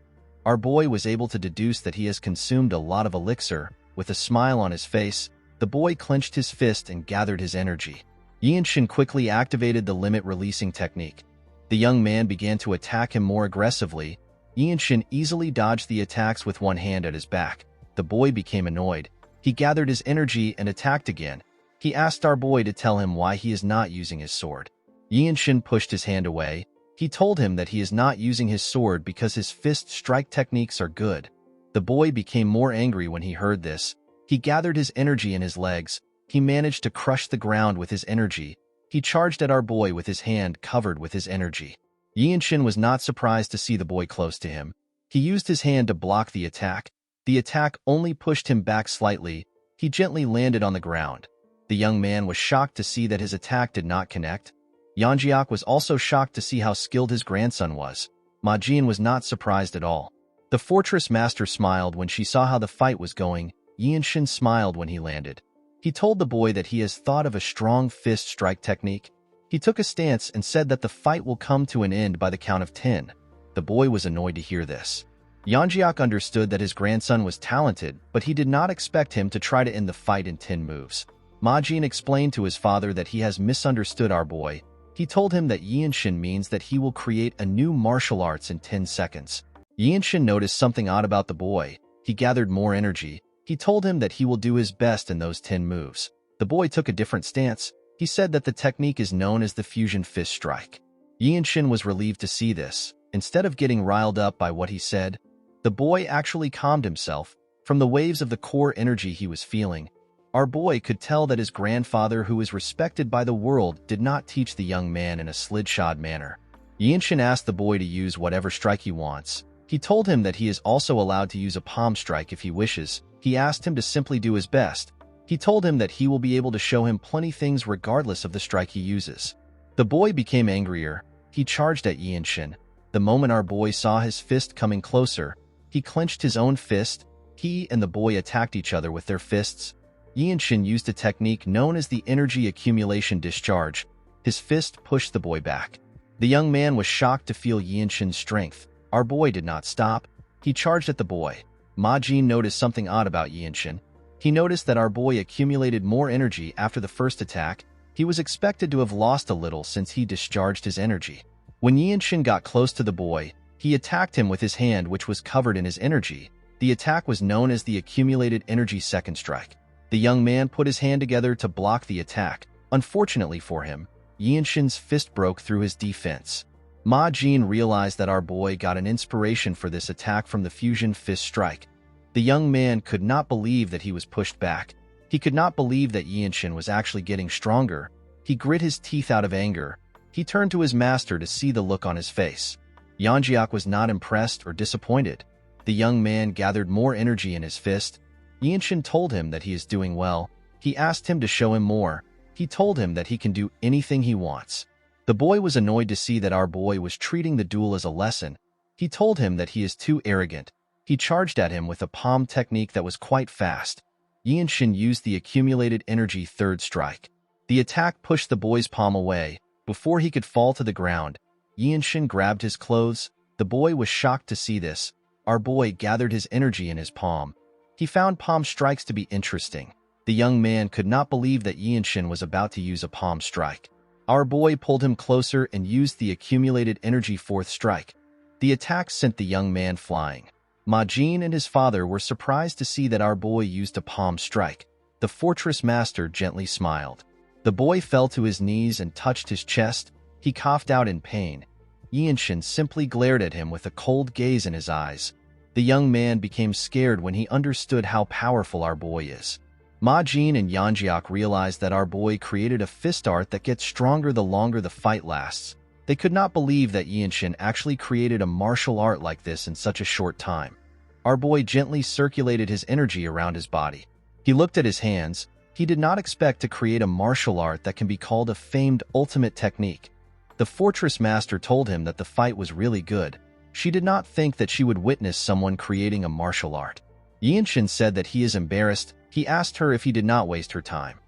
our boy was able to deduce that he has consumed a lot of elixir. With a smile on his face, the boy clenched his fist and gathered his energy. Yinshin quickly activated the limit-releasing technique. The young man began to attack him more aggressively. Yinshin easily dodged the attacks with one hand at his back. The boy became annoyed. He gathered his energy and attacked again. He asked our boy to tell him why he is not using his sword. Yinshin pushed his hand away. He told him that he is not using his sword because his fist strike techniques are good. The boy became more angry when he heard this. He gathered his energy in his legs. He managed to crush the ground with his energy. He charged at our boy with his hand covered with his energy. Yinshin was not surprised to see the boy close to him. He used his hand to block the attack. The attack only pushed him back slightly. He gently landed on the ground. The young man was shocked to see that his attack did not connect. Yeonjiak was also shocked to see how skilled his grandson was. Ma Jin was not surprised at all. The fortress master smiled when she saw how the fight was going. Yinshin smiled when he landed. He told the boy that he has thought of a strong fist strike technique. He took a stance and said that the fight will come to an end by the count of 10. The boy was annoyed to hear this. Yeonjiak understood that his grandson was talented, but he did not expect him to try to end the fight in 10 moves. Ma Jin explained to his father that he has misunderstood our boy. He told him that Yinshin means that he will create a new martial arts in 10 seconds. Yinshin noticed something odd about the boy. He gathered more energy. He told him that he will do his best in those 10 moves. The boy took a different stance. He said that the technique is known as the fusion fist strike. Yinshin was relieved to see this. Instead of getting riled up by what he said, the boy actually calmed himself. From the waves of the core energy he was feeling, our boy could tell that his grandfather, who is respected by the world, did not teach the young man in a slidshod manner. Yinshin asked the boy to use whatever strike he wants. He told him that he is also allowed to use a palm strike if he wishes. He asked him to simply do his best. He told him that he will be able to show him plenty things regardless of the strike he uses. The boy became angrier. He charged at Yinshin. The moment our boy saw his fist coming closer, he clenched his own fist. He and the boy attacked each other with their fists. Yinshin used a technique known as the energy accumulation discharge. His fist pushed the boy back. The young man was shocked to feel Yinshin's strength. Our boy did not stop. He charged at the boy. Ma Jin noticed something odd about Yinshin. He noticed that our boy accumulated more energy after the first attack. He was expected to have lost a little since he discharged his energy. When Yinshin got close to the boy, he attacked him with his hand, which was covered in his energy. The attack was known as the accumulated energy second strike. The young man put his hand together to block the attack. Unfortunately for him, Yinshin's fist broke through his defense. Ma Jin realized that our boy got an inspiration for this attack from the fusion fist strike. The young man could not believe that he was pushed back. He could not believe that Yinshin was actually getting stronger. He grit his teeth out of anger. He turned to his master to see the look on his face. Yeonjiak was not impressed or disappointed. The young man gathered more energy in his fist. Yinshin told him that he is doing well. He asked him to show him more. He told him that he can do anything he wants. The boy was annoyed to see that our boy was treating the duel as a lesson. He told him that he is too arrogant. He charged at him with a palm technique that was quite fast. Yinshin used the accumulated energy third strike. The attack pushed the boy's palm away. Before he could fall to the ground, Yinshin grabbed his clothes. The boy was shocked to see this. Our boy gathered his energy in his palm. He found palm strikes to be interesting. The young man could not believe that Yinshin was about to use a palm strike. Our boy pulled him closer and used the accumulated energy fourth strike. The attack sent the young man flying. Ma Jin and his father were surprised to see that our boy used a palm strike. The fortress master gently smiled. The boy fell to his knees and touched his chest. He coughed out in pain. Yinshin simply glared at him with a cold gaze in his eyes. The young man became scared when he understood how powerful our boy is. Ma Jin and Yanjiak realized that our boy created a fist art that gets stronger the longer the fight lasts. They could not believe that Yinshin actually created a martial art like this in such a short time. Our boy gently circulated his energy around his body. He looked at his hands. He did not expect to create a martial art that can be called a famed ultimate technique. The fortress master told him that the fight was really good. She did not think that she would witness someone creating a martial art. Yinshin said that he is embarrassed. He asked her if he did not waste her time.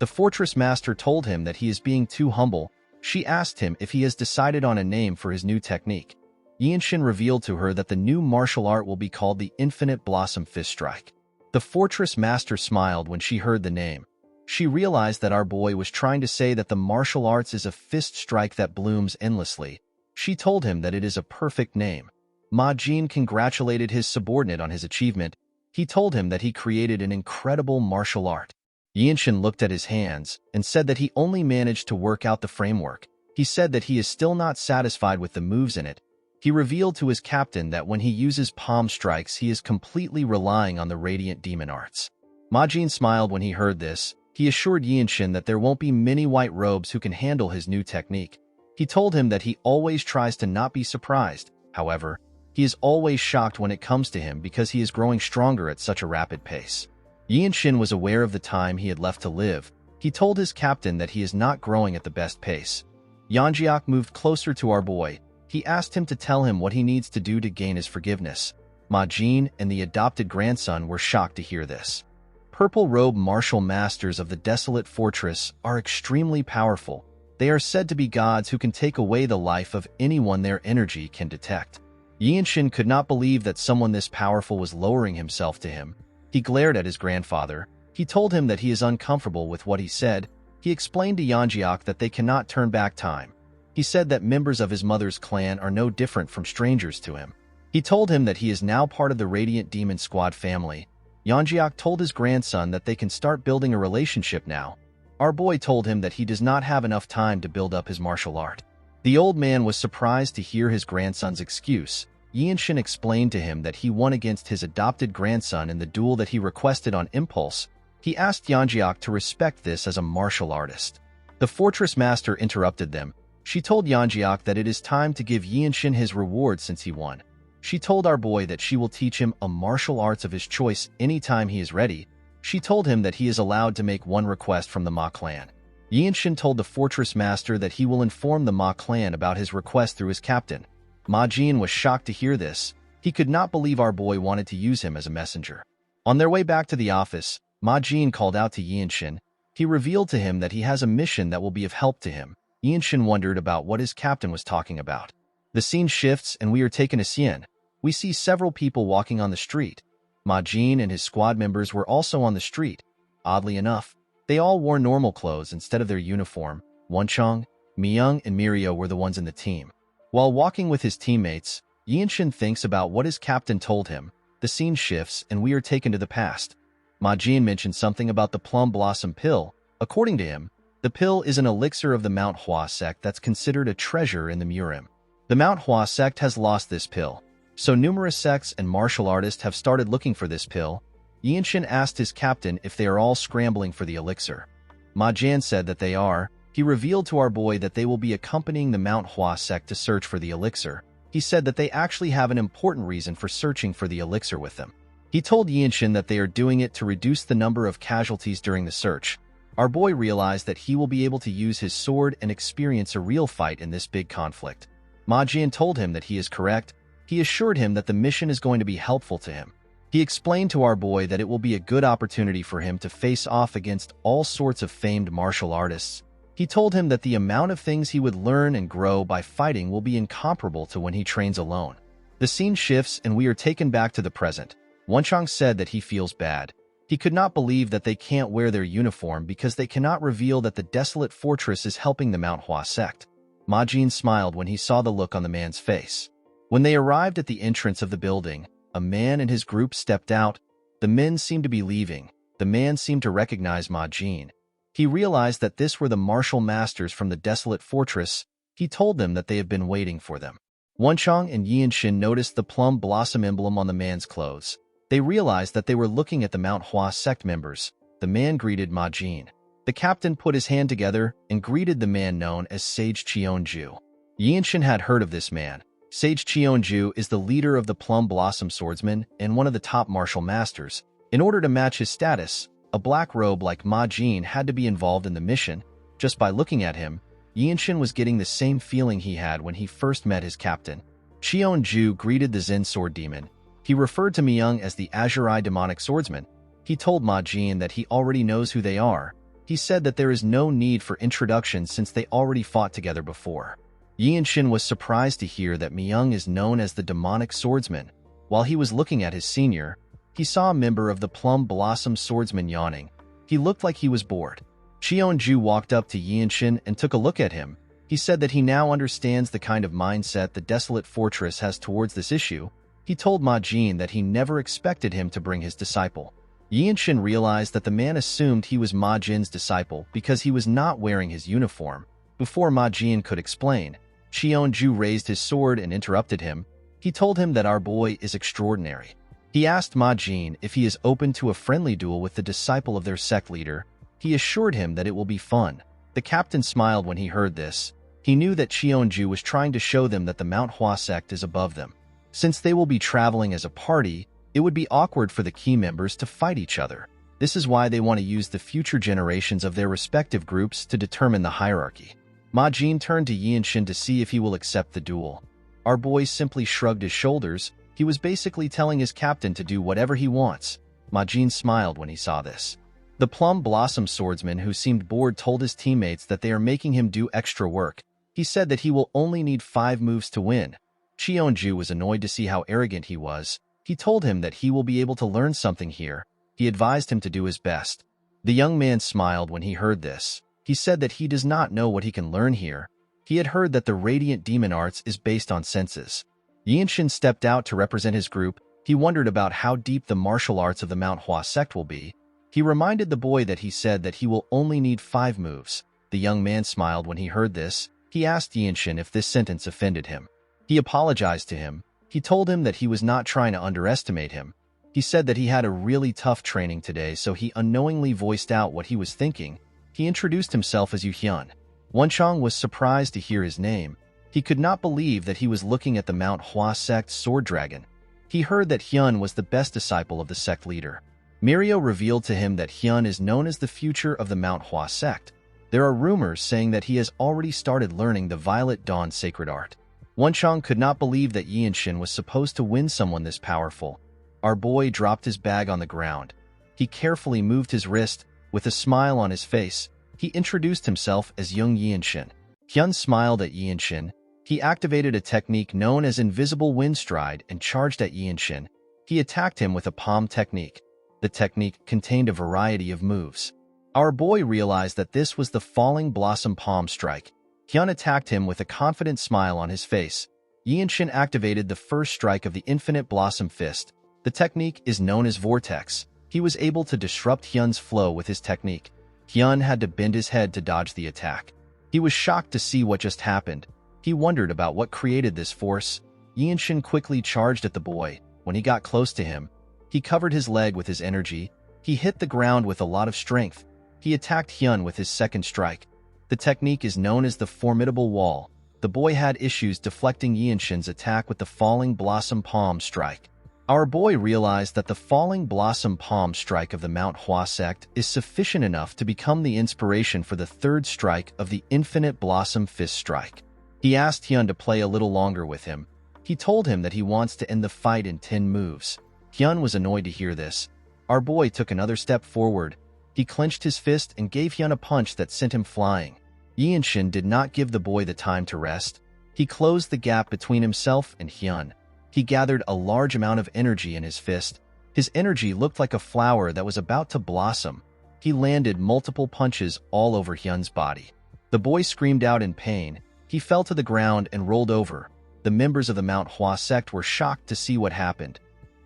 The fortress master told him that he is being too humble. She asked him if he has decided on a name for his new technique. Yinshin revealed to her that the new martial art will be called the Infinite Blossom Fist Strike. The fortress master smiled when she heard the name. She realized that our boy was trying to say that the martial arts is a fist strike that blooms endlessly. She told him that it is a perfect name. Ma Jin congratulated his subordinate on his achievement. He told him that he created an incredible martial art. Yinshin looked at his hands and said that he only managed to work out the framework. He said that he is still not satisfied with the moves in it. He revealed to his captain that when he uses palm strikes, he is completely relying on the radiant demon arts. Ma Jin smiled when he heard this. He assured Yinshin that there won't be many white robes who can handle his new technique. He told him that he always tries to not be surprised. However, he is always shocked when it comes to him because he is growing stronger at such a rapid pace. Yinshin was aware of the time he had left to live. He told his captain that he is not growing at the best pace. Yanjiak moved closer to our boy. He asked him to tell him what he needs to do to gain his forgiveness. Ma Jin and the adopted grandson were shocked to hear this. Purple-robe martial masters of the desolate fortress are extremely powerful. They are said to be gods who can take away the life of anyone their energy can detect. Yinshin could not believe that someone this powerful was lowering himself to him. He glared at his grandfather. He told him that he is uncomfortable with what he said. He explained to Yanjiak that they cannot turn back time. He said that members of his mother's clan are no different from strangers to him. He told him that he is now part of the Radiant Demon Squad family. Yanjiak told his grandson that they can start building a relationship now. Our boy told him that he does not have enough time to build up his martial art. The old man was surprised to hear his grandson's excuse. Yinshin explained to him that he won against his adopted grandson in the duel that he requested on impulse. He asked Yanjiak to respect this as a martial artist. The fortress master interrupted them. She told Yanjiak that it is time to give Yinshin his reward since he won. She told our boy that she will teach him a martial arts of his choice anytime he is ready. She told him that he is allowed to make one request from the Ma clan. Yinshin told the fortress master that he will inform the Ma clan about his request through his captain. Ma Jin was shocked to hear this. He could not believe our boy wanted to use him as a messenger. On their way back to the office, Ma Jin called out to Yinshin. He revealed to him that he has a mission that will be of help to him. Yinshin wondered about what his captain was talking about. The scene shifts and we are taken to Xian. We see several people walking on the street. Ma Jin and his squad members were also on the street. Oddly enough, they all wore normal clothes instead of their uniform. Wencheng, Miyang, and Mirio were the ones in the team. While walking with his teammates, Yinshin thinks about what his captain told him. The scene shifts and we are taken to the past. Ma Jin mentioned something about the plum blossom pill. According to him, the pill is an elixir of the Manhwa sect that's considered a treasure in the Murim. The Manhwa sect has lost this pill, so numerous sects and martial artists have started looking for this pill. Yinshin asked his captain if they are all scrambling for the elixir. Ma Jin said that they are. He revealed to our boy that they will be accompanying the Manhwa sect to search for the elixir. He said that they actually have an important reason for searching for the elixir with them. He told Yinshin that they are doing it to reduce the number of casualties during the search. Our boy realized that he will be able to use his sword and experience a real fight in this big conflict. Ma Jin told him that he is correct. He assured him that the mission is going to be helpful to him. He explained to our boy that it will be a good opportunity for him to face off against all sorts of famed martial artists. He told him that the amount of things he would learn and grow by fighting will be incomparable to when he trains alone. The scene shifts and we are taken back to the present. Wencheng said that he feels bad. He could not believe that they can't wear their uniform because they cannot reveal that the desolate fortress is helping the Manhwa sect. Ma Jin smiled when he saw the look on the man's face. When they arrived at the entrance of the building, a man and his group stepped out. The men seemed to be leaving. The man seemed to recognize Ma Jin. He realized that this were the martial masters from the desolate fortress. He told them that they have been waiting for them. Wenchang and Yianshin noticed the plum blossom emblem on the man's clothes. They realized that they were looking at the Mount Hua sect members. The man greeted Ma Jin. The captain put his hand together and greeted the man known as Sage Cheonju. Yianshin had heard of this man. Sage Cheonju is the leader of the Plum Blossom Swordsmen and one of the top martial masters. In order to match his status, a black robe like Ma Jin had to be involved in the mission. Just by looking at him, Yianshin was getting the same feeling he had when he first met his captain. Cheonju greeted the Zen Sword Demon. He referred to Myung as the Azure Demonic Swordsman. He told Ma Jin that he already knows who they are. He said that there is no need for introduction since they already fought together before. Yianshin was surprised to hear that Myung is known as the Demonic Swordsman. While he was looking at his senior, he saw a member of the Plum Blossom Swordsmen yawning. He looked like he was bored. Cheonju walked up to Yianshin and took a look at him. He said that he now understands the kind of mindset the desolate fortress has towards this issue. He told Ma Jin that he never expected him to bring his disciple. Yianshin realized that the man assumed he was Ma Jin's disciple because he was not wearing his uniform. Before Ma Jin could explain, Cheonju raised his sword and interrupted him. He told him that our boy is extraordinary. He asked Ma Jin if he is open to a friendly duel with the disciple of their sect leader. He assured him that it will be fun. The captain smiled when he heard this. He knew that Cheonju was trying to show them that the Mount Hua sect is above them. Since they will be traveling as a party, it would be awkward for the key members to fight each other. This is why they want to use the future generations of their respective groups to determine the hierarchy. Ma Jin turned to Yianshin to see if he will accept the duel. Our boy simply shrugged his shoulders. He was basically telling his captain to do whatever he wants. Ma Jin smiled when he saw this. The Plum Blossom Swordsman, who seemed bored, told his teammates that they are making him do extra work. He said that he will only need 5 moves to win. Cheonju was annoyed to see how arrogant he was. He told him that he will be able to learn something here. He advised him to do his best. The young man smiled when he heard this. He said that he does not know what he can learn here. He had heard that the Radiant Demon Arts is based on senses. Yianshin stepped out to represent his group. He wondered about how deep the martial arts of the Mount Hua sect will be. He reminded the boy that he said that he will only need 5 moves. The young man smiled when he heard this. He asked Yianshin if this sentence offended him. He apologized to him. He told him that he was not trying to underestimate him. He said that he had a really tough training today, so he unknowingly voiced out what he was thinking. He introduced himself as Yu Hyun. Wenchang was surprised to hear his name. He could not believe that he was looking at the Mount Hua sect sword dragon. He heard that Hyun was the best disciple of the sect leader. Mirio revealed to him that Hyun is known as the future of the Mount Hua sect. There are rumors saying that he has already started learning the Violet Dawn sacred art. Wenchang could not believe that Yianshin was supposed to win someone this powerful. Our boy dropped his bag on the ground. He carefully moved his wrist. With a smile on his face, he introduced himself as young Yianshin. Hyun smiled at Yianshin. He activated a technique known as Invisible Wind Stride and charged at Yianshin. He attacked him with a palm technique. The technique contained a variety of moves. Our boy realized that this was the Falling Blossom Palm Strike. Hyun attacked him with a confident smile on his face. Yianshin activated the first strike of the Infinite Blossom Fist. The technique is known as Vortex. He was able to disrupt Hyun's flow with his technique. Hyun had to bend his head to dodge the attack. He was shocked to see what just happened. He wondered about what created this force. Yianshin quickly charged at the boy. When he got close to him, he covered his leg with his energy. He hit the ground with a lot of strength. He attacked Hyun with his second strike. The technique is known as the Formidable Wall. The boy had issues deflecting Yianshin's attack with the Falling Blossom Palm Strike. Our boy realized that the Falling Blossom Palm Strike of the Mount Hua sect is sufficient enough to become the inspiration for the third strike of the Infinite Blossom Fist Strike. He asked Hyun to play a little longer with him. He told him that he wants to end the fight in 10 moves. Hyun was annoyed to hear this. Our boy took another step forward. He clenched his fist and gave Hyun a punch that sent him flying. Yianshin did not give the boy the time to rest. He closed the gap between himself and Hyun. He gathered a large amount of energy in his fist. His energy looked like a flower that was about to blossom. He landed multiple punches all over Hyun's body. The boy screamed out in pain. He fell to the ground and rolled over. The members of the Manhwa sect were shocked to see what happened.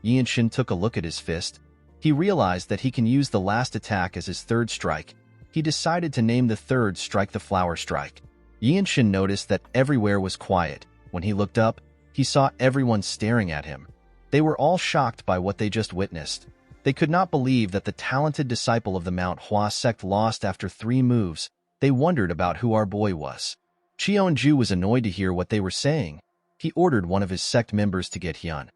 Yinshin took a look at his fist. He realized that he can use the last attack as his third strike. He decided to name the third strike the Flower Strike. Yinshin noticed that everywhere was quiet. When he looked up, he saw everyone staring at him. They were all shocked by what they just witnessed. They could not believe that the talented disciple of the Manhwa sect lost after 3 moves. They wondered about who our boy was. Cheonju was annoyed to hear what they were saying. He ordered one of his sect members to get Hyun.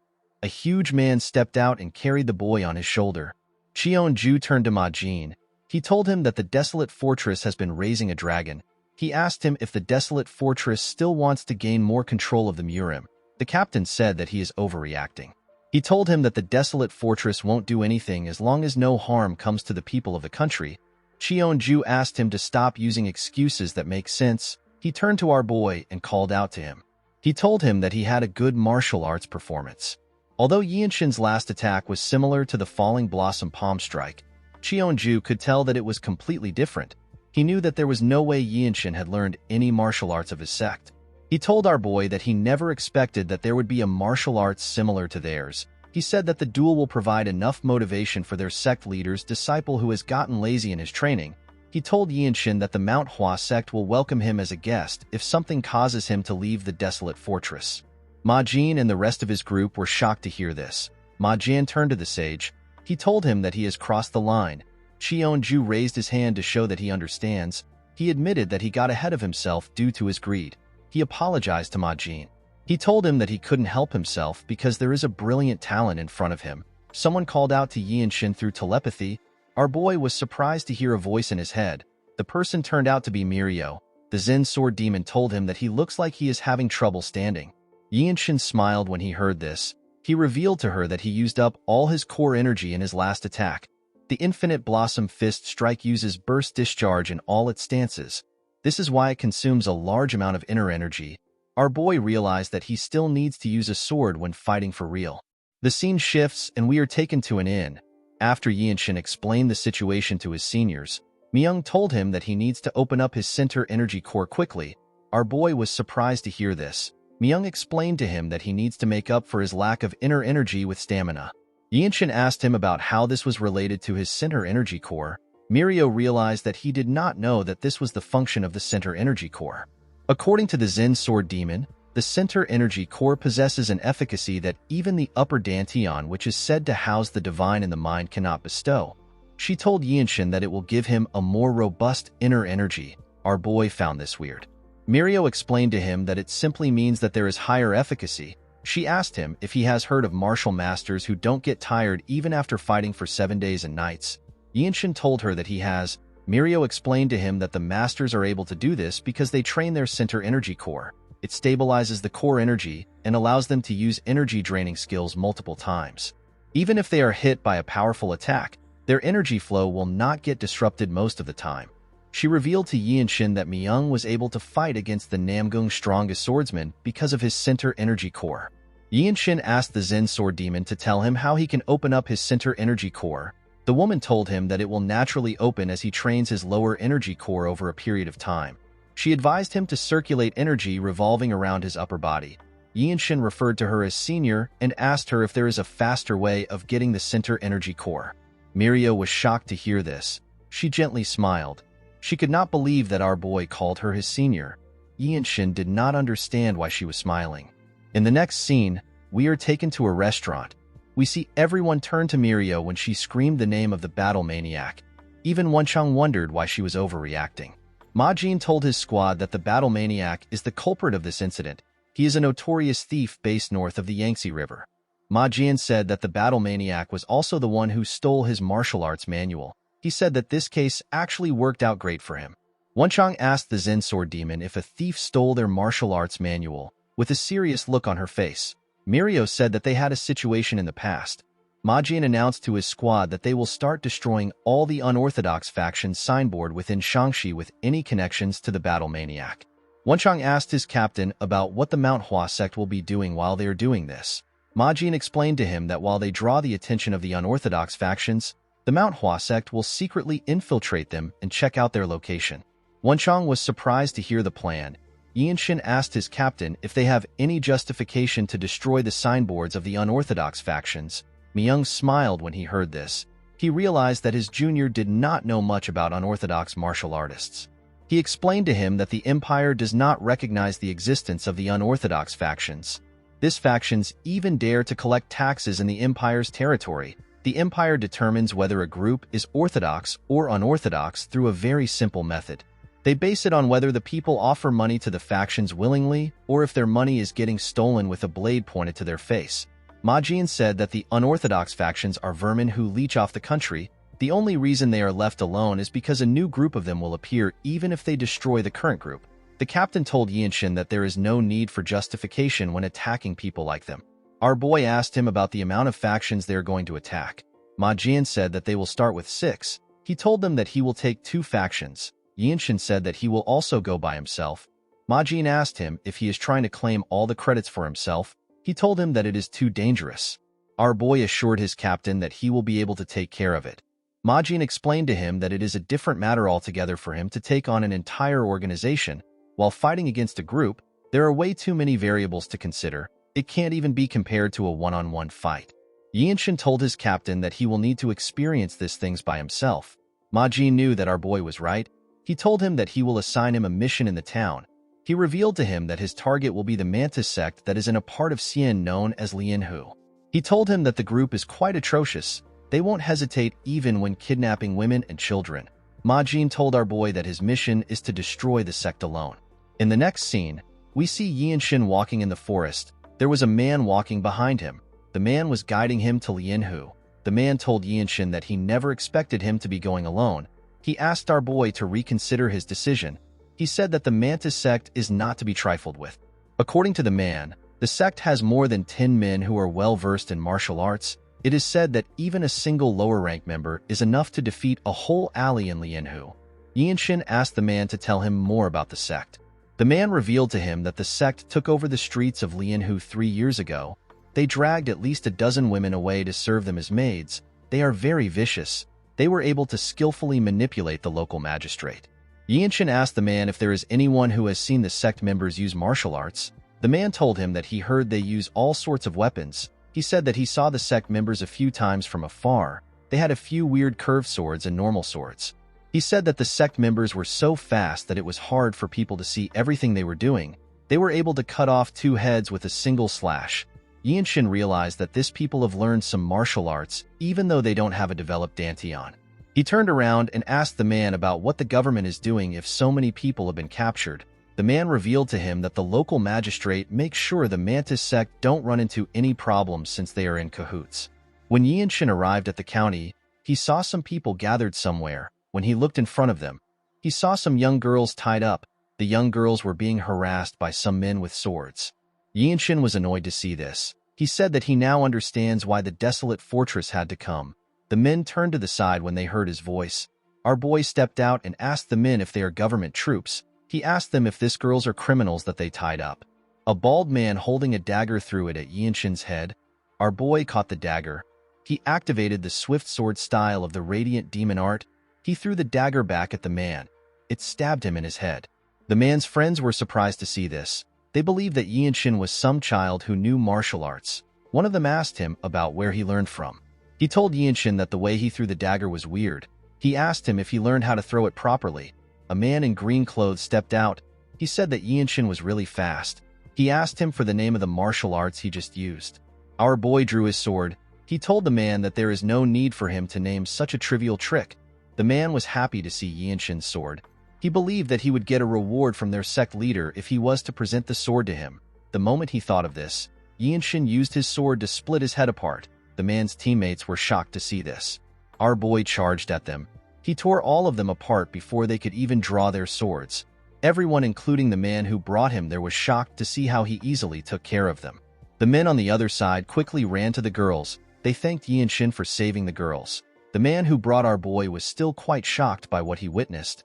A huge man stepped out and carried the boy on his shoulder. Cheonju turned to Ma Jin. He told him that the desolate fortress has been raising a dragon. He asked him if the desolate fortress still wants to gain more control of the Murim. The captain said that he is overreacting. He told him that the desolate fortress won't do anything as long as no harm comes to the people of the country. Cheonju asked him to stop using excuses that make sense. He turned to our boy and called out to him. He told him that he had a good martial arts performance. Although Yinshin's last attack was similar to the Falling Blossom Palm Strike, Cheonju could tell that it was completely different. He knew that there was no way Yinshin had learned any martial arts of his sect. He told our boy that he never expected that there would be a martial arts similar to theirs. He said that the duel will provide enough motivation for their sect leader's disciple who has gotten lazy in his training. He told Yinshin that the Manhwa sect will welcome him as a guest if something causes him to leave the desolate fortress. Ma Jin and the rest of his group were shocked to hear this. Ma Jin turned to the sage. He told him that he has crossed the line. Cheonju raised his hand to show that he understands. He admitted that he got ahead of himself due to his greed. He apologized to Ma Jin. He told him that he couldn't help himself because there is a brilliant talent in front of him. Someone called out to Yinshin through telepathy. Our boy was surprised to hear a voice in his head. The person turned out to be Mirio. The Zen Sword Demon told him that he looks like he is having trouble standing. Yinshin smiled when he heard this. He revealed to her that he used up all his core energy in his last attack. The Infinite Blossom Fist Strike uses burst discharge in all its stances. This is why it consumes a large amount of inner energy. Our boy realized that he still needs to use a sword when fighting for real. The scene shifts and we are taken to an inn. After Yinshin explained the situation to his seniors, Myung told him that he needs to open up his center energy core quickly. Our boy was surprised to hear this. Myung explained to him that he needs to make up for his lack of inner energy with stamina. Yinshin asked him about how this was related to his center energy core. Mirio realized that he did not know that this was the function of the center energy core. According to the Zen Sword Demon, the center energy core possesses an efficacy that even the upper Dantian, which is said to house the divine in the mind, cannot bestow. She told Yinshin that it will give him a more robust inner energy. Our boy found this weird. Mirio explained to him that it simply means that there is higher efficacy. She asked him if he has heard of martial masters who don't get tired even after fighting for 7 days and nights. Yinshin told her that he has. Mirio explained to him that the masters are able to do this because they train their center energy core. It stabilizes the core energy and allows them to use energy-draining skills multiple times. Even if they are hit by a powerful attack, their energy flow will not get disrupted most of the time. She revealed to Yinshin that Myung was able to fight against the Namgung's strongest swordsman because of his center energy core. Yinshin asked the Zen Sword Demon to tell him how he can open up his center energy core. The woman told him that it will naturally open as he trains his lower energy core over a period of time. She advised him to circulate energy revolving around his upper body. Yinshin referred to her as senior and asked her if there is a faster way of getting the center energy core. Mirio was shocked to hear this. She gently smiled. She could not believe that our boy called her his senior. Yinshin did not understand why she was smiling. In the next scene, we are taken to a restaurant. We see everyone turn to Mirio when she screamed the name of the battle maniac. Even Wenchang wondered why she was overreacting. Ma Jin told his squad that the battle maniac is the culprit of this incident. He is a notorious thief based north of the Yangtze River. Ma Jin said that the battle maniac was also the one who stole his martial arts manual. He said that this case actually worked out great for him. Wenchang asked the Zen Sword Demon if a thief stole their martial arts manual. With a serious look on her face, Mirio said that they had a situation in the past. Ma Jin announced to his squad that they will start destroying all the unorthodox factions signboard within Shangxi with any connections to the battle maniac. Wenchang asked his captain about what the Manhwa sect will be doing while they are doing this. Ma Jin explained to him that while they draw the attention of the unorthodox factions, the Manhwa sect will secretly infiltrate them and check out their location. Wenchang was surprised to hear the plan. Yinshin asked his captain if they have any justification to destroy the signboards of the unorthodox factions. Myung smiled when he heard this. He realized that his junior did not know much about unorthodox martial artists. He explained to him that the Empire does not recognize the existence of the unorthodox factions. These factions even dare to collect taxes in the Empire's territory. The Empire determines whether a group is orthodox or unorthodox through a very simple method. They base it on whether the people offer money to the factions willingly or if their money is getting stolen with a blade pointed to their face. Ma Jin said that the unorthodox factions are vermin who leech off the country. The only reason they are left alone is because a new group of them will appear even if they destroy the current group. The captain told Yinshin that there is no need for justification when attacking people like them. Our boy asked him about the amount of factions they are going to attack. Ma Jin said that they will start with 6. He told them that he will take 2 factions. Yinshin said that he will also go by himself. Ma Jin asked him if he is trying to claim all the credits for himself. He told him that it is too dangerous. Our boy assured his captain that he will be able to take care of it. Ma Jin explained to him that it is a different matter altogether for him to take on an entire organization. While fighting against a group, there are way too many variables to consider. It can't even be compared to a one-on-one fight. Yinshin told his captain that he will need to experience these things by himself. Ma Jin knew that our boy was right. He told him that he will assign him a mission in the town. He revealed to him that his target will be the Mantis sect that is in a part of Xian known as Lianhu. He told him that the group is quite atrocious. They won't hesitate even when kidnapping women and children. Ma Jin told our boy that his mission is to destroy the sect alone. In the next scene, we see Yinshin walking in the forest. There was a man walking behind him. The man was guiding him to Lianhu. The man told Yinshin that he never expected him to be going alone. He asked our boy to reconsider his decision. He said that the Mantis sect is not to be trifled with. According to the man, the sect has more than 10 men who are well-versed in martial arts. It is said that even a single lower-rank member is enough to defeat a whole alley in Lianhu. Yinshin asked the man to tell him more about the sect. The man revealed to him that the sect took over the streets of Lianhu 3 years ago. They dragged at least a dozen women away to serve them as maids. They are very vicious. They were able to skillfully manipulate the local magistrate. Yinshin asked the man if there is anyone who has seen the sect members use martial arts. The man told him that he heard they use all sorts of weapons. He said that he saw the sect members a few times from afar. They had a few weird curved swords and normal swords. He said that the sect members were so fast that it was hard for people to see everything they were doing. They were able to cut off 2 heads with a single slash. Yinshin realized that these people have learned some martial arts, even though they don't have a developed dantian. He turned around and asked the man about what the government is doing if so many people have been captured. The man revealed to him that the local magistrate makes sure the Mantis sect don't run into any problems since they are in cahoots. When Yinshin arrived at the county, he saw some people gathered somewhere. When he looked in front of them, he saw some young girls tied up. The young girls were being harassed by some men with swords. Yinshin was annoyed to see this. He said that he now understands why the desolate fortress had to come. The men turned to the side when they heard his voice. Our boy stepped out and asked the men if they are government troops. He asked them if these girls are criminals that they tied up. A bald man holding a dagger threw it at Yinshin's head. Our boy caught the dagger. He activated the swift sword style of the radiant demon art. He threw the dagger back at the man. It stabbed him in his head. The man's friends were surprised to see this. They believed that Yinshin was some child who knew martial arts. One of them asked him about where he learned from. He told Yinshin that the way he threw the dagger was weird. He asked him if he learned how to throw it properly. A man in green clothes stepped out. He said that Yinshin was really fast. He asked him for the name of the martial arts he just used. Our boy drew his sword. He told the man that there is no need for him to name such a trivial trick. The man was happy to see Yinshin's sword. He believed that he would get a reward from their sect leader if he was to present the sword to him. The moment he thought of this, Yinshin used his sword to split his head apart. The man's teammates were shocked to see this. Our boy charged at them. He tore all of them apart before they could even draw their swords. Everyone, including the man who brought him there, was shocked to see how he easily took care of them. The men on the other side quickly ran to the girls. They thanked Yinshin for saving the girls. The man who brought our boy was still quite shocked by what he witnessed.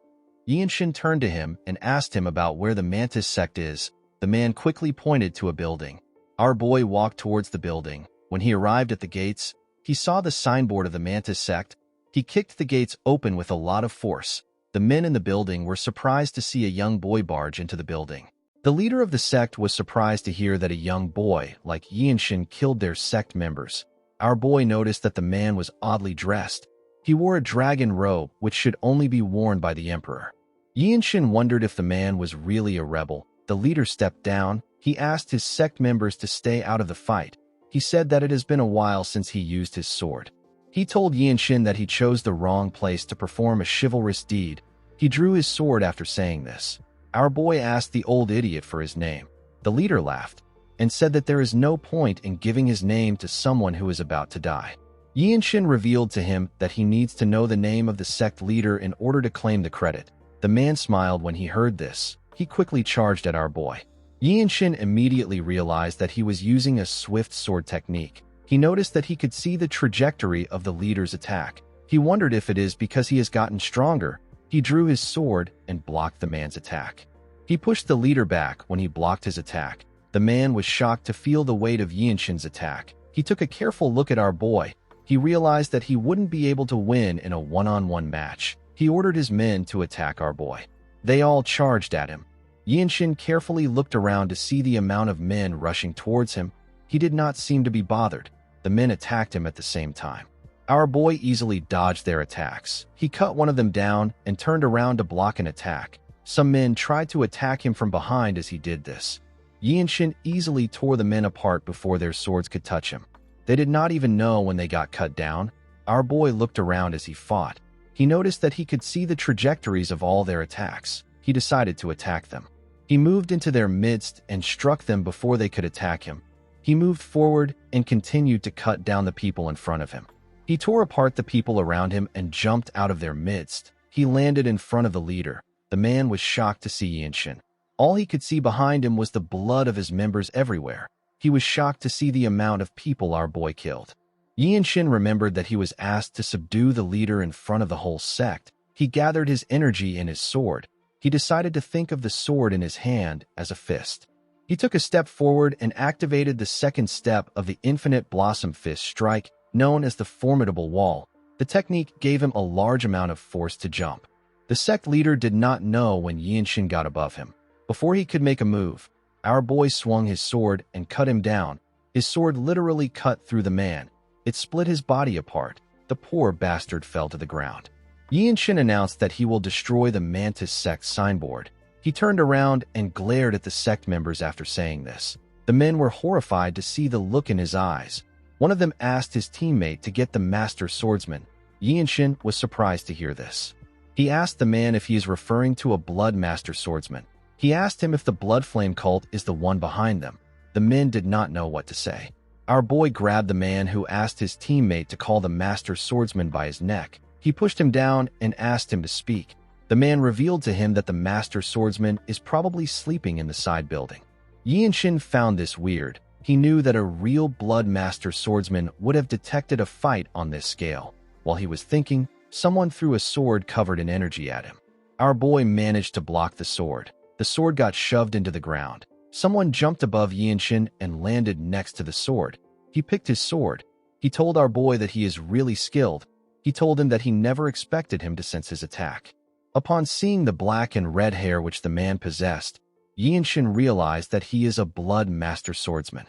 Yinshin turned to him and asked him about where the Mantis sect is. The man quickly pointed to a building. Our boy walked towards the building. When he arrived at the gates, he saw the signboard of the Mantis sect. He kicked the gates open with a lot of force. The men in the building were surprised to see a young boy barge into the building. The leader of the sect was surprised to hear that a young boy like Yinshin killed their sect members. Our boy noticed that the man was oddly dressed. He wore a dragon robe, which should only be worn by the emperor. Yinshin wondered if the man was really a rebel. The leader stepped down. He asked his sect members to stay out of the fight. He said that it has been a while since he used his sword. He told Yinshin that he chose the wrong place to perform a chivalrous deed. He drew his sword after saying this. Our boy asked the old idiot for his name. The leader laughed and said that there is no point in giving his name to someone who is about to die. Yinshin revealed to him that he needs to know the name of the sect leader in order to claim the credit. The man smiled when he heard this. He quickly charged at our boy. Yinshin immediately realized that he was using a swift sword technique. He noticed that he could see the trajectory of the leader's attack. He wondered if it is because he has gotten stronger. He drew his sword and blocked the man's attack. He pushed the leader back when he blocked his attack. The man was shocked to feel the weight of Yinshin's attack. He took a careful look at our boy. He realized that he wouldn't be able to win in a one-on-one match. He ordered his men to attack our boy. They all charged at him. Yinshin carefully looked around to see the amount of men rushing towards him. He did not seem to be bothered. The men attacked him at the same time. Our boy easily dodged their attacks. He cut one of them down and turned around to block an attack. Some men tried to attack him from behind as he did this. Yinshin easily tore the men apart before their swords could touch him. They did not even know when they got cut down. Our boy looked around as he fought. He noticed that he could see the trajectories of all their attacks. He decided to attack them. He moved into their midst and struck them before they could attack him. He moved forward and continued to cut down the people in front of him. He tore apart the people around him and jumped out of their midst. He landed in front of the leader. The man was shocked to see Yinshin. All he could see behind him was the blood of his members everywhere. He was shocked to see the amount of people our boy killed. Yinshin remembered that he was asked to subdue the leader in front of the whole sect. He gathered his energy in his sword. He decided to think of the sword in his hand as a fist. He took a step forward and activated the second step of the Infinite Blossom Fist strike, known as the Formidable Wall. The technique gave him a large amount of force to jump. The sect leader did not know when Yinshin got above him. Before he could make a move, our boy swung his sword and cut him down. His sword literally cut through the man. It split his body apart. The poor bastard fell to the ground. Yinshin announced that he will destroy the Mantis sect signboard. He turned around and glared at the sect members after saying this. The men were horrified to see the look in his eyes. One of them asked his teammate to get the master swordsman. Yinshin was surprised to hear this. He asked the man if he is referring to a blood master swordsman. He asked him if the blood flame cult is the one behind them. The men did not know what to say. Our boy grabbed the man who asked his teammate to call the master swordsman by his neck. He pushed him down and asked him to speak. The man revealed to him that the master swordsman is probably sleeping in the side building. Yinshin found this weird. He knew that a real blood master swordsman would have detected a fight on this scale. While he was thinking, someone threw a sword covered in energy at him. Our boy managed to block the sword. The sword got shoved into the ground. Someone jumped above Yinshin and landed next to the sword. He picked his sword. He told our boy that he is really skilled. He told him that he never expected him to sense his attack. Upon seeing the black and red hair which the man possessed, Yinshin realized that he is a blood master swordsman.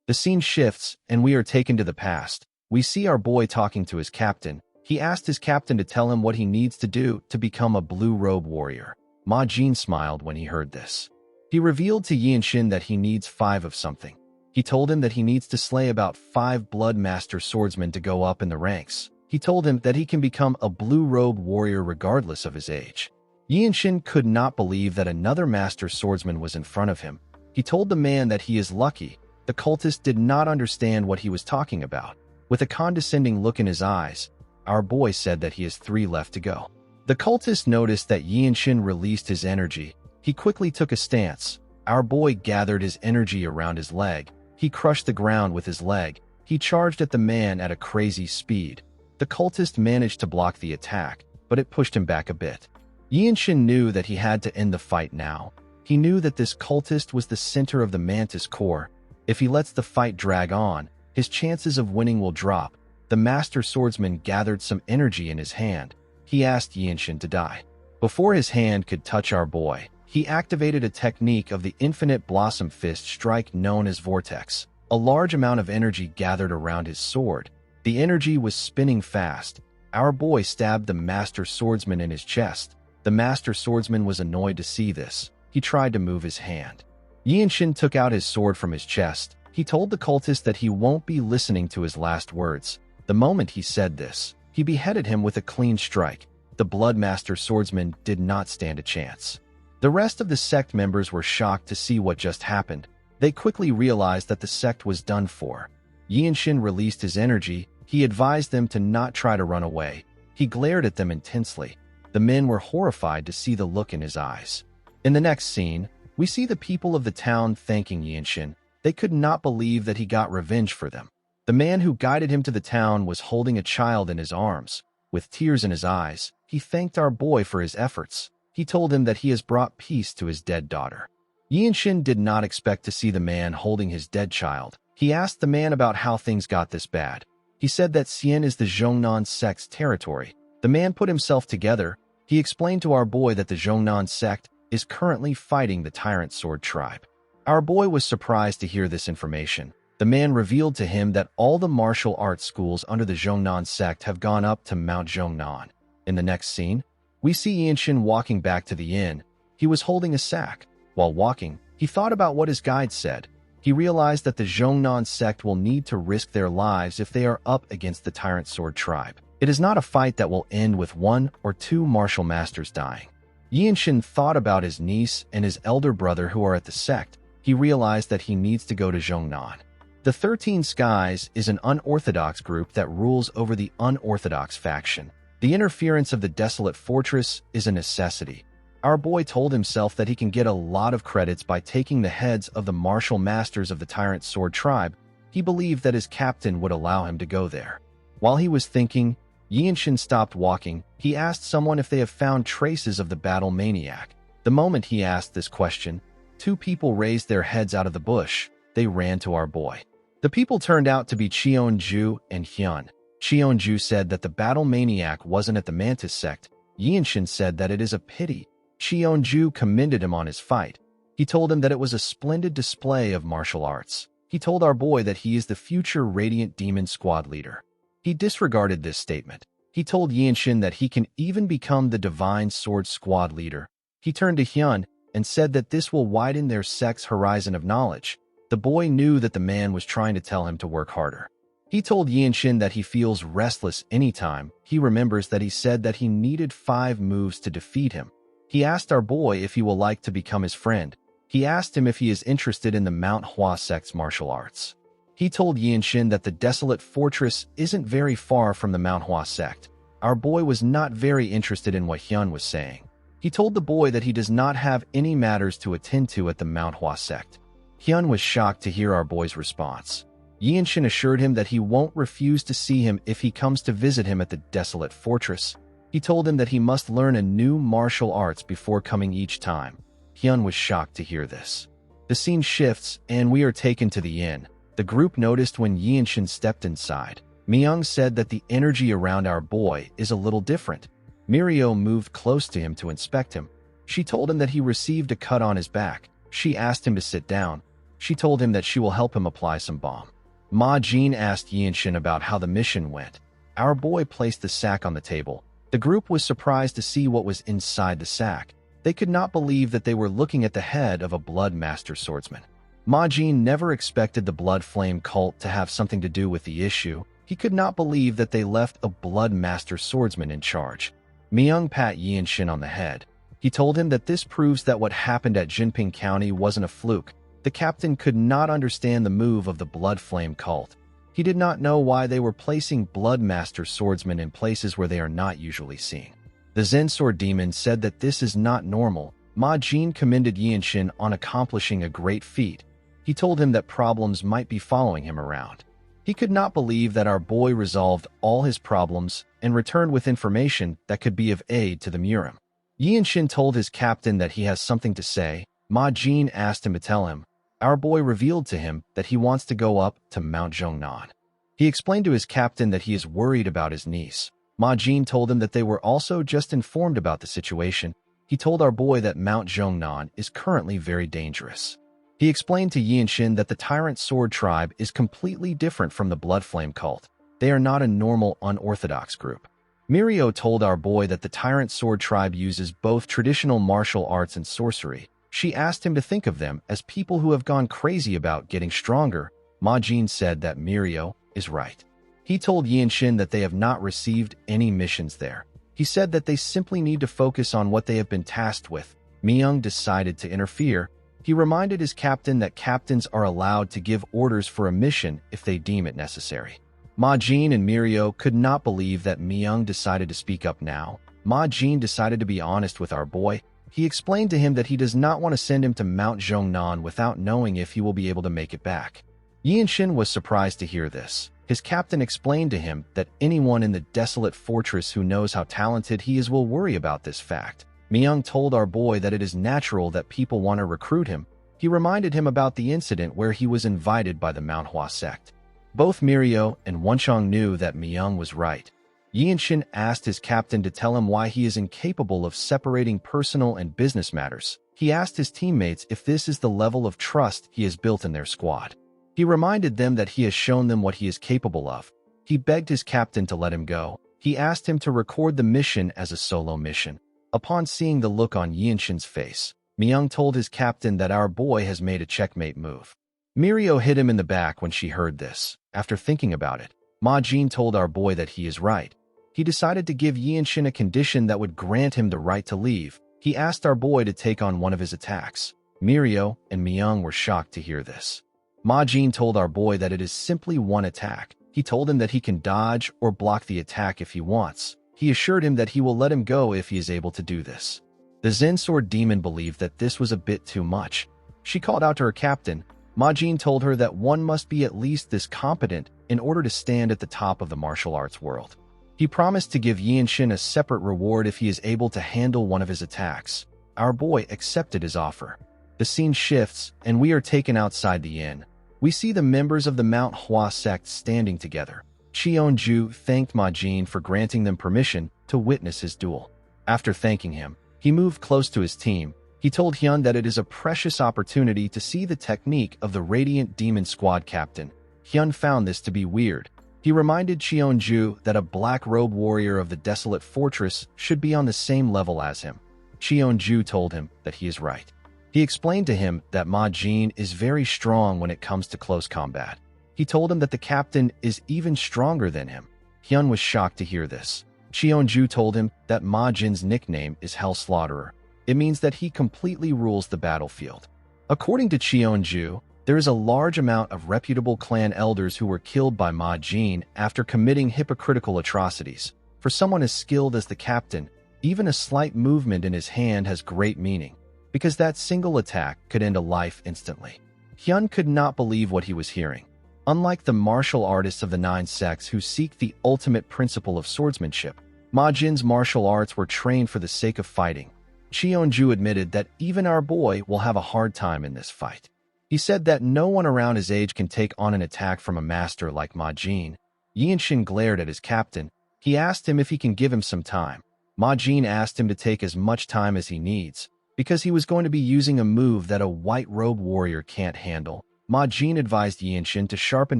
The scene shifts, and we are taken to the past. We see our boy talking to his captain. He asked his captain to tell him what he needs to do to become a blue-robe warrior. Ma Jin smiled when he heard this. He revealed to Yinshin that he needs 5 of something. He told him that he needs to slay about 5 blood master swordsmen to go up in the ranks. He told him that he can become a blue-robe warrior regardless of his age. Yinshin could not believe that another master swordsman was in front of him. He told the man that he is lucky. The cultist did not understand what he was talking about. With a condescending look in his eyes, our boy said that he has 3 left to go. The cultist noticed that Yinshin released his energy. He quickly took a stance. Our boy gathered his energy around his leg. He crushed the ground with his leg. He charged at the man at a crazy speed. The cultist managed to block the attack, but it pushed him back a bit. Yinshin knew that he had to end the fight now. He knew that this cultist was the center of the Mantis core. If he lets the fight drag on, his chances of winning will drop. The master swordsman gathered some energy in his hand. He asked Yinshin to die. Before his hand could touch our boy, he activated a technique of the infinite blossom fist strike known as Vortex. A large amount of energy gathered around his sword. The energy was spinning fast. Our boy stabbed the master swordsman in his chest. The master swordsman was annoyed to see this. He tried to move his hand. Yinshin took out his sword from his chest. He told the cultist that he won't be listening to his last words. The moment he said this, he beheaded him with a clean strike. The Blood Master swordsman did not stand a chance. The rest of the sect members were shocked to see what just happened. They quickly realized that the sect was done for. Yinshin released his energy. He advised them to not try to run away. He glared at them intensely. The men were horrified to see the look in his eyes. In the next scene, we see the people of the town thanking Yinshin. They could not believe that he got revenge for them. The man who guided him to the town was holding a child in his arms. With tears in his eyes, he thanked our boy for his efforts. He told him that he has brought peace to his dead daughter. Yinshin did not expect to see the man holding his dead child. He asked the man about how things got this bad. He said that Xian is the Zhongnan sect's territory. The man put himself together. He explained to our boy that the Zhongnan sect is currently fighting the Tyrant Sword tribe. Our boy was surprised to hear this information. The man revealed to him that all the martial arts schools under the Zhongnan sect have gone up to Mount Zhongnan. In the next scene, we see Yinshin walking back to the inn. He was holding a sack. While walking, he thought about what his guide said. He realized that the Zhongnan sect will need to risk their lives if they are up against the Tyrant Sword tribe. It is not a fight that will end with 1 or 2 martial masters dying. Yinshin thought about his niece and his elder brother who are at the sect. He realized that he needs to go to Zhongnan. The 13 Skies is an unorthodox group that rules over the unorthodox faction. The interference of the Desolate Fortress is a necessity. Our boy told himself that he can get a lot of credits by taking the heads of the martial masters of the Tyrant Sword tribe. He believed that his captain would allow him to go there. While he was thinking, Yinshin stopped walking. He asked someone if they have found traces of the battle maniac. The moment he asked this question, 2 people raised their heads out of the bush. They ran to our boy. The people turned out to be Cheonju and Hyun. Cheonju said that the battle maniac wasn't at the Mantis sect. Yinshin said that it is a pity. Cheonju commended him on his fight. He told him that it was a splendid display of martial arts. He told our boy that he is the future Radiant Demon Squad leader. He disregarded this statement. He told Yinshin that he can even become the Divine Sword Squad leader. He turned to Hyun and said that this will widen their sect's horizon of knowledge. The boy knew that the man was trying to tell him to work harder. He told Yinshin that he feels restless anytime. He remembers that he said that he needed 5 moves to defeat him. He asked our boy if he will like to become his friend. He asked him if he is interested in the Manhwa sect's martial arts. He told Yinshin that the Desolate Fortress isn't very far from the Manhwa sect. Our boy was not very interested in what Hyun was saying. He told the boy that he does not have any matters to attend to at the Manhwa sect. Hyun was shocked to hear our boy's response. Yinshin assured him that he won't refuse to see him if he comes to visit him at the Desolate Fortress. He told him that he must learn a new martial arts before coming each time. Hyun was shocked to hear this. The scene shifts, and we are taken to the inn. The group noticed when Yinshin stepped inside. Myung said that the energy around our boy is a little different. Mirio moved close to him to inspect him. She told him that he received a cut on his back. She asked him to sit down. She told him that she will help him apply some balm. Ma Jin asked Yinshin about how the mission went. Our boy placed the sack on the table. The group was surprised to see what was inside the sack. They could not believe that they were looking at the head of a Blood Master swordsman. Ma Jin never expected the Blood Flame cult to have something to do with the issue. He could not believe that they left a Blood Master swordsman in charge. Myung pat Yinshin on the head. He told him that this proves that what happened at Jinping County wasn't a fluke. The captain could not understand the move of the Blood Flame cult. He did not know why they were placing Blood Master swordsmen in places where they are not usually seen. The Zen Sword Demon said that this is not normal. Ma Jin commended Yinshin on accomplishing a great feat. He told him that problems might be following him around. He could not believe that our boy resolved all his problems and returned with information that could be of aid to the Murim. Yinshin told his captain that he has something to say. Ma Jin asked him to tell him. Our boy revealed to him that he wants to go up to Mount Zhongnan. He explained to his captain that he is worried about his niece. Ma Jin told him that they were also just informed about the situation. he told our boy that Mount Zhongnan is currently very dangerous. He explained to Yinshin that the Tyrant Sword Tribe is completely different from the Blood Flame cult. They are not a normal, unorthodox group. Mirio told our boy that the Tyrant Sword Tribe uses both traditional martial arts and sorcery. She asked him to think of them as people who have gone crazy about getting stronger. Ma Jin said that Mirio is right. He told Yinshin that they have not received any missions there. He said that they simply need to focus on what they have been tasked with. Myung decided to interfere. He reminded his captain that captains are allowed to give orders for a mission if they deem it necessary. Ma Jin and Mirio could not believe that Myung decided to speak up now. Ma Jin decided to be honest with our boy. He explained to him that he does not want to send him to Mount Zhongnan without knowing if he will be able to make it back. Yinshin was surprised to hear this. His captain explained to him that anyone in the desolate fortress who knows how talented he is will worry about this fact. Myung told our boy that it is natural that people want to recruit him. He reminded him about the incident where he was invited by the Manhwa sect. Both Mirio and Wonchong knew that Myung was right. Yinshin asked his captain to tell him why he is incapable of separating personal and business matters. He asked his teammates if this is the level of trust he has built in their squad. He reminded them that he has shown them what he is capable of. He begged his captain to let him go. He asked him to record the mission as a solo mission. Upon seeing the look on Yinshin's face, Myung told his captain that our boy has made a checkmate move. Mirio hit him in the back when she heard this. After thinking about it, Ma Jin told our boy that he is right. He decided to give Yinshin a condition that would grant him the right to leave. He asked our boy to take on one of his attacks. Mirio and Myung were shocked to hear this. Ma Jin told our boy that it is simply one attack. He told him that he can dodge or block the attack if he wants. He assured him that he will let him go if he is able to do this. The Zen Sword Demon believed that this was a bit too much. She called out to her captain. Ma Jin told her that one must be at least this competent in order to stand at the top of the martial arts world. He promised to give Yinshin a separate reward if he is able to handle one of his attacks. Our boy accepted his offer. The scene shifts, and we are taken outside the inn. We see the members of the Mount Hua sect standing together. Cheonju thanked Ma Jin for granting them permission to witness his duel. After thanking him, he moved close to his team. He told Hyun that it is a precious opportunity to see the technique of the Radiant Demon Squad captain. Hyun found this to be weird. He reminded Cheonju that a black-robed warrior of the desolate fortress should be on the same level as him. Cheonju told him that he is right. He explained to him that Ma Jin is very strong when it comes to close combat. He told him that the captain is even stronger than him. Hyun was shocked to hear this. Cheonju told him that Ma Jin's nickname is Hell Slaughterer. It means that he completely rules the battlefield. According to Cheonju, there is a large amount of reputable clan elders who were killed by Ma Jin after committing hypocritical atrocities. For someone as skilled as the captain, even a slight movement in his hand has great meaning, because that single attack could end a life instantly. Hyun could not believe what he was hearing. Unlike the martial artists of the 9 sects who seek the ultimate principle of swordsmanship, Ma Jin's martial arts were trained for the sake of fighting. Cheonju admitted that even our boy will have a hard time in this fight. He said that no one around his age can take on an attack from a master like Ma Jin. Yinshin glared at his captain. He asked him if he can give him some time. Ma Jin asked him to take as much time as he needs, because he was going to be using a move that a white-robed warrior can't handle. Ma Jin advised Yinshin to sharpen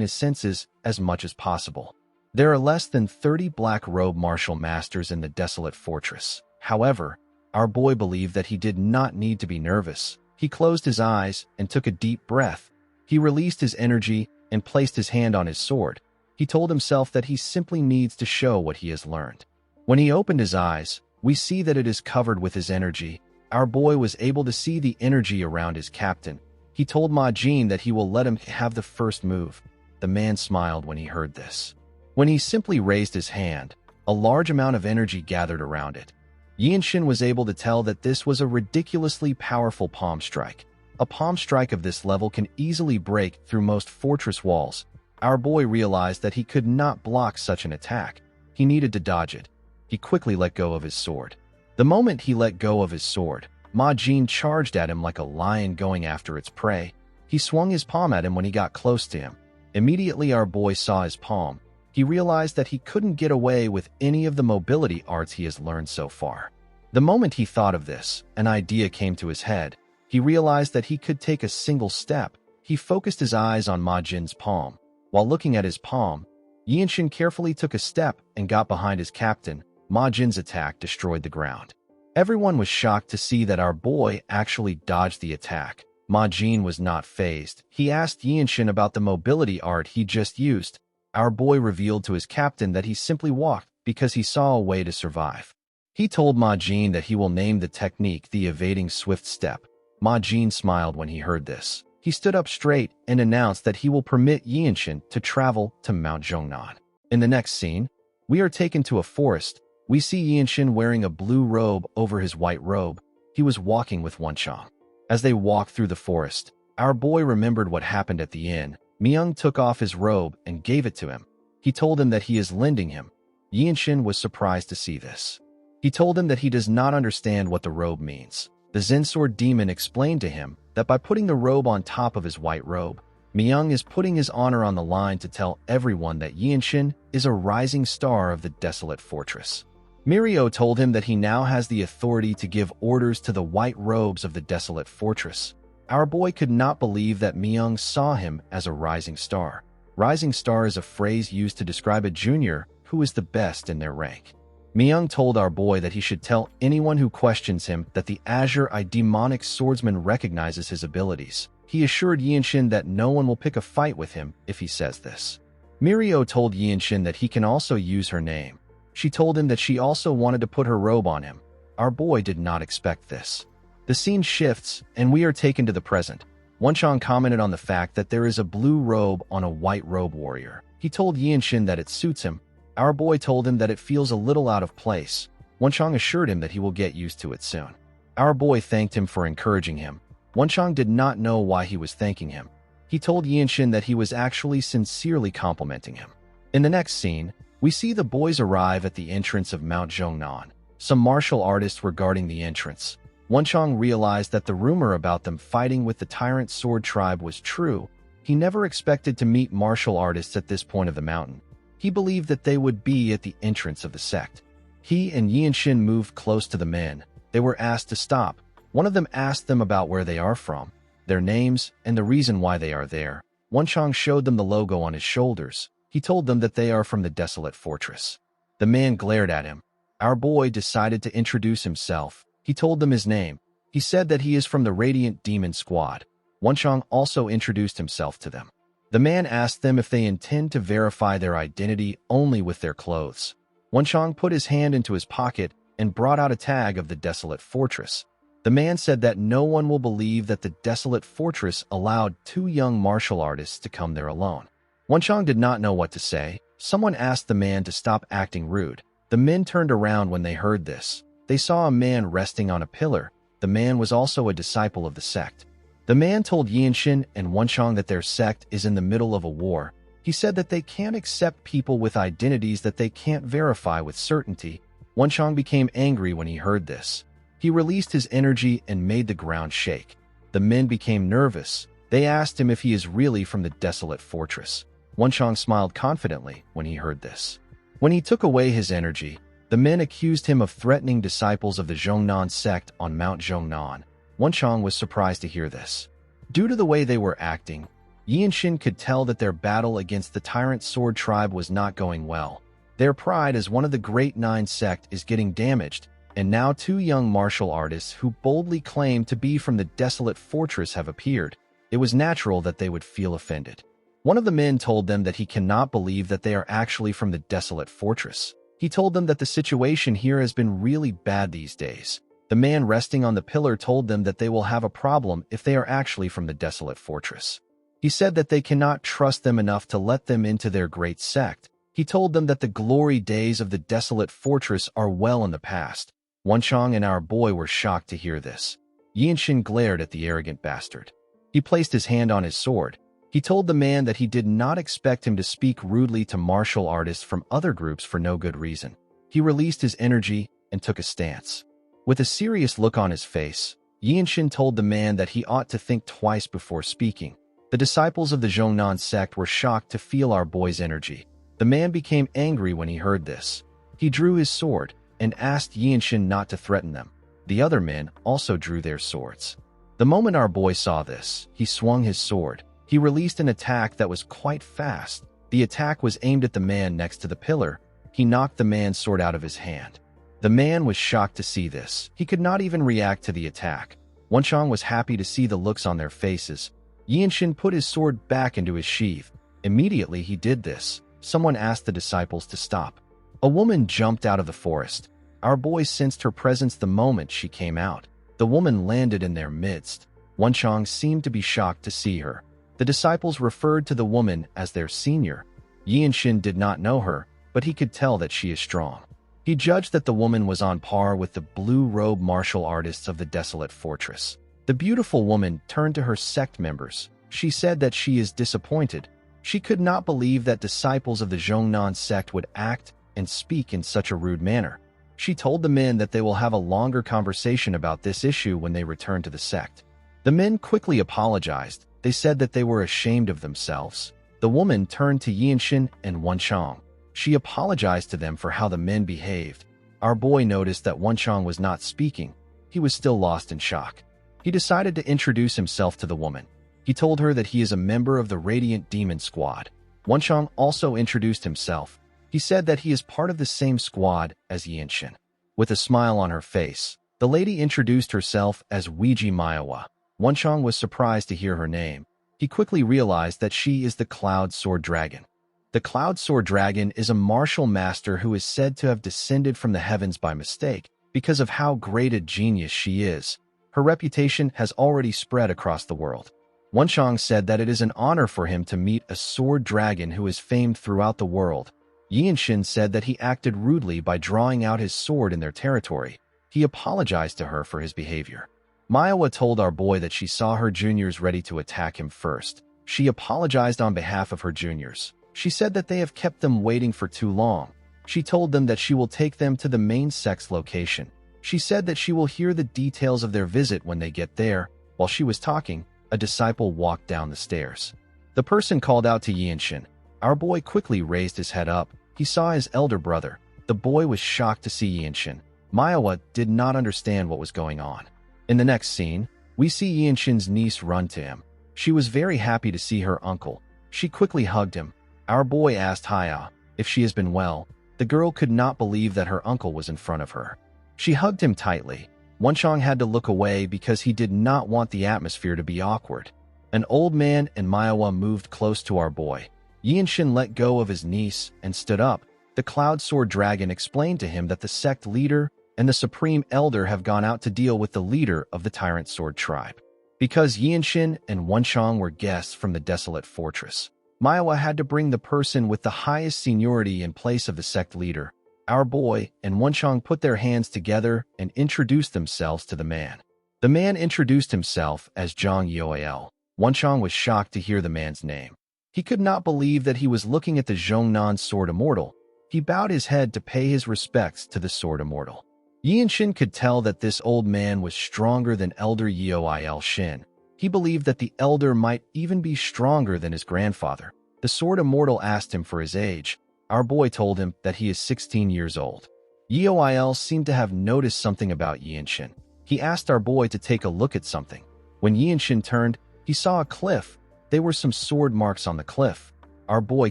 his senses as much as possible. There are less than 30 black-robe martial masters in the desolate fortress. However, our boy believed that he did not need to be nervous. He closed his eyes and took a deep breath. He released his energy and placed his hand on his sword. He told himself that he simply needs to show what he has learned. When he opened his eyes, we see that it is covered with his energy. Our boy was able to see the energy around his captain. He told Ma Jin that he will let him have the first move. The man smiled when he heard this. When he simply raised his hand, a large amount of energy gathered around it. Yinshin was able to tell that this was a ridiculously powerful palm strike. A palm strike of this level can easily break through most fortress walls. Our boy realized that he could not block such an attack. He needed to dodge it. He quickly let go of his sword. The moment he let go of his sword, Ma Jin charged at him like a lion going after its prey. He swung his palm at him when he got close to him. Immediately our boy saw his palm. He realized that he couldn't get away with any of the mobility arts he has learned so far. The moment he thought of this, an idea came to his head. He realized that he could take a single step. He focused his eyes on Ma Jin's palm. While looking at his palm, Yinshin carefully took a step and got behind his captain. Ma Jin's attack destroyed the ground. Everyone was shocked to see that our boy actually dodged the attack. Ma Jin was not fazed. He asked Yinshin about the mobility art he just used. Our boy revealed to his captain that he simply walked because he saw a way to survive. He told Ma Jin that he will name the technique the evading swift step. Ma Jin smiled when he heard this. He stood up straight and announced that he will permit Yinshin to travel to Mount Zhongnan. In the next scene, we are taken to a forest. We see Yinshin wearing a blue robe over his white robe. He was walking with Wenchang. As they walked through the forest, our boy remembered what happened at the inn. Myung took off his robe and gave it to him. He told him that he is lending him. Yinshin was surprised to see this. He told him that he does not understand what the robe means. The Zen Sword demon explained to him that by putting the robe on top of his white robe, Myung is putting his honor on the line to tell everyone that Yinshin is a rising star of the desolate fortress. Mirio told him that he now has the authority to give orders to the white robes of the desolate fortress. Our boy could not believe that Myung saw him as a rising star. Rising star is a phrase used to describe a junior who is the best in their rank. Myung told our boy that he should tell anyone who questions him that the Azure Eye demonic swordsman recognizes his abilities. He assured Yinshin that no one will pick a fight with him if he says this. Mirio told Yinshin that he can also use her name. She told him that she also wanted to put her robe on him. Our boy did not expect this. The scene shifts, and we are taken to the present. Wenchang commented on the fact that there is a blue robe on a white robe warrior. He told Yinshin that it suits him. Our boy told him that it feels a little out of place. Wenchang assured him that he will get used to it soon. Our boy thanked him for encouraging him. Wenchang did not know why he was thanking him. He told Yinshin that he was actually sincerely complimenting him. In the next scene, we see the boys arrive at the entrance of Mount Zhongnan. Some martial artists were guarding the entrance. Wenchang realized that the rumor about them fighting with the Tyrant Sword Tribe was true. He never expected to meet martial artists at this point of the mountain. He believed that they would be at the entrance of the sect. He and Yinshin moved close to the men. They were asked to stop. One of them asked them about where they are from, their names, and the reason why they are there. Wenchang showed them the logo on his shoulders. He told them that they are from the desolate fortress. The man glared at him. Our boy decided to introduce himself. He told them his name. He said that he is from the Radiant Demon Squad. Wenchang also introduced himself to them. The man asked them if they intend to verify their identity only with their clothes. Wenchang put his hand into his pocket and brought out a tag of the desolate fortress. The man said that no one will believe that the desolate fortress allowed two young martial artists to come there alone. Wenchang did not know what to say. Someone asked the man to stop acting rude. The men turned around when they heard this. They saw a man resting on a pillar. The man was also a disciple of the sect. The man told Yinshin and Wenchang that their sect is in the middle of a war. He said that they can't accept people with identities that they can't verify with certainty. Wenchang became angry when he heard this. He released his energy and made the ground shake. The men became nervous. They asked him if he is really from the desolate fortress. Wenchang smiled confidently when he heard this. When he took away his energy, the men accused him of threatening disciples of the Zhongnan sect on Mount Zhongnan. Wenchang was surprised to hear this. Due to the way they were acting, Yinshin could tell that their battle against the Tyrant Sword Tribe was not going well. Their pride as one of the Great Nine sect is getting damaged, and now two young martial artists who boldly claim to be from the desolate fortress have appeared. It was natural that they would feel offended. One of the men told them that he cannot believe that they are actually from the desolate fortress. He told them that the situation here has been really bad these days. The man resting on the pillar told them that they will have a problem if they are actually from the desolate fortress. He said that they cannot trust them enough to let them into their great sect. He told them that the glory days of the desolate fortress are well in the past. Wenchang and our boy were shocked to hear this. Yinshin glared at the arrogant bastard. He placed his hand on his sword. He told the man that he did not expect him to speak rudely to martial artists from other groups for no good reason. He released his energy and took a stance. With a serious look on his face, Yinshin told the man that he ought to think twice before speaking. The disciples of the Zhongnan sect were shocked to feel our boy's energy. The man became angry when he heard this. He drew his sword. and asked Yinshin not to threaten them. The other men also drew their swords. The moment our boy saw this, he swung his sword. He released an attack that was quite fast. The attack was aimed at the man next to the pillar. He knocked the man's sword out of his hand. The man was shocked to see this. He could not even react to the attack. Wenchang was happy to see the looks on their faces. Yinshin put his sword back into his sheath. Immediately he did this, someone asked the disciples to stop. A woman jumped out of the forest. Our boy sensed her presence the moment she came out. The woman landed in their midst. Wenchang seemed to be shocked to see her. The disciples referred to the woman as their senior. Yinshin did not know her, but he could tell that she is strong. He judged that the woman was on par with the blue-robe martial artists of the desolate fortress. The beautiful woman turned to her sect members. She said that she is disappointed. She could not believe that disciples of the Zhongnan sect would act and speak in such a rude manner. She told the men that they will have a longer conversation about this issue when they return to the sect. The men quickly apologized. They said that they were ashamed of themselves. The woman turned to Yinshin and Wenchang. She apologized to them for how the men behaved. Our boy noticed that Wenchang was not speaking. He was still lost in shock. He decided to introduce himself to the woman. He told her that he is a member of the Radiant Demon Squad. Wenchang also introduced himself. He said that he is part of the same squad as Yinshin. With a smile on her face, the lady introduced herself as Weiji Manhwa. Wenchang was surprised to hear her name. He quickly realized that she is the Cloud Sword Dragon. The Cloud Sword Dragon is a martial master who is said to have descended from the heavens by mistake because of how great a genius she is. Her reputation has already spread across the world. Wenchang said that it is an honor for him to meet a sword dragon who is famed throughout the world. Yinshin said that he acted rudely by drawing out his sword in their territory. He apologized to her for his behavior. Manhwa told our boy that she saw her juniors ready to attack him first. She apologized on behalf of her juniors. She said that they have kept them waiting for too long. She told them that she will take them to the main sect's location. She said that she will hear the details of their visit when they get there. While she was talking, a disciple walked down the stairs. The person called out to Yinshin. Our boy quickly raised his head up. He saw his elder brother. The boy was shocked to see Yinshin. Manhwa did not understand what was going on. In the next scene, we see Yinshin's niece run to him. She was very happy to see her uncle. She quickly hugged him. Our boy asked Haya if she has been well. The girl could not believe that her uncle was in front of her. She hugged him tightly. Wenchang had to look away because he did not want the atmosphere to be awkward. An old man and Manhwa moved close to our boy. Yinshin let go of his niece and stood up. The Cloud Sword Dragon explained to him that the sect leader and the Supreme Elder have gone out to deal with the leader of the Tyrant Sword Tribe. Because Yinshin and Wenchang were guests from the desolate fortress, Manhwa had to bring the person with the highest seniority in place of the sect leader. Our boy and Wenchang put their hands together and introduced themselves to the man. The man introduced himself as Zhang Yoel. Wenchang was shocked to hear the man's name. He could not believe that he was looking at the Zhongnan Sword Immortal. He bowed his head to pay his respects to the Sword Immortal. Yinshin could tell that this old man was stronger than Elder Yoel Shin. He believed that the elder might even be stronger than his grandfather. The Sword Immortal asked him for his age. Our boy told him that he is 16 years old. Yoel seemed to have noticed something about Yinshin. He asked our boy to take a look at something. When Yinshin turned, he saw a cliff. There were some sword marks on the cliff. Our boy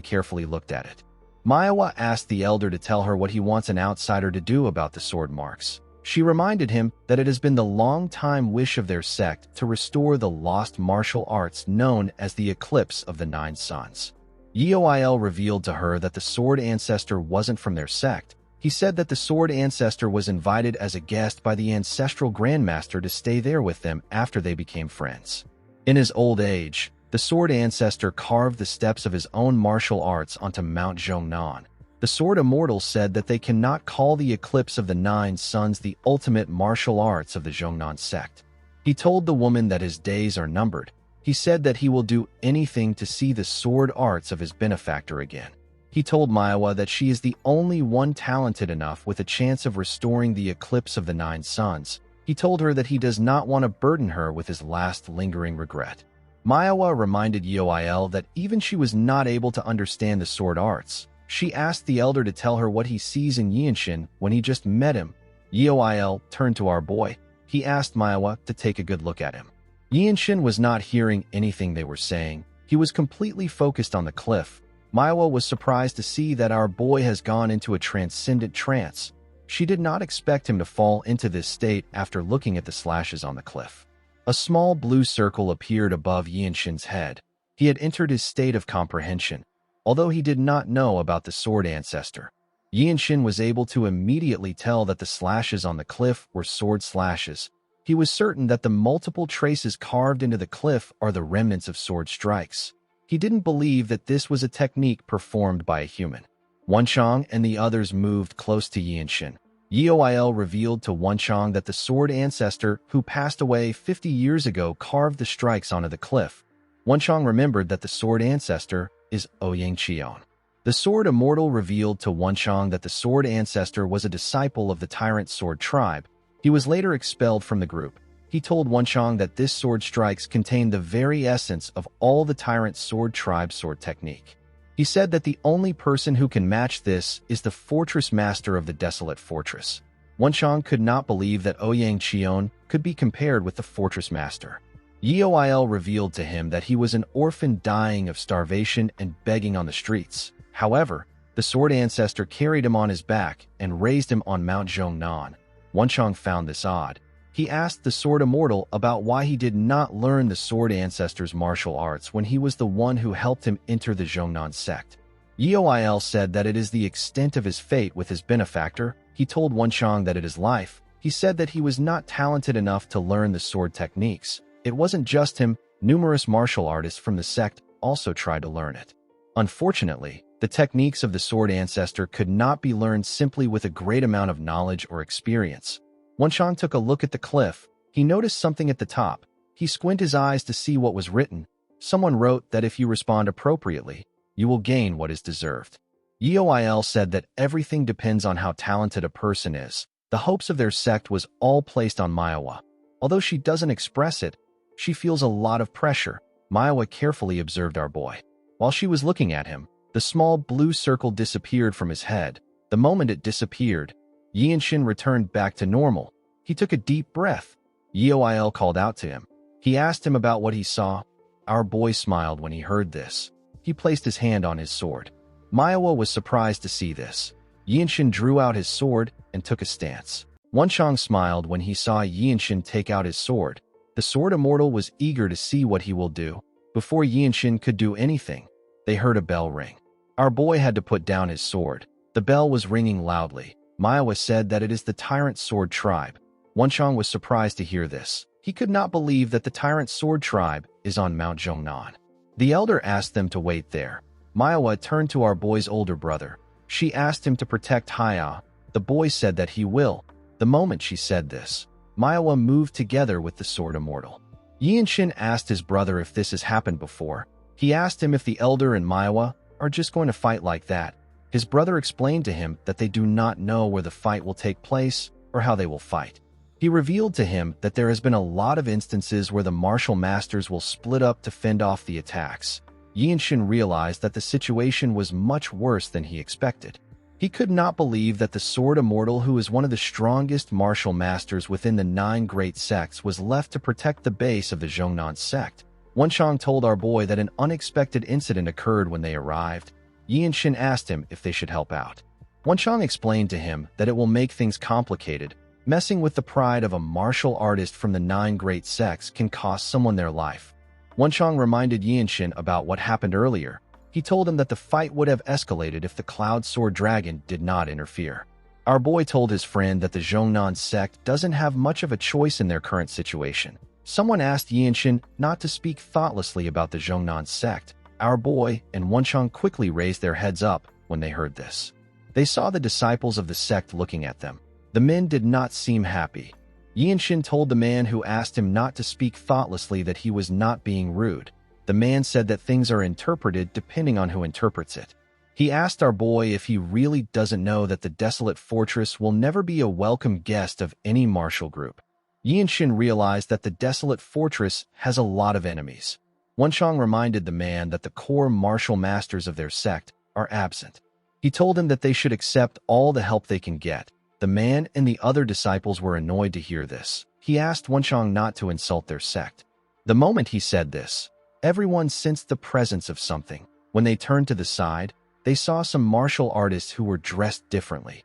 carefully looked at it. Manhwa asked the elder to tell her what he wants an outsider to do about the sword marks. She reminded him that it has been the long-time wish of their sect to restore the lost martial arts known as the Eclipse of the Nine Suns. Yoel revealed to her that the Sword Ancestor wasn't from their sect. He said that the Sword Ancestor was invited as a guest by the Ancestral Grandmaster to stay there with them after they became friends. In his old age, the Sword Ancestor carved the steps of his own martial arts onto Mount Zhongnan. The Sword Immortal said that they cannot call the Eclipse of the Nine Suns the ultimate martial arts of the Zhongnan sect. He told the woman that his days are numbered. He said that he will do anything to see the sword arts of his benefactor again. He told Manhwa that she is the only one talented enough with a chance of restoring the Eclipse of the Nine Suns. He told her that he does not want to burden her with his last lingering regret. Manhwa reminded Yoel that even she was not able to understand the sword arts. She asked the elder to tell her what he sees in Yianshin when he just met him. Yoil turned to our boy. He asked Manhwa to take a good look at him. Yianshin was not hearing anything they were saying. He was completely focused on the cliff. Manhwa was surprised to see that our boy has gone into a transcendent trance. She did not expect him to fall into this state after looking at the slashes on the cliff. A small blue circle appeared above Yianshin's head. He had entered his state of comprehension, although he did not know about the sword ancestor. Yianshin was able to immediately tell that the slashes on the cliff were sword slashes. He was certain that the multiple traces carved into the cliff are the remnants of sword strikes. He didn't believe that this was a technique performed by a human. Wenchang and the others moved close to Yianshin. Yoil revealed to Wenchang that the sword ancestor who passed away 50 years ago carved the strikes onto the cliff. Wenchang remembered that the sword ancestor is Ouyang Qion. The sword immortal revealed to Wenchang that the sword ancestor was a disciple of the tyrant sword tribe. He was later expelled from the group. He told Wenchang that this sword strikes contained the very essence of all the tyrant sword tribe sword technique. He said that the only person who can match this is the fortress master of the desolate fortress. Wenchang could not believe that Ouyang Qion could be compared with the fortress master. Yoil revealed to him that he was an orphan dying of starvation and begging on the streets. However, the sword ancestor carried him on his back and raised him on Mount Zhongnan. Wenchang found this odd. He asked the sword immortal about why he did not learn the sword ancestor's martial arts when he was the one who helped him enter the Zhongnan sect. Yoil said that it is the extent of his fate with his benefactor. He told Wenchang that it is life. He said that he was not talented enough to learn the sword techniques. It wasn't just him. Numerous martial artists from the sect also tried to learn it. Unfortunately, the techniques of the sword ancestor could not be learned simply with a great amount of knowledge or experience. Wenchang took a look at the cliff. He noticed something at the top. He squinted his eyes to see what was written. Someone wrote that if you respond appropriately, you will gain what is deserved. Yoil said that everything depends on how talented a person is. The hopes of their sect was all placed on Manhwa. Although she doesn't express it, she feels a lot of pressure. Manhwa carefully observed our boy. While she was looking at him, the small blue circle disappeared from his head. The moment it disappeared, Yianshin returned back to normal. He took a deep breath. Yoil called out to him. He asked him about what he saw. Our boy smiled when he heard this. He placed his hand on his sword. Manhwa was surprised to see this. Yianshin drew out his sword and took a stance. Wenchang smiled when he saw Yianshin take out his sword. The sword immortal was eager to see what he will do. Before Yianshin could do anything, they heard a bell ring. Our boy had to put down his sword. The bell was ringing loudly. Manhwa said that it is the tyrant sword tribe. Wenchang was surprised to hear this. He could not believe that the tyrant sword tribe is on Mount Zhongnan. The elder asked them to wait there. Manhwa turned to our boy's older brother. She asked him to protect Haya. The boy said that he will. The moment she said this, Manhwa moved together with the sword immortal. Yianshin asked his brother if this has happened before. He asked him if the elder and Manhwa are just going to fight like that. His brother explained to him that they do not know where the fight will take place or how they will fight. He revealed to him that there has been a lot of instances where the martial masters will split up to fend off the attacks. Yianshin realized that the situation was much worse than he expected. He could not believe that the sword immortal, who is one of the strongest martial masters within the 9 great sects, was left to protect the base of the Zhongnan sect. Wenchang told our boy that an unexpected incident occurred when they arrived. Yianshin asked him if they should help out. Wenchang explained to him that it will make things complicated. Messing with the pride of a martial artist from the 9 great sects can cost someone their life. Wenchang reminded Yianshin about what happened earlier. He told him that the fight would have escalated if the Cloud Sword Dragon did not interfere. Our boy told his friend that the Zhongnan sect doesn't have much of a choice in their current situation. Someone asked Yianshin not to speak thoughtlessly about the Zhongnan sect. Our boy and Wenchang quickly raised their heads up when they heard this. They saw the disciples of the sect looking at them. The men did not seem happy. Yianshin told the man who asked him not to speak thoughtlessly that he was not being rude. The man said that things are interpreted depending on who interprets it. He asked our boy if he really doesn't know that the desolate fortress will never be a welcome guest of any martial group. Yianshin realized that the desolate fortress has a lot of enemies. Wenchang reminded the man that the core martial masters of their sect are absent. He told them that they should accept all the help they can get. The man and the other disciples were annoyed to hear this. He asked Wenchang not to insult their sect. The moment he said this, everyone sensed the presence of something. When they turned to the side, they saw some martial artists who were dressed differently.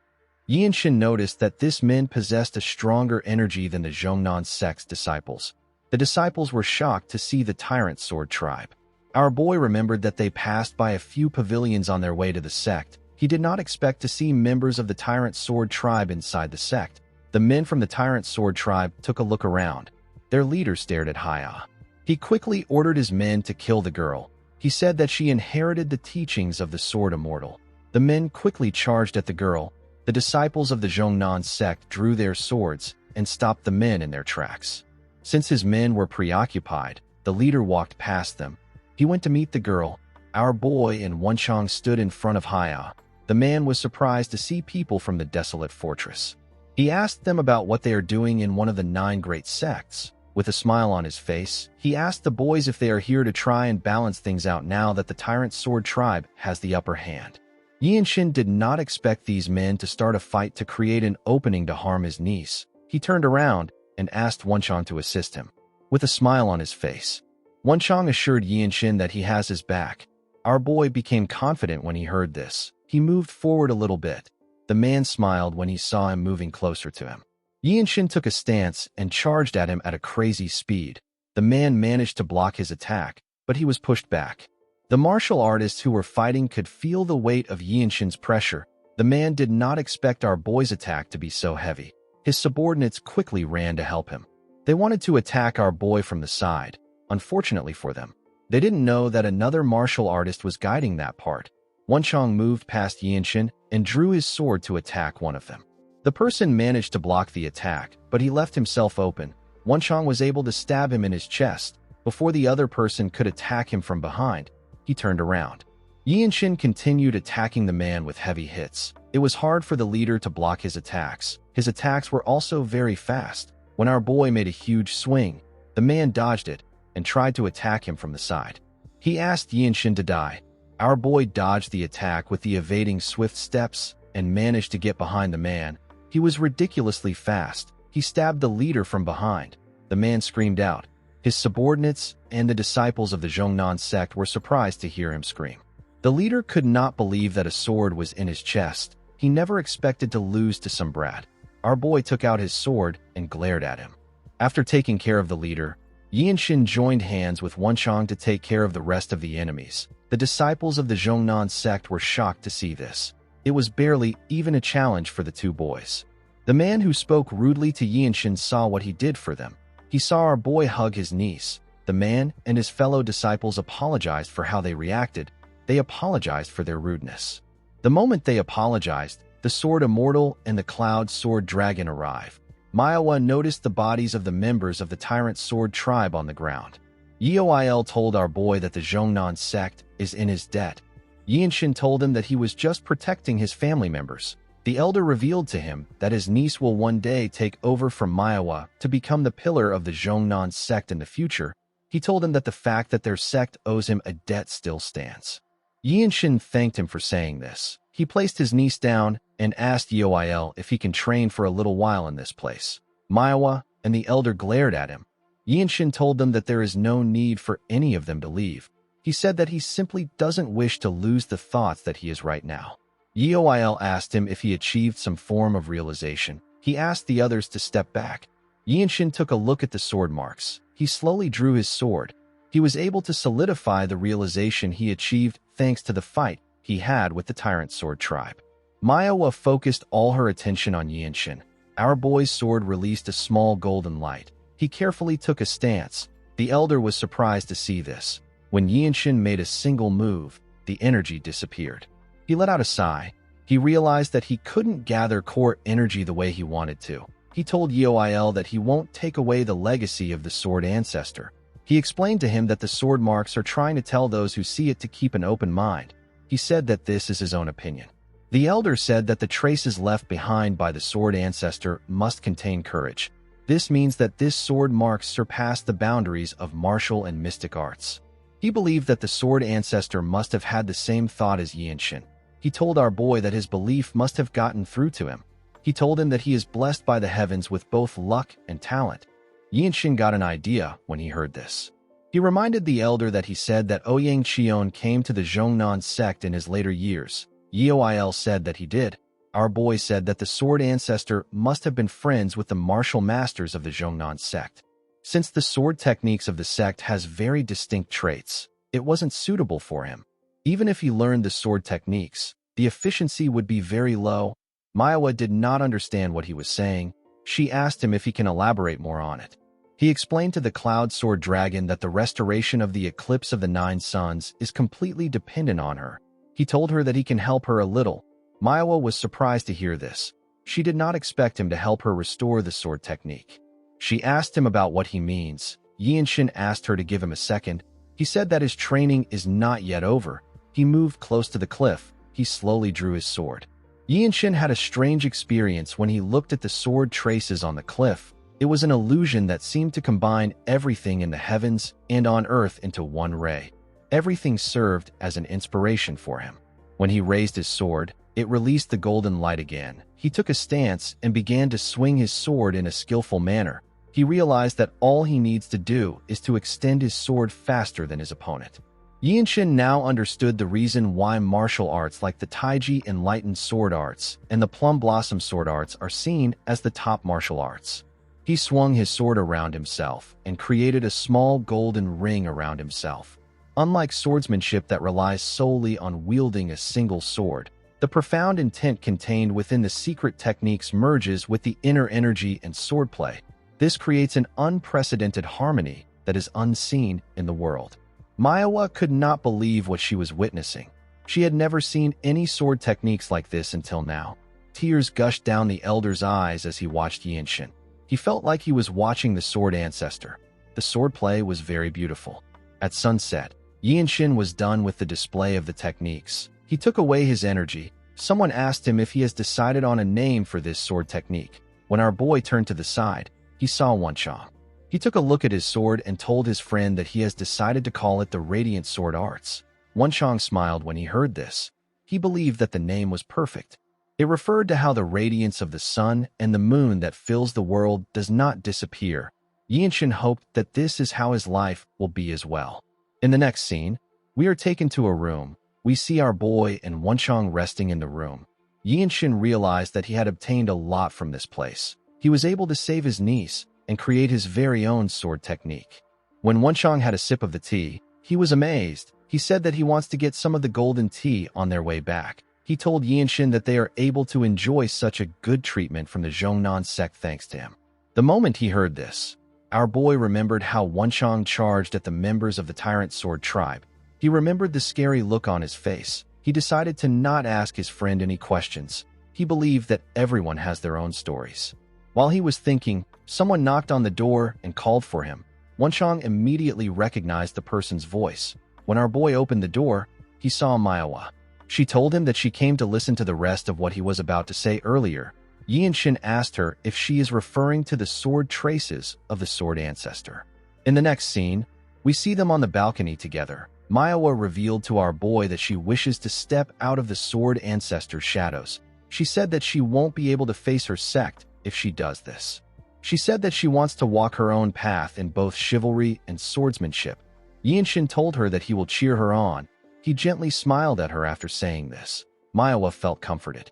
Yinshin noticed that this men possessed a stronger energy than the Zhongnan sect's disciples. The disciples were shocked to see the Tyrant Sword tribe. Our boy remembered that they passed by a few pavilions on their way to the sect. He did not expect to see members of the Tyrant Sword tribe inside the sect. The men from the Tyrant Sword tribe took a look around. Their leader stared at Haya. He quickly ordered his men to kill the girl. He said that she inherited the teachings of the Sword Immortal. The men quickly charged at the girl. The disciples of the Zhongnan sect drew their swords and stopped the men in their tracks. Since his men were preoccupied, the leader walked past them. He went to meet the girl. Our boy and Wenchang stood in front of Haya. The man was surprised to see people from the desolate fortress. He asked them about what they are doing in one of the 9 great sects. With a smile on his face, he asked the boys if they are here to try and balance things out now that the Tyrant Sword tribe has the upper hand. Yinshin did not expect these men to start a fight to create an opening to harm his niece. He turned around and asked Wenchang to assist him. With a smile on his face, Wenchang assured Yinshin that he has his back. Our boy became confident when he heard this. He moved forward a little bit. The man smiled when he saw him moving closer to him. Yinshin took a stance and charged at him at a crazy speed. The man managed to block his attack, but he was pushed back. The martial artists who were fighting could feel the weight of Yinshin's pressure. The man did not expect our boy's attack to be so heavy. His subordinates quickly ran to help him. They wanted to attack our boy from the side. Unfortunately for them, they didn't know that another martial artist was guiding that part. Wenchang moved past Yinshin and drew his sword to attack one of them. The person managed to block the attack, but he left himself open. Wenchang was able to stab him in his chest. Before the other person could attack him from behind, he turned around. Yinshin continued attacking the man with heavy hits. It was hard for the leader to block his attacks. His attacks were also very fast. When our boy made a huge swing, the man dodged it and tried to attack him from the side. He asked Yinshin to die. Our boy dodged the attack with the evading swift steps and managed to get behind the man. He was ridiculously fast. He stabbed the leader from behind. The man screamed out. His subordinates and the disciples of the Zhongnan sect were surprised to hear him scream. The leader could not believe that a sword was in his chest. He never expected to lose to some brat. Our boy took out his sword and glared at him. After taking care of the leader, Yinshin joined hands with Wenchang to take care of the rest of the enemies. The disciples of the Zhongnan sect were shocked to see this. It was barely even a challenge for the two boys. The man who spoke rudely to Yinshin saw what he did for them. He saw our boy hug his niece. The man and his fellow disciples apologized for how they reacted. They apologized for their rudeness. The moment they apologized, the Sword Immortal and the Cloud Sword Dragon arrived. Manhwa noticed the bodies of the members of the Tyrant Sword tribe on the ground. Yeoil told our boy that the Zhongnan sect is in his debt. Yinshin told him that he was just protecting his family members. The elder revealed to him that his niece will one day take over from Manhwa to become the pillar of the Zhongnan sect in the future. He told him that the fact that their sect owes him a debt still stands. Yinshin thanked him for saying this. He placed his niece down and asked Yeoil if he can train for a little while in this place. Manhwa and the elder glared at him. Yinshin told them that there is no need for any of them to leave. He said that he simply doesn't wish to lose the thoughts that he is right now. Yeoil asked him if he achieved some form of realization. He asked the others to step back. Yinshin took a look at the sword marks. He slowly drew his sword. He was able to solidify the realization he achieved thanks to the fight he had with the Tyrant Sword tribe. Manhwa focused all her attention on Yinshin. Our boy's sword released a small golden light. He carefully took a stance. The elder was surprised to see this. When Yinshin made a single move, the energy disappeared. He let out a sigh. He realized that he couldn't gather core energy the way he wanted to. He told Yeoil that he won't take away the legacy of the sword ancestor. He explained to him that the sword marks are trying to tell those who see it to keep an open mind. He said that this is his own opinion. The elder said that the traces left behind by the sword ancestor must contain courage. This means that this sword marks surpass the boundaries of martial and mystic arts. He believed that the sword ancestor must have had the same thought as Yinshin. He told our boy that his belief must have gotten through to him. He told him that he is blessed by the heavens with both luck and talent. Yinshin got an idea when he heard this. He reminded the elder that he said that Ouyang Qion came to the Zhongnan sect in his later years. Yoil said that he did. Our boy said that the sword ancestor must have been friends with the martial masters of the Zhongnan sect. Since the sword techniques of the sect has very distinct traits, it wasn't suitable for him. Even if he learned the sword techniques, the efficiency would be very low. Manhwa did not understand what he was saying. She asked him if he can elaborate more on it. He explained to the Cloud Sword Dragon that the restoration of the eclipse of the 9 suns is completely dependent on her. He told her that he can help her a little. Manhwa was surprised to hear this. She did not expect him to help her restore the sword technique. She asked him about what he means. Yinshin asked her to give him a second. He said that his training is not yet over. He moved close to the cliff. He slowly drew his sword. Yinshin had a strange experience when he looked at the sword traces on the cliff. It was an illusion that seemed to combine everything in the heavens and on earth into one ray. Everything served as an inspiration for him. When he raised his sword, it released the golden light again. He took a stance and began to swing his sword in a skillful manner. He realized that all he needs to do is to extend his sword faster than his opponent. Yinshin now understood the reason why martial arts like the Taiji Enlightened Sword Arts and the Plum Blossom Sword Arts are seen as the top martial arts. He swung his sword around himself and created a small golden ring around himself. Unlike swordsmanship that relies solely on wielding a single sword, the profound intent contained within the secret techniques merges with the inner energy and swordplay. This creates an unprecedented harmony that is unseen in the world. Manhwa could not believe what she was witnessing. She had never seen any sword techniques like this until now. Tears gushed down the elder's eyes as he watched Yinshin. He felt like he was watching the sword ancestor. The swordplay was very beautiful. At sunset, Yinshin was done with the display of the techniques. He took away his energy. Someone asked him if he has decided on a name for this sword technique. When our boy turned to the side, he saw Wenchang. He took a look at his sword and told his friend that he has decided to call it the Radiant Sword Arts. Wenchang smiled when he heard this. He believed that the name was perfect. It referred to how the radiance of the sun and the moon that fills the world does not disappear. Yinshin hoped that this is how his life will be as well. In the next scene, we are taken to a room. We see our boy and Wenchang resting in the room. Yinshin realized that he had obtained a lot from this place. He was able to save his niece and create his very own sword technique. When Wenchang had a sip of the tea, he was amazed. He said that he wants to get some of the golden tea on their way back. He told Yinshin that they are able to enjoy such a good treatment from the Zhongnan sect thanks to him. The moment he heard this, our boy remembered how Wenchang charged at the members of the Tyrant Sword tribe. He remembered the scary look on his face. He decided to not ask his friend any questions. He believed that everyone has their own stories. While he was thinking, someone knocked on the door and called for him. Wenchang immediately recognized the person's voice. When our boy opened the door, he saw Manhwa. She told him that she came to listen to the rest of what he was about to say earlier. Yinshin asked her if she is referring to the sword traces of the sword ancestor. In the next scene, we see them on the balcony together. Manhwa revealed to our boy that she wishes to step out of the sword ancestor's shadows. She said that she won't be able to face her sect if she does this. She said that she wants to walk her own path in both chivalry and swordsmanship. Yinshin told her that he will cheer her on. He gently smiled at her after saying this. Manhwa felt comforted.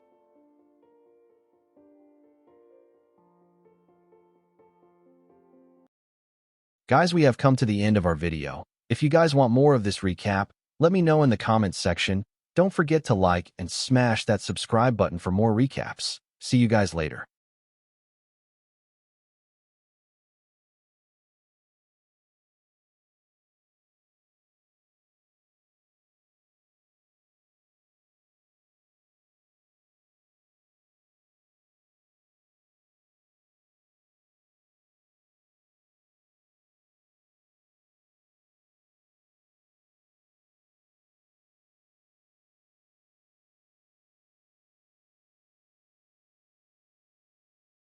Guys, we have come to the end of our video. If you guys want more of this recap, let me know in the comments section. Don't forget to like and smash that subscribe button for more recaps. See you guys later.